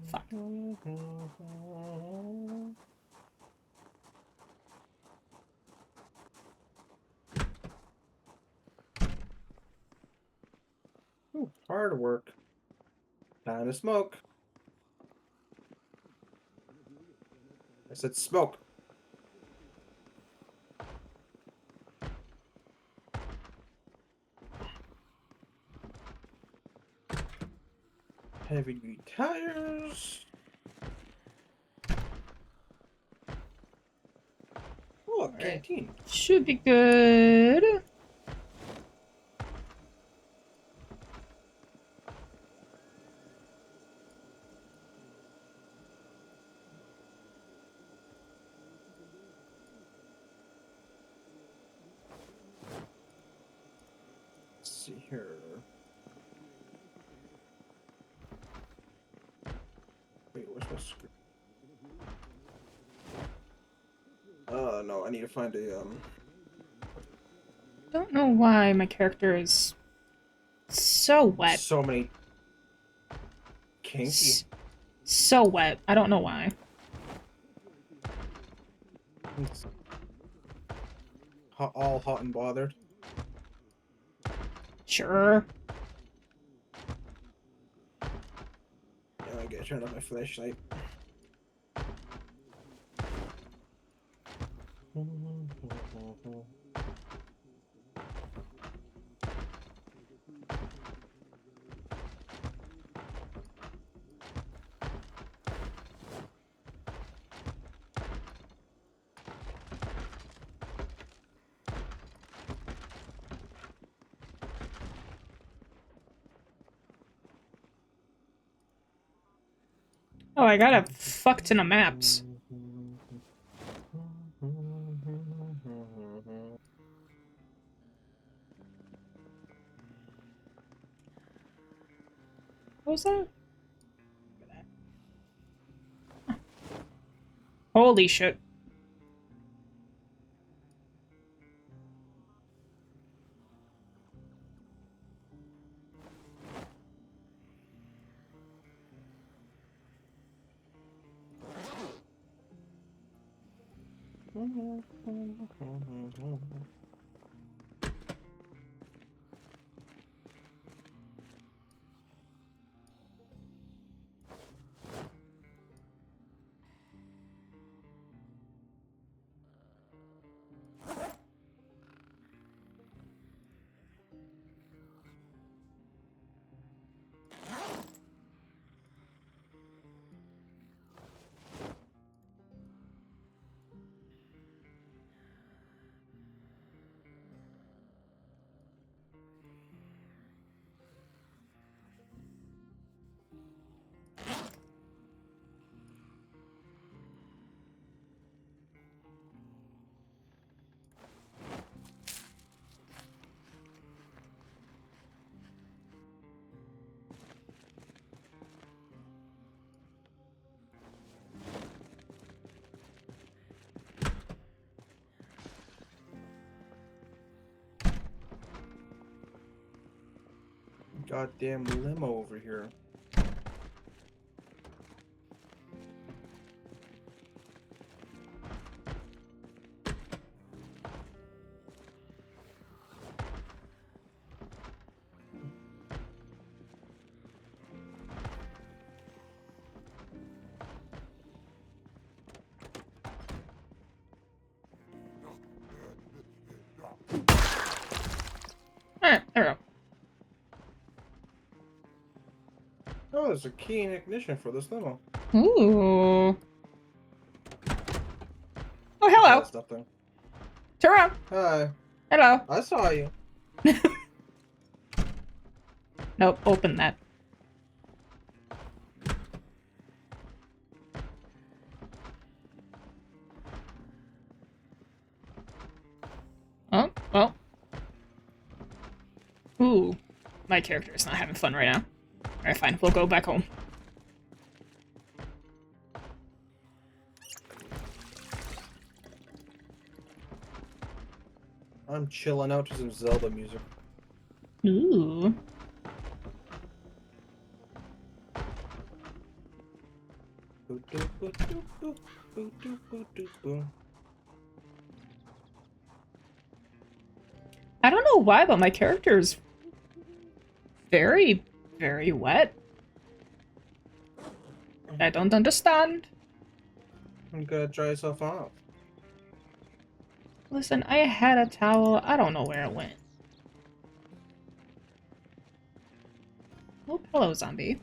Fuck. Ooh, hard work. Time to smoke. I said smoke. Heavy duty tires. Oh, canteen. Should be good. Let's see here. Wait, where's my screen? No, I need to find a Don't know why my character is so wet. so many kinky. So wet. I don't know why. All hot and bothered. Sure. Yeah, I gotta turn on my flashlight. Oh, I got a fuck ton of maps. What was that? Holy shit. Goddamn limo over here. Alright, there we go. Oh, there's a key and ignition for this limo. Ooh. Oh, hello. That's nothing. Turn around. Hi. Hello. I saw you. Nope, open that. Oh, well. Ooh. My character is not having fun right now. Alright, fine. We'll go back home. I'm chilling out to some Zelda music. Ooh. I don't know why, but my character is very, very wet. I don't understand. You gotta dry yourself off. Listen, I had a towel. I don't know where it went. Oh, hello, zombie.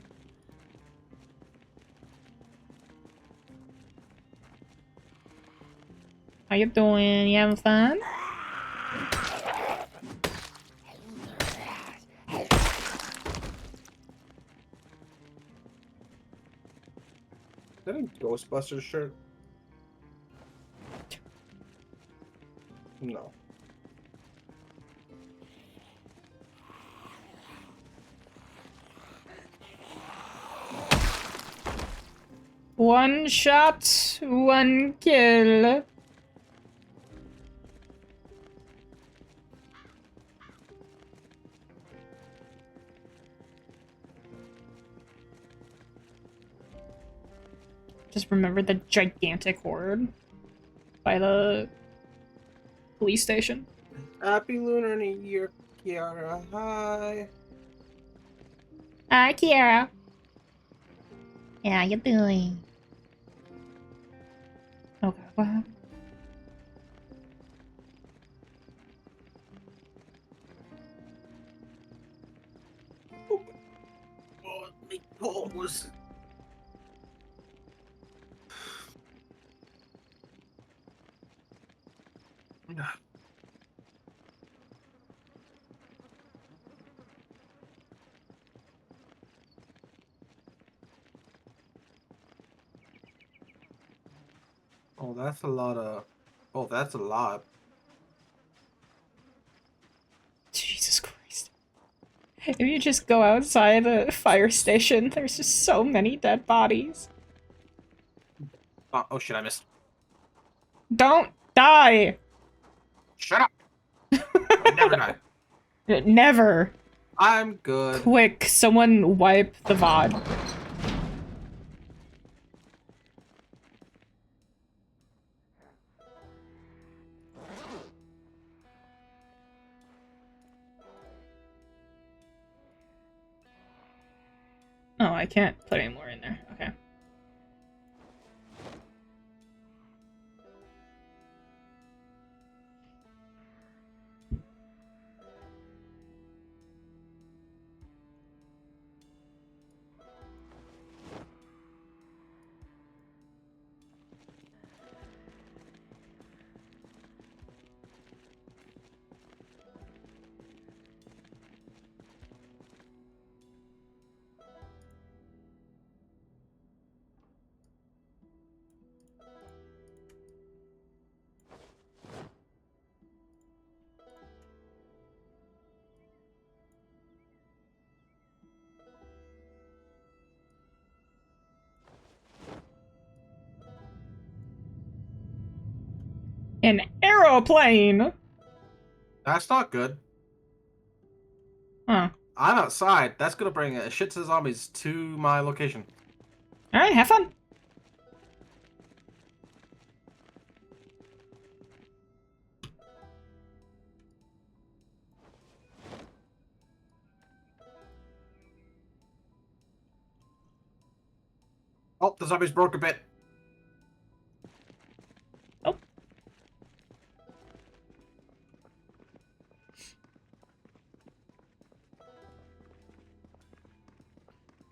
How you doing? You having fun? Is that a Ghostbusters shirt? No. One shot, one kill. Just remember the gigantic horde by the police station. Happy Lunar New Year, Kiara. Hi. Hi, Kiara. How you doing? Okay, what happened? Oh, my balls. Oh, that's a lot of. Oh, that's a lot. Jesus Christ. If you just go outside the fire station, there's just so many dead bodies. Oh shit! I missed. Don't die! Shut up! I'll never die. Never. I'm good. Quick, someone wipe the VOD. Oh, I can't put any more in there. Okay. An aeroplane! That's not good. Huh. I'm outside. That's gonna bring a shit to zombies to my location. Alright, have fun. Oh, the zombies broke a bit. Oh.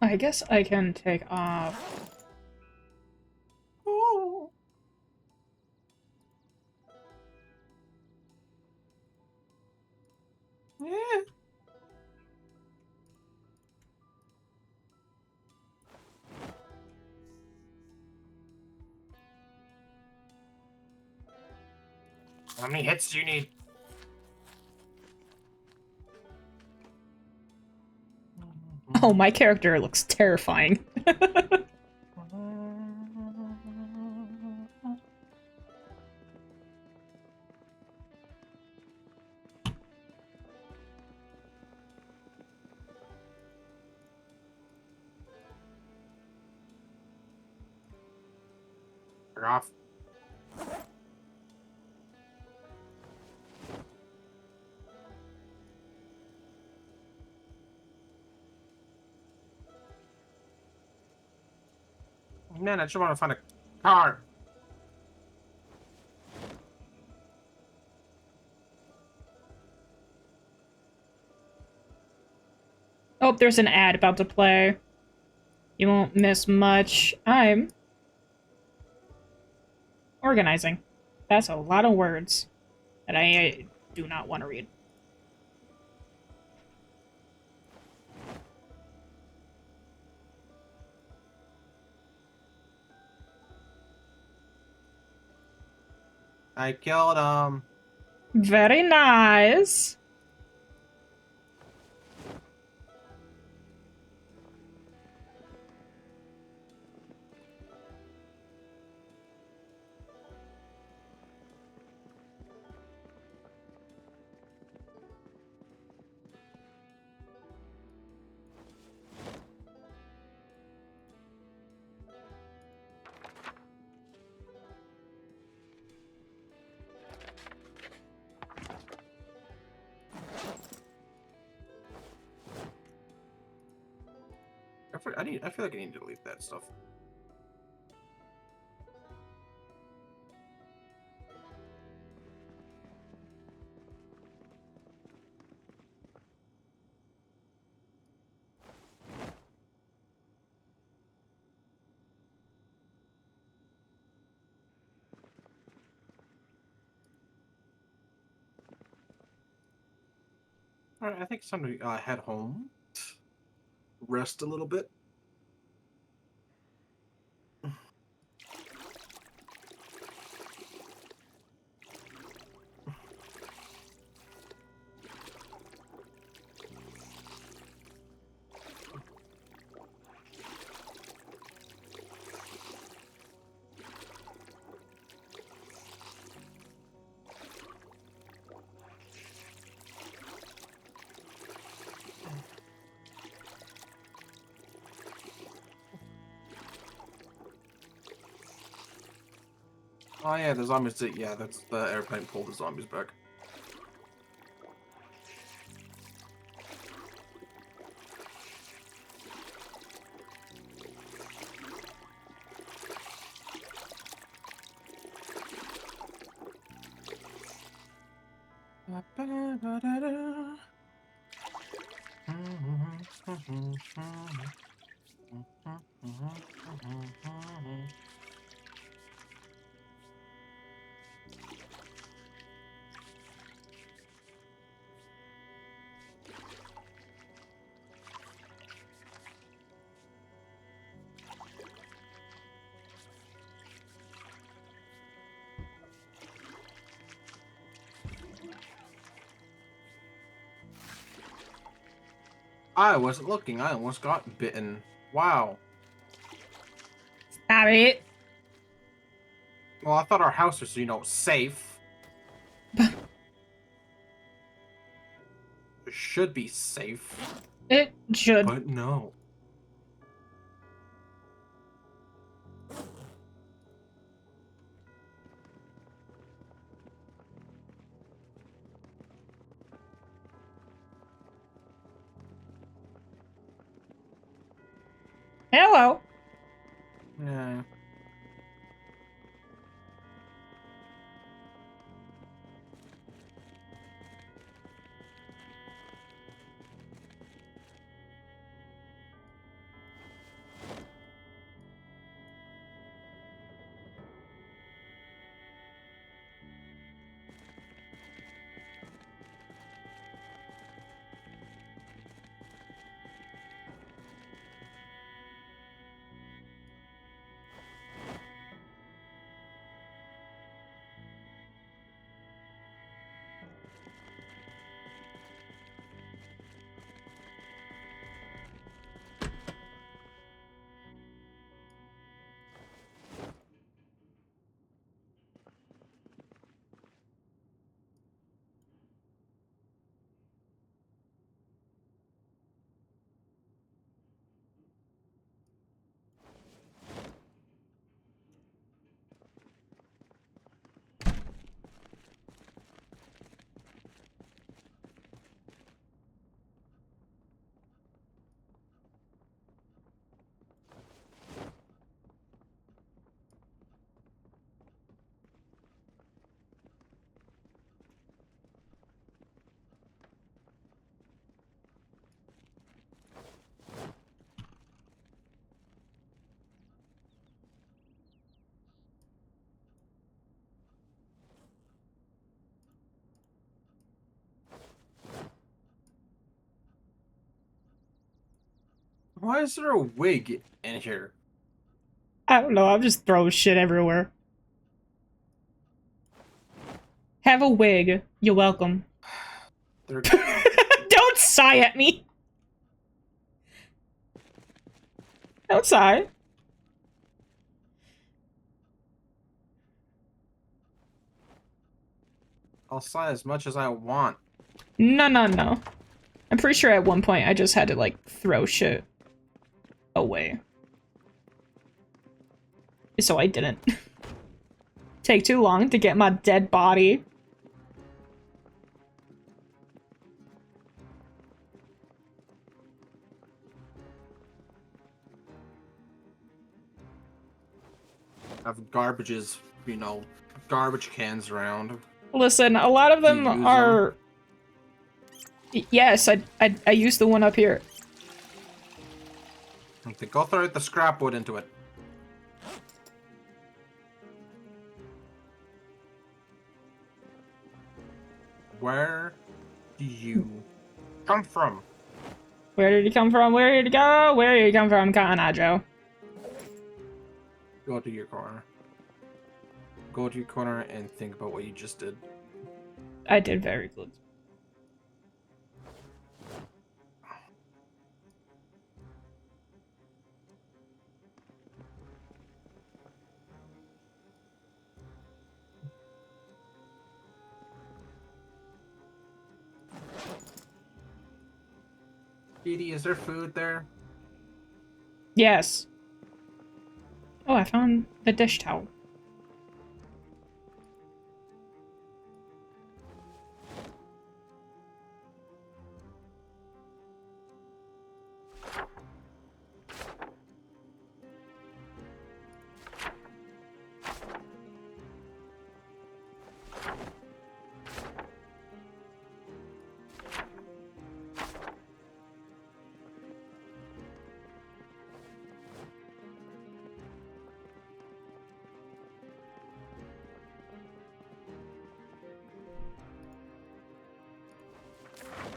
I guess I can take off. Oh. Yeah. How many hits do you need? Oh, my character looks terrifying. They're off. Man, I just want to find a car. Oh, there's an ad about to play. You won't miss much. I'm organizing. That's a lot of words that I do not want to read. I killed. Very nice. I feel like I need to delete that stuff. All right, I think it's time to head home. Rest a little bit. Oh yeah, the zombies. Yeah, that's the airplane pulled the zombies back. I wasn't looking. I almost got bitten. Wow. Stop it. Well, I thought our house was, safe. It should be safe, It should. but no. Hello. Yeah. Why is there a wig in here? I don't know. I'm just throwing shit everywhere. Have a wig. You're welcome. There. Don't sigh at me. Don't sigh. I'll sigh as much as I want. No, no, no. I'm pretty sure at one point I just had to, like, throw shit away. So I didn't. Take too long to get my dead body. Have garbages, garbage cans around. Listen, a lot of Do them you use are... Yes, I used the one up here. Okay, go throw the scrap wood into it. Where do you come from? Where did he come from? Where did he go? Where did he come from, Kanajo? Go to your corner. Go to your corner and think about what you just did. I did very good. Edie, is there food there? Yes. Oh, I found the dish towel.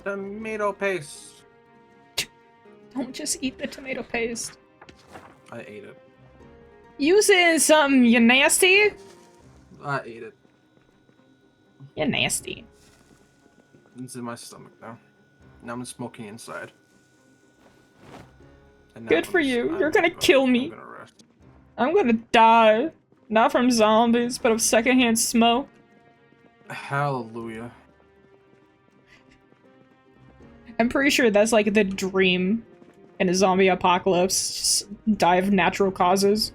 tomato paste. Don't just eat the tomato paste. I ate it. Use it in something, you nasty. I ate it. You nasty. It's in my stomach now. Now I'm smoking inside. And now Good for you. You're gonna I'm kill me. I'm gonna rest. I'm gonna die. Not from zombies, but of secondhand smoke. Hallelujah. I'm pretty sure that's like the dream in a zombie apocalypse. Just die of natural causes.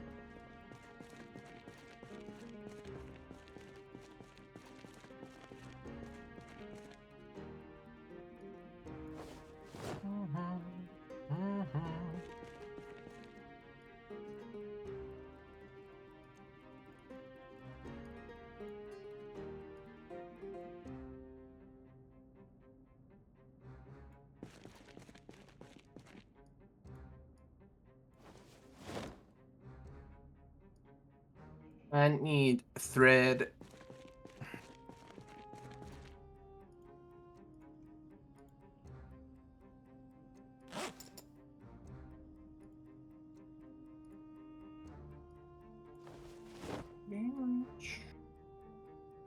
I need thread.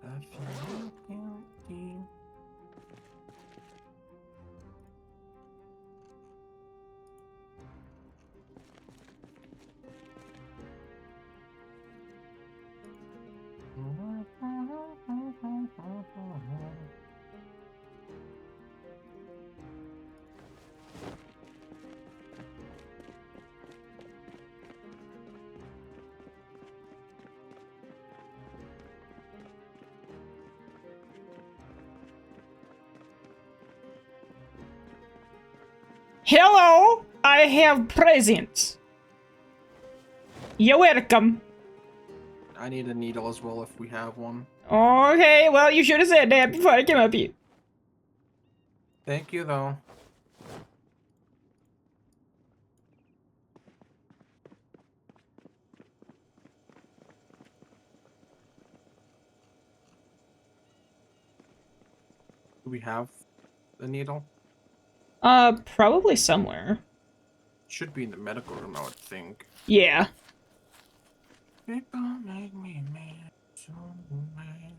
I feel guilty. Hello! I have presents. You're welcome. I need a needle as well if we have one. Okay, well, you should have said that before I came up here. Thank you, though. Do we have the needle? Probably somewhere. Should be in the medical room, I would think. Yeah. People make me mad, so mad.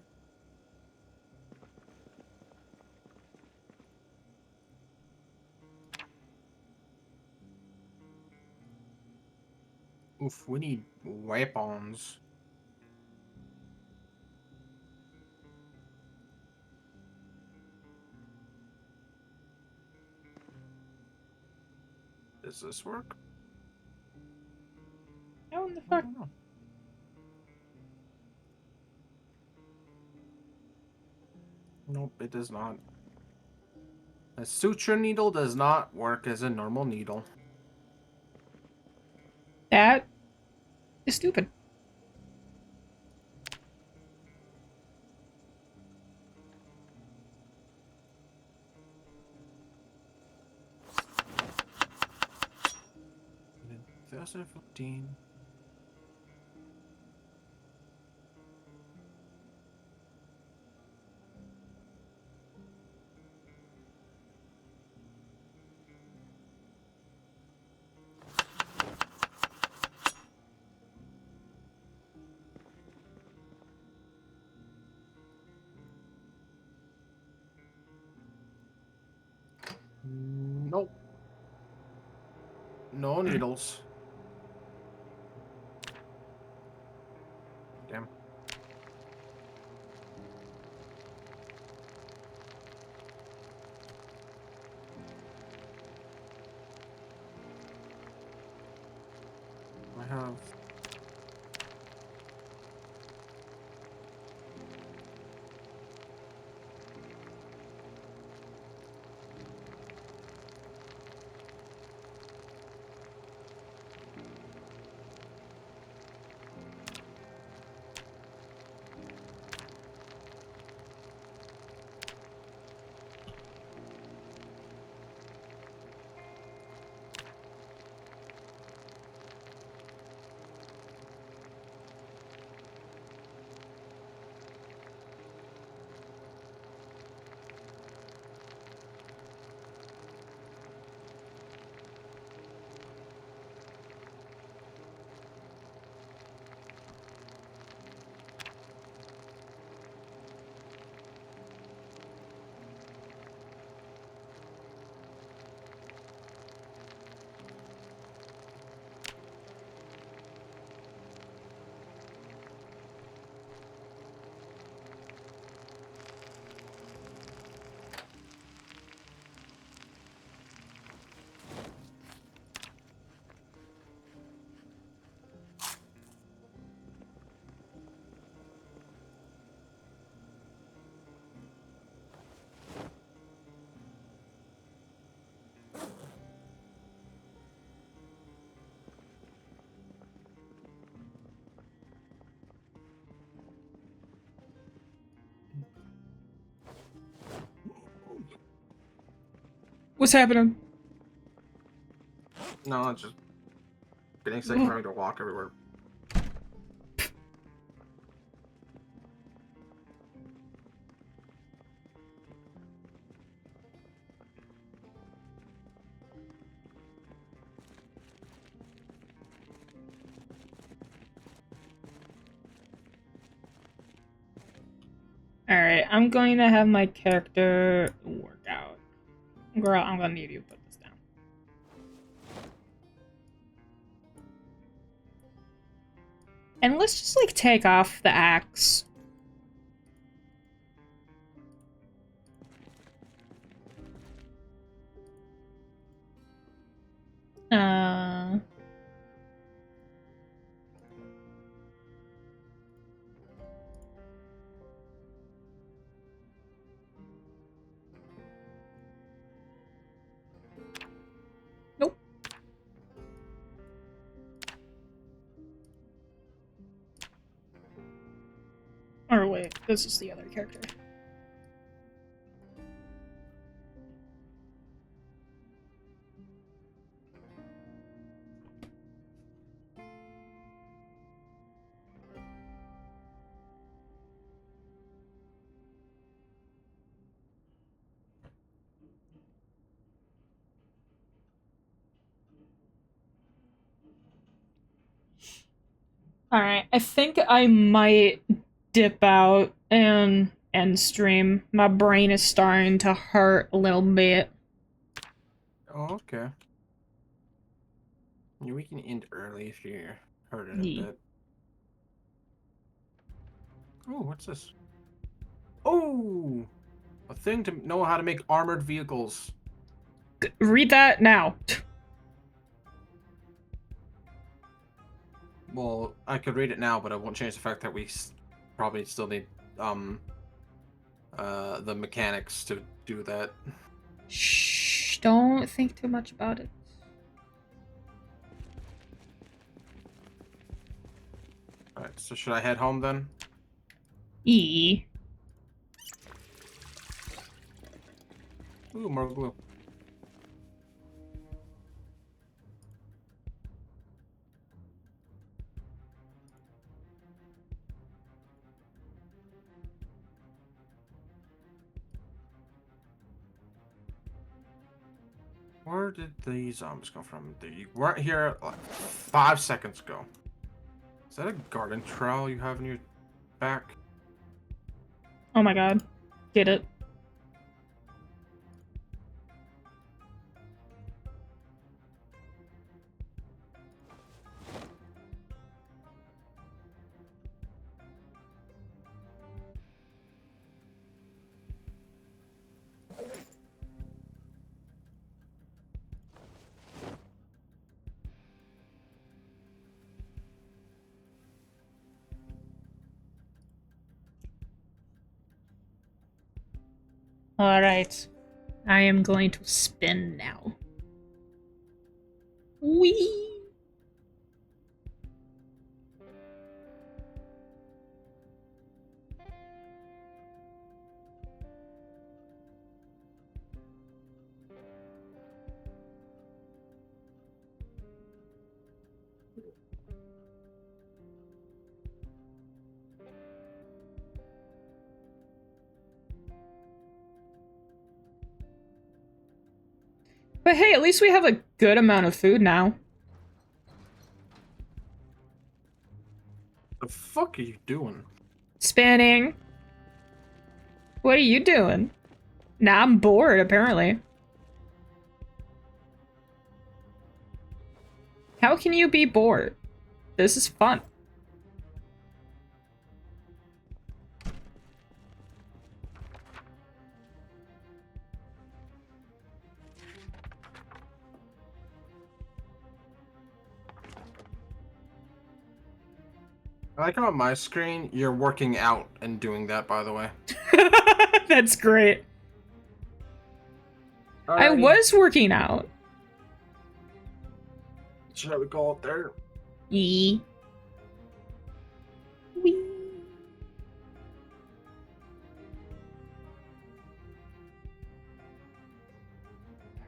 Oof, we need weapons. Does this work? How in the I fuck? don't know. Nope, it does not. A suture needle does not work as a normal needle. That is stupid. In 2015. Nope. No needles. Damn. I have. What's happening? No, it's just getting sick and having to walk everywhere. Alright, I'm going to have my character work out. Girl, I'm gonna need you to put this down. And let's just, like, take off the axe. Uh... Nope. Or wait, this is the other character. Alright, I think I might dip out and end stream. My brain is starting to hurt a little bit. Oh, okay. Yeah, we can end early if you're hurting a Yeah. bit. Oh, what's this? Oh! A thing to know how to make armored vehicles. Read that now. Well, I could read it now, but it won't change the fact that we probably still need the mechanics to do that. Shh, don't think too much about it. Alright, so should I head home then? E. Ooh, more glue. Where did the zombies come from? They weren't here like 5 seconds ago. Is that a garden trowel you have in your back? Oh my god. Get it. Alright. I am going to spin now. Whee! But hey, at least we have a good amount of food now. The fuck are you doing? Spinning. What are you doing? Nah, I'm bored, apparently. How can you be bored? This is fun. I like how on my screen you're working out and doing that, by the way. That's great. I Alrighty. was working out. Should we go up there? E. Wee.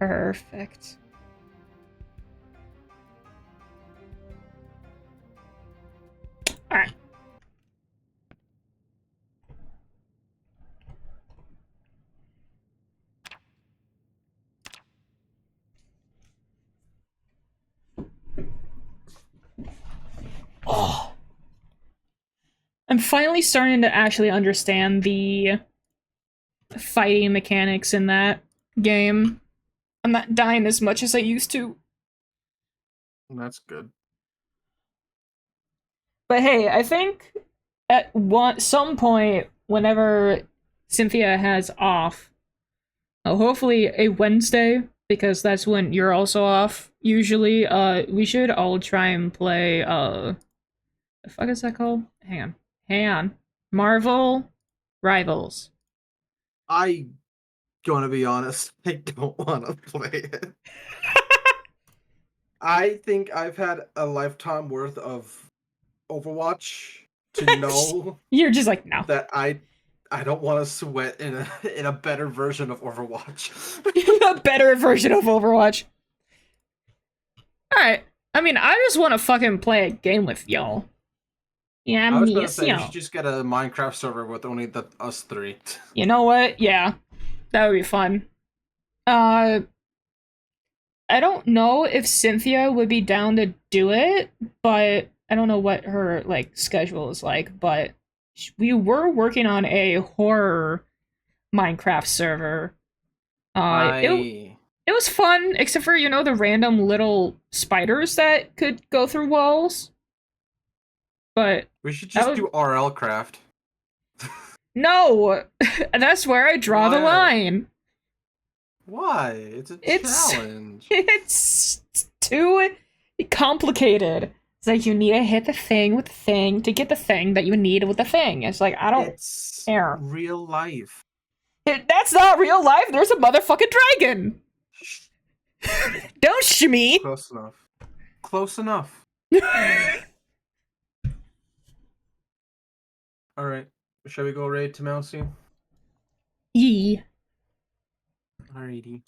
Perfect. Alright. Oh. I'm finally starting to actually understand the fighting mechanics in that game. I'm not dying as much as I used to. That's good. But hey, I think at some point, whenever Cynthia has off, hopefully a Wednesday, because that's when you're also off, usually, we should all try and play, the fuck is that called? Hang on. Marvel Rivals. I gonna be honest, I don't want to play it. I think I've had a lifetime worth of Overwatch to know You're just like, no. that I don't want to sweat in a better version of Overwatch. A better version of Overwatch. Alright. I mean, I just want to fucking play a game with y'all. Yeah, I was gonna say we y'all. should just get a Minecraft server with only us three. You know what? Yeah. That would be fun. I don't know if Cynthia would be down to do it, but I don't know what her like schedule is like, but we were working on a horror Minecraft server. It was fun, except for, you know, the random little spiders that could go through walls. But we should just do RL craft. No! That's where I draw the line. Why? It's a challenge. It's too complicated. It's like you need to hit the thing with the thing to get the thing that you need with the thing. It's like, I don't care. Real life. That's not real life. There's a motherfucking dragon. Don't shimmy. Close enough. Close enough. Alright. Shall we go raid to Mousy? Yee. Alrighty.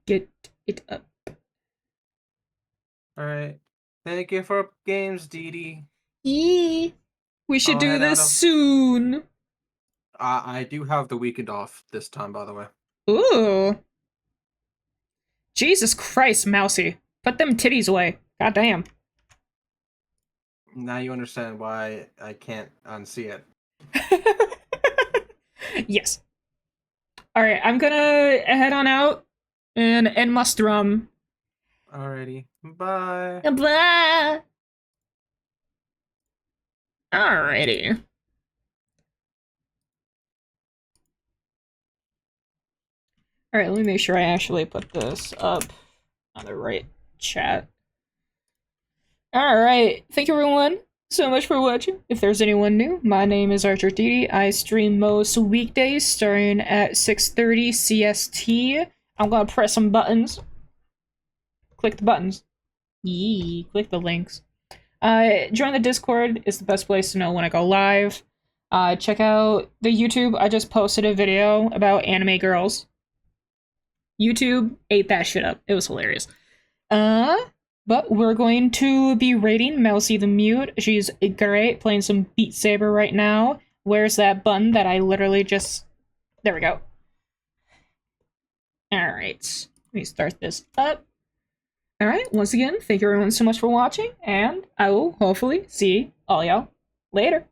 Get it up. Alright. Thank you for games, DeeDee. Yee. We should do this soon. I do have the weekend off this time, by the way. Ooh. Jesus Christ, Mousy. Put them titties away. Goddamn. Now you understand why I can't unsee it. Yes. Alright, I'm gonna head on out and end my strum. Alrighty. Bye. Bye. Alrighty. Alright, let me make sure I actually put this up on the right chat. Alright, thank you everyone so much for watching. If there's anyone new, my name is ArcherDeeDee. I stream most weekdays starting at 6:30 CST. I'm gonna press some buttons. Click the buttons. Yee, click the links. Join the Discord is the best place to know when I go live. Check out the YouTube. I just posted a video about anime girls. YouTube ate that shit up. It was hilarious. But we're going to be rating Mousy the Mute. She's great, playing some Beat Saber right now. Where's that button that I literally just... There we go. Alright, let me start this up. Alright, once again, thank you everyone so much for watching, and I will hopefully see all y'all later.